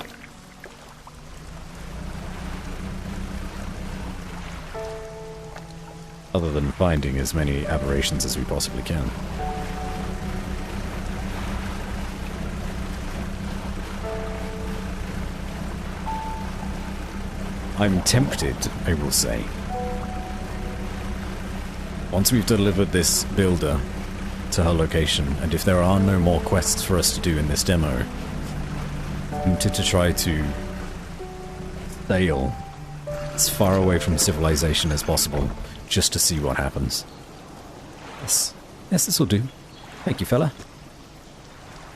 Other than finding as many aberrations as we possibly can. I'm tempted, I will say. Once we've delivered this builder to her location, and if there are no more quests for us to do in this demo, I'm tempted to try to sail as far away from civilization as possible, just to see what happens. Yes, this will do. Thank you, fella.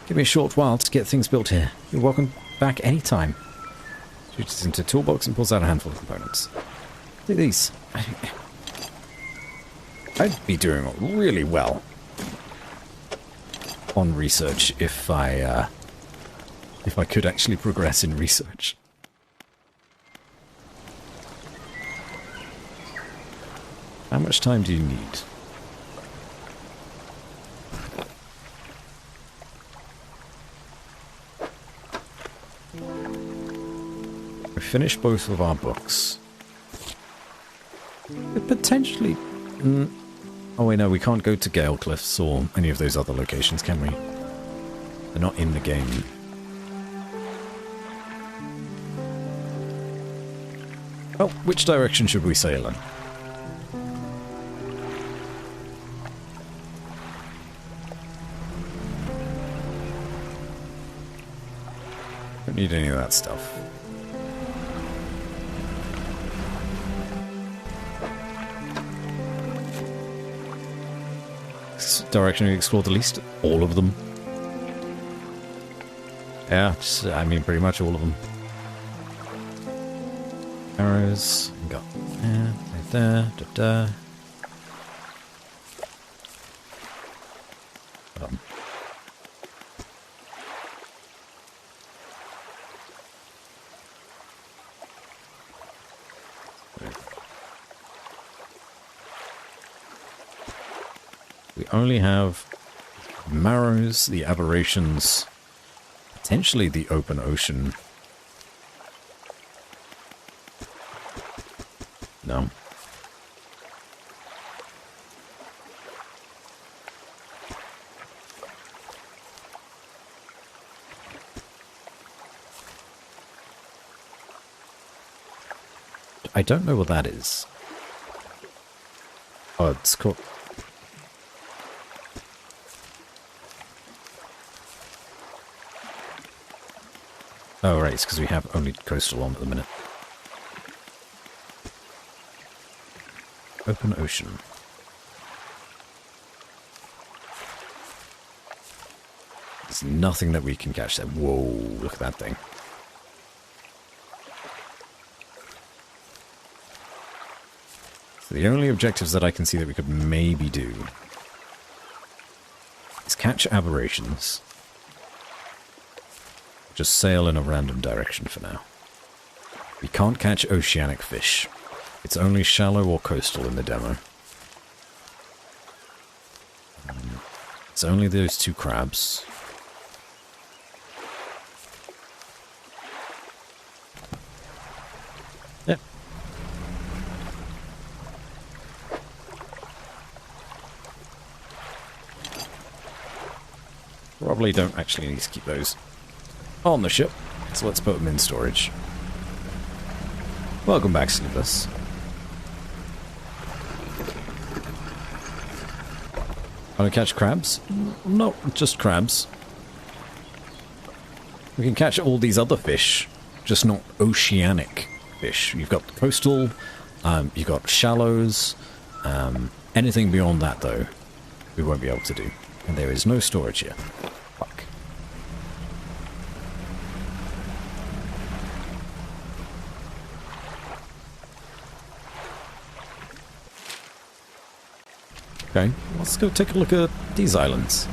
Give me a short while to get things built here. You're welcome back anytime. Reaches into a toolbox and pulls out a handful of components. Look at these. I'd be doing really well on research if I could actually progress in research. How much time do you need? We finished both of our books. Potentially... Oh wait, no, we can't go to Gale Cliffs or any of those other locations, can we? They're not in the game. Well, which direction should we sail in? Don't need any of that stuff. Direction we explored the least? All of them. Yeah, I mean pretty much all of them. Arrows, got there, da. We only have Marrows, the aberrations, potentially the open ocean. No. I don't know what that is. Oh, it's called... Oh, right, it's because we have only coastal on at the minute. Open ocean. There's nothing that we can catch there. Whoa, look at that thing. So the only objectives that I can see that we could maybe do is catch aberrations. Just sail in a random direction for now. We can't catch oceanic fish. It's only shallow or coastal in the demo. It's only those two crabs. Yep. Probably don't actually need to keep those on the ship, so let's put them in storage. Welcome back, Sleepless. Want to catch crabs? No, just crabs. We can catch all these other fish, just not oceanic fish. You've got coastal, you've got shallows, anything beyond that, though, we won't be able to do. And there is no storage here. Fuck. Okay, let's go take a look at these islands.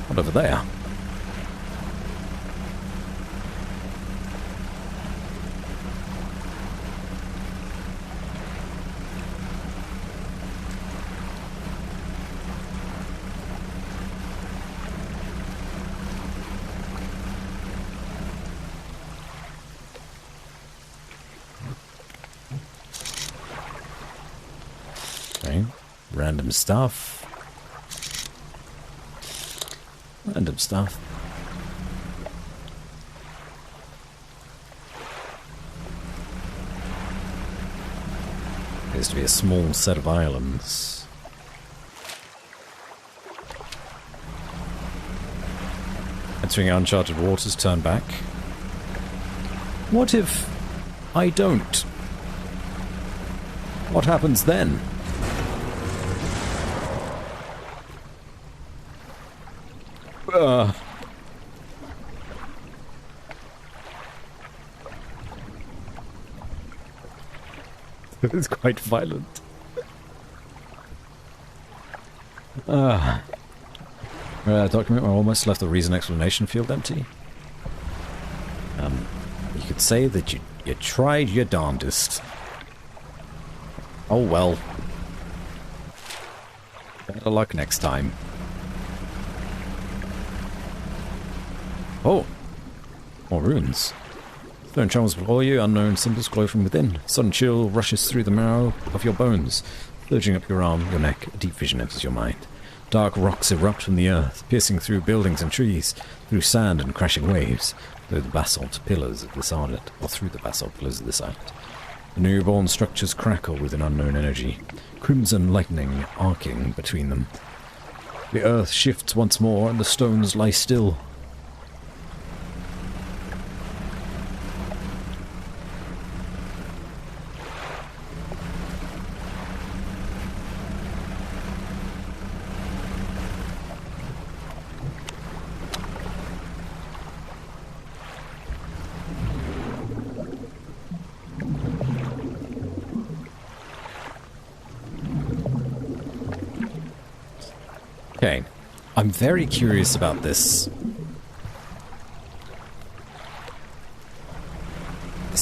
What over there? Okay, random stuff. Random stuff. Appears to be a small set of islands. Entering uncharted waters, turn back. What if I don't? What happens then? It's quite violent. Document where almost left the reason explanation field empty. You could say that you tried your darndest. Oh well. Better luck next time. Oh! More runes. Stone channels below you, unknown symbols glow from within. Sudden chill rushes through the marrow of your bones. Surging up your arm, your neck, deep vision enters your mind. Dark rocks erupt from the earth, piercing through buildings and trees, through sand and crashing waves, through the basalt pillars of this island, or through the basalt pillars of this island. The newborn structures crackle with an unknown energy, crimson lightning arcing between them. The earth shifts once more, and the stones lie still. Okay, I'm very curious about this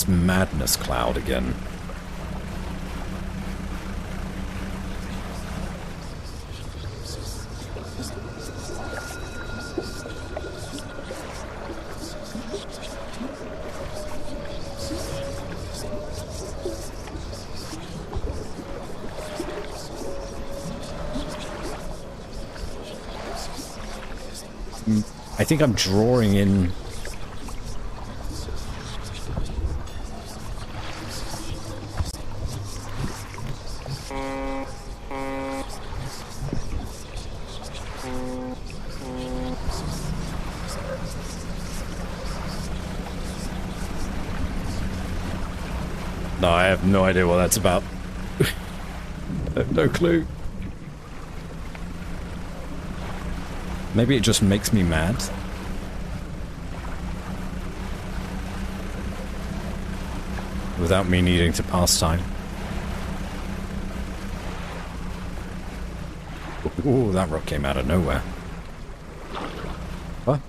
madness cloud again. I think I'm drawing in No, I have no idea what that's about. I have no clue. Maybe it just makes me mad. Without me needing to pass time. Ooh, that rock came out of nowhere. What?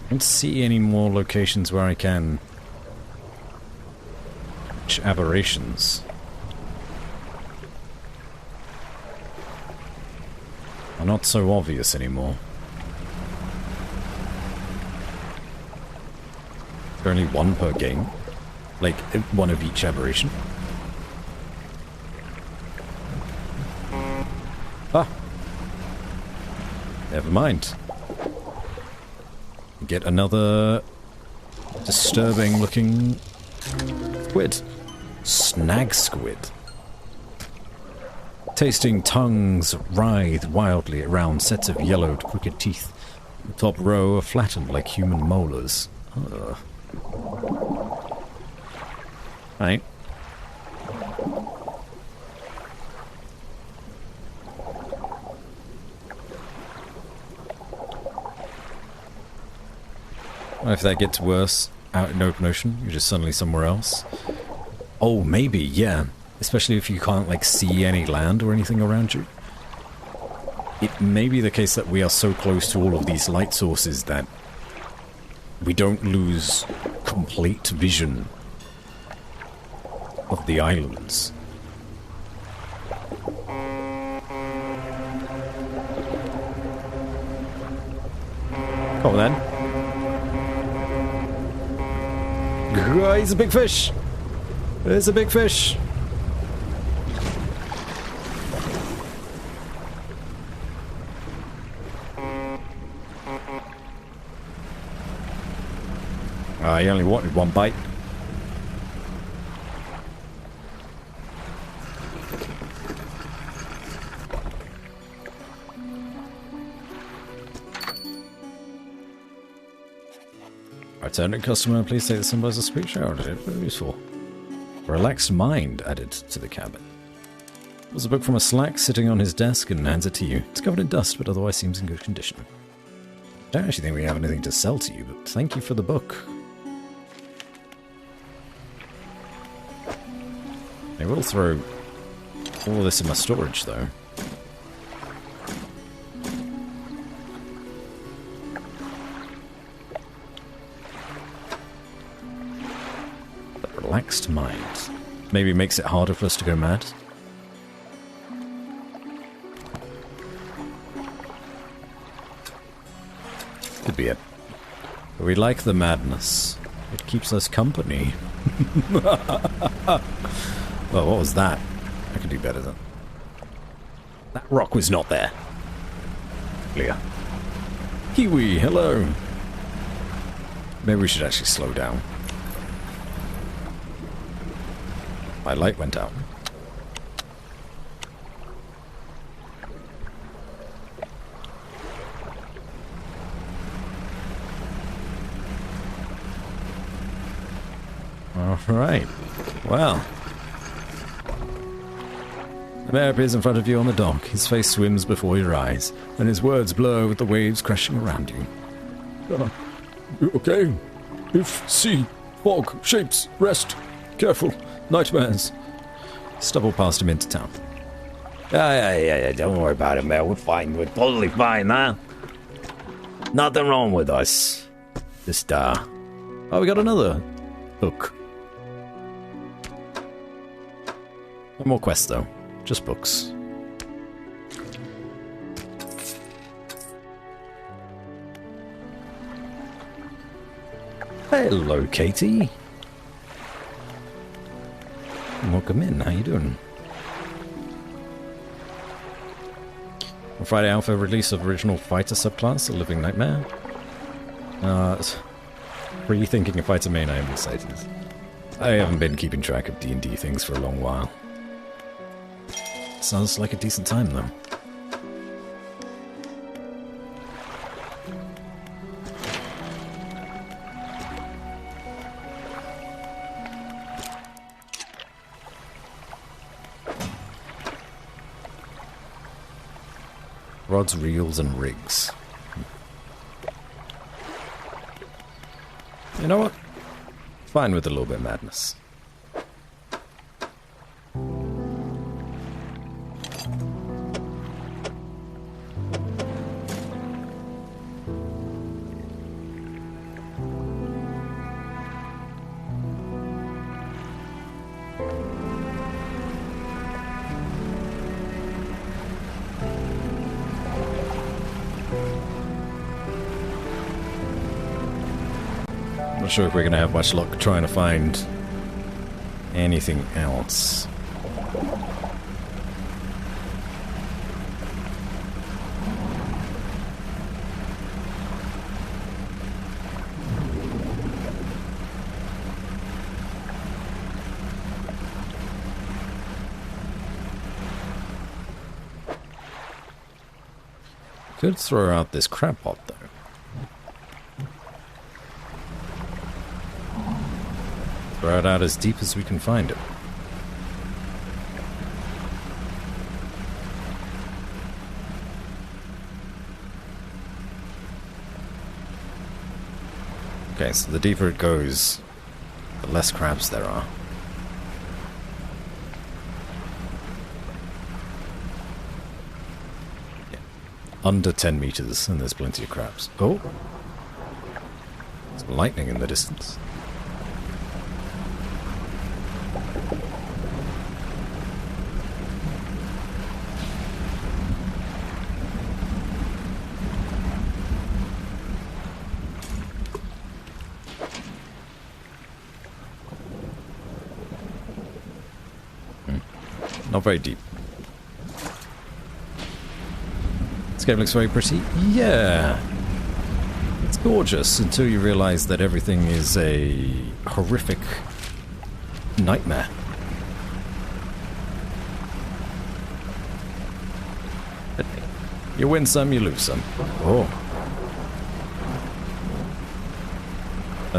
I don't see any more locations where I can catch aberrations. Are not so obvious anymore. Is there only one per game? Like, one of each aberration? Ah! Never mind. Get another disturbing looking squid. Snag squid. Tasting tongues writhe wildly around sets of yellowed crooked teeth. The top row are flattened like human molars. Ugh. Right. If that gets worse out in open ocean, you're just suddenly somewhere else. Oh, maybe, yeah. Especially if you can't, like, see any land or anything around you. It may be the case that we are so close to all of these light sources that we don't lose complete vision of the islands. Come on, then. Oh, he's a big fish! There's a big fish! I only wanted one bite. Returning customer, please take the symbol as a speech. Oh, very useful. Relaxed mind added to the cabin. There's a book from a slack sitting on his desk and hands it to you. It's covered in dust, but otherwise seems in good condition. I don't actually think we have anything to sell to you, but thank you for the book. I will throw all of this in my storage, though. Relaxed mind. Maybe makes it harder for us to go mad. Could be it. But we like the madness. It keeps us company. Well, what was that? I could do better than... That rock was not there. Clear. Kiwi, hello. Maybe we should actually slow down. My light went out. Alright. Well. The mayor appears in front of you on the dock. His face swims before your eyes, and his words blur with the waves crashing around you. You okay? If, sea, fog, shapes, rest, careful, nightmares. Stubble passed him into town. Yeah, don't worry about it, man. We're fine. We're totally fine, huh? Nothing wrong with us. Just, Oh, we got another book. No more quests, though. Just books. Hello, Katie. Welcome in. How you doing? Friday Alpha release of original fighter subclass, a living nightmare. Rethinking a fighter main, I am excited. I haven't been keeping track of D&D things for a long while. Sounds like a decent time, though. Rods, reels, and rigs. You know what? Fine with a little bit of madness. Not sure if we're going to have much luck trying to find anything else. Could throw out this crab pot, though. Throw it out as deep as we can find it. Okay, so the deeper it goes, the less crabs there are. Yeah. Under 10 meters, and there's plenty of crabs. Oh! There's lightning in the distance. Not very deep. This game looks very pretty. Yeah. It's gorgeous until you realize that everything is a horrific nightmare. You win some, you lose some. Oh.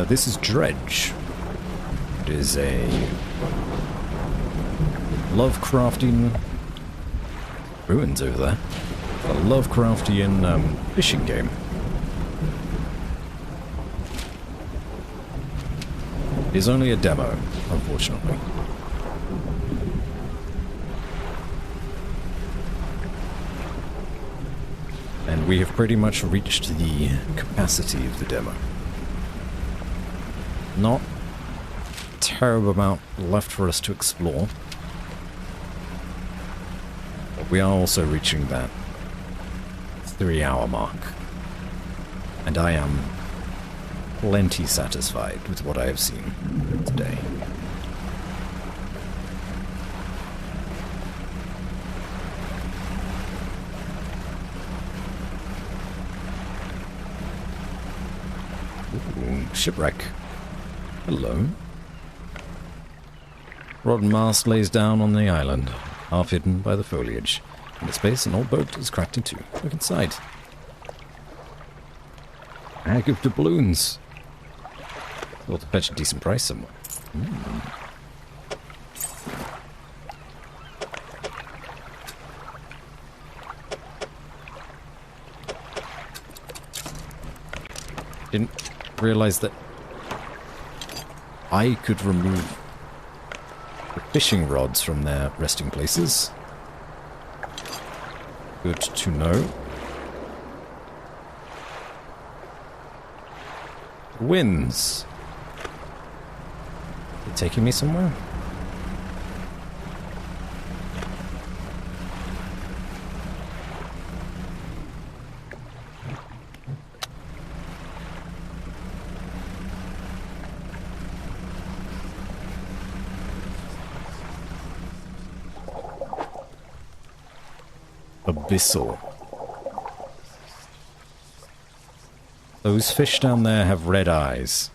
This is Dredge. It is a Lovecraftian ruins over there. A Lovecraftian fishing game. It is only a demo, unfortunately. And we have pretty much reached the capacity of the demo. Not a terrible amount left for us to explore. We are also reaching that 3-hour mark, and I am plenty satisfied with what I have seen today. Ooh, shipwreck. Hello. Rod and mast lays down on the island, half hidden by the foliage. In the space, an old boat is cracked in two. Look inside. Bag of doubloons. Thought to fetch a decent price somewhere. Didn't realize that I could remove the fishing rods from their resting places. Good to know. Winds. Are they taking me somewhere? Abyssal. Those fish down there have red eyes.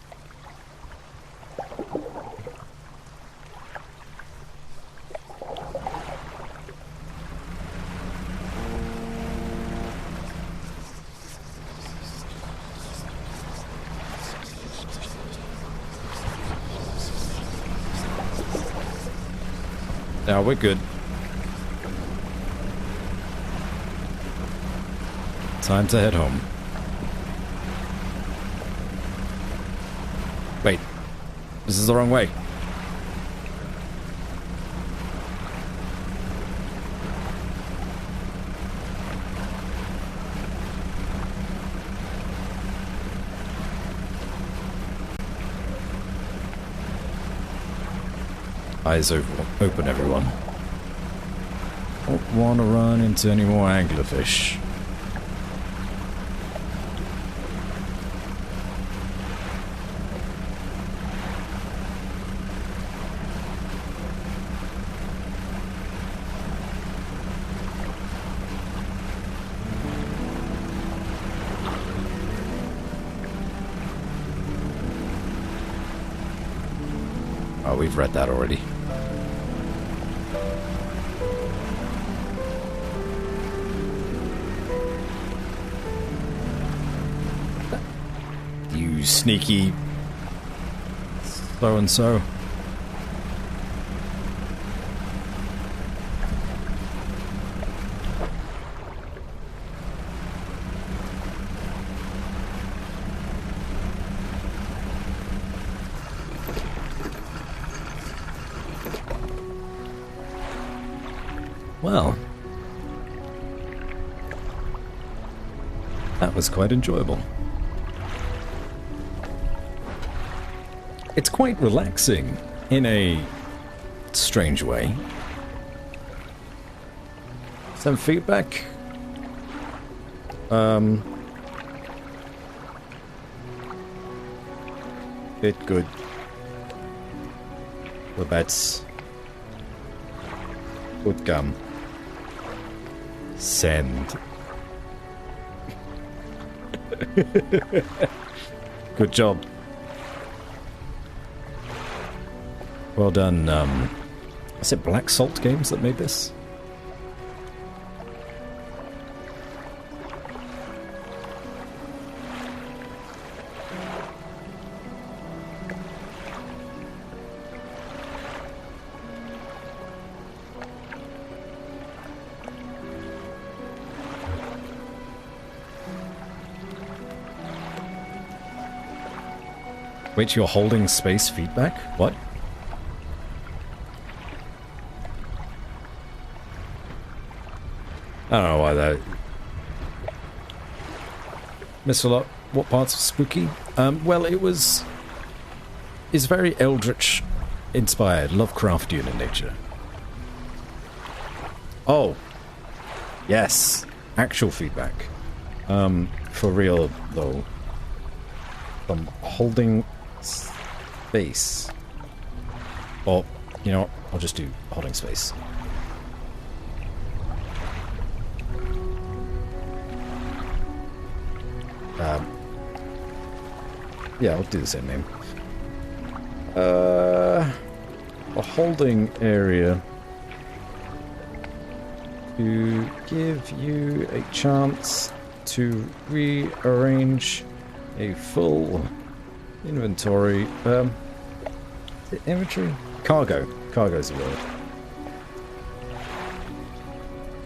Yeah, we're good. Time to head home. Wait. This is the wrong way. Eyes open, everyone. Don't want to run into any more anglerfish. Oh, we've read that already. You sneaky so-and-so. Well, that was quite enjoyable. It's quite relaxing in a strange way. Some feedback. Bit good. Well, that's good gum. Send. Good job. Well done. Is it Black Salt Games that made this? Wait, you're holding space feedback? What? I don't know why that... Missed a lot. What parts of spooky? Well, it was... It's very eldritch inspired, Lovecraftian in nature. Oh. Yes. Actual feedback. For real, though. I'm holding space. Or, you know what? I'll just do holding space. Yeah, I'll do the same name. A holding area to give you a chance to rearrange a full inventory. Inventory? Cargo. Cargo's the word.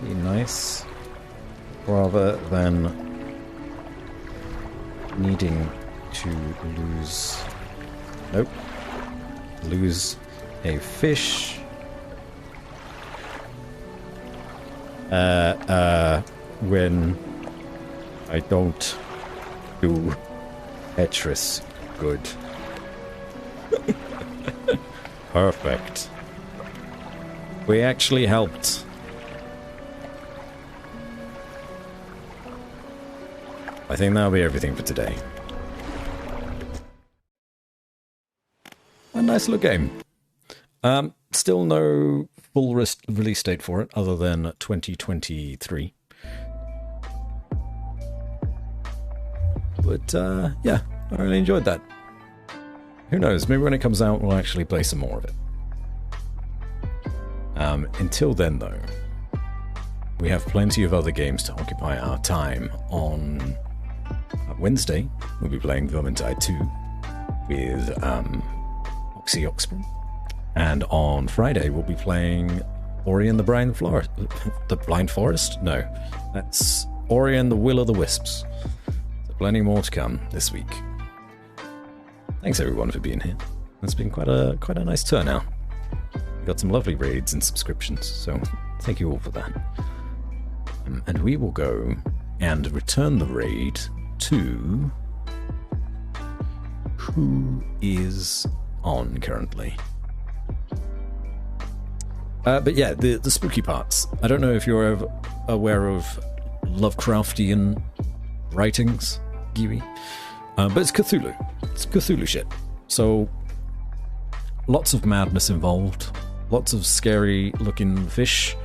Be nice. Rather than needing to lose... Nope. Lose a fish. When I don't do Tetris good. Perfect. We actually helped. I think that'll be everything for today. A nice little game. Still no full release date for it, other than 2023. But yeah, I really enjoyed that. Who knows, maybe when it comes out we'll actually play some more of it. Until then though, we have plenty of other games to occupy our time. On Wednesday, we'll be playing Vermintide 2 with Oxy Oxford. And on Friday, we'll be playing Ori and the Blind Forest. The Blind Forest? No, that's Ori and the Will-o'-the-Wisps. So plenty more to come this week. Thanks everyone for being here. It's been quite a nice turnout. We got some lovely raids and subscriptions, so thank you all for that. And we will go and return the raid to who is on currently. But yeah, the spooky parts. I don't know if you're aware of Lovecraftian writings, Giwi, but it's Cthulhu. It's Cthulhu shit. So lots of madness involved, lots of scary looking fish,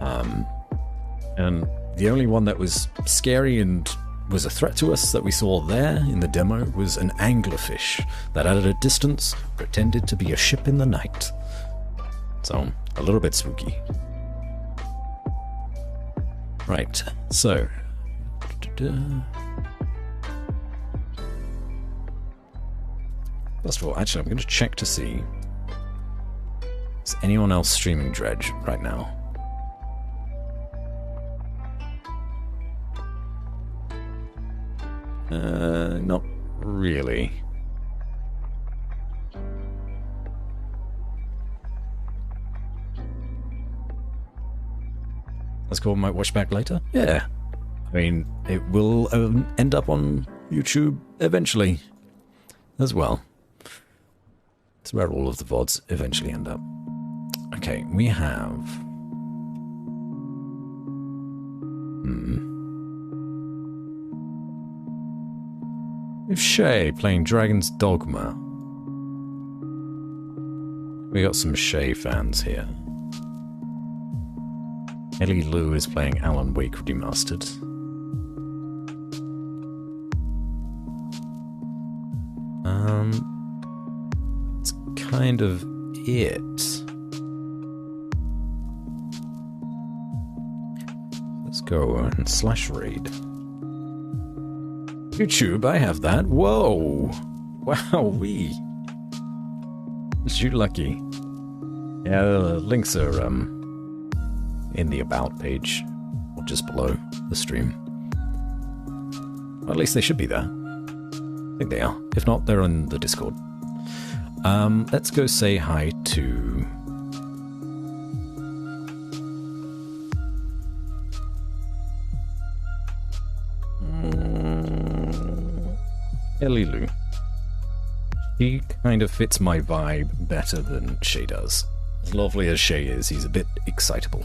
and the only one that was scary and was a threat to us that we saw there in the demo was an anglerfish that at a distance pretended to be a ship in the night. So, a little bit spooky. Right, so... First of all, actually, I'm going to check to see... Is anyone else streaming Dredge right now? Not really. That's cool, might watch back later? Yeah. I mean, it will end up on YouTube eventually as well. It's where all of the VODs eventually end up. Okay, we have... We have Shay playing Dragon's Dogma. We got some Shay fans here. Ellie Lou is playing Alan Wake Remastered. That's kind of it. Let's go and slash raid. YouTube, I have that. Whoa! Wowee! Is you lucky? Yeah, the links are in the About page, or just below the stream. Well, at least they should be there. I think they are. If not, they're on the Discord. Let's go say hi to... Elilu. He kind of fits my vibe better than Shay does. As lovely as Shay is, he's a bit excitable.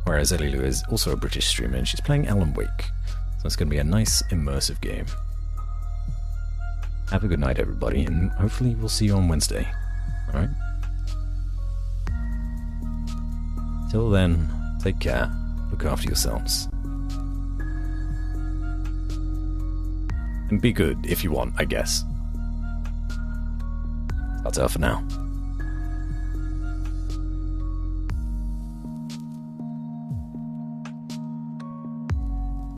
Whereas Elilu is also a British streamer and she's playing Alan Wake. So it's going to be a nice immersive game. Have a good night everybody, and hopefully we'll see you on Wednesday. Alright? Till then, take care. Look after yourselves. And be good if you want, I guess. That's all for now.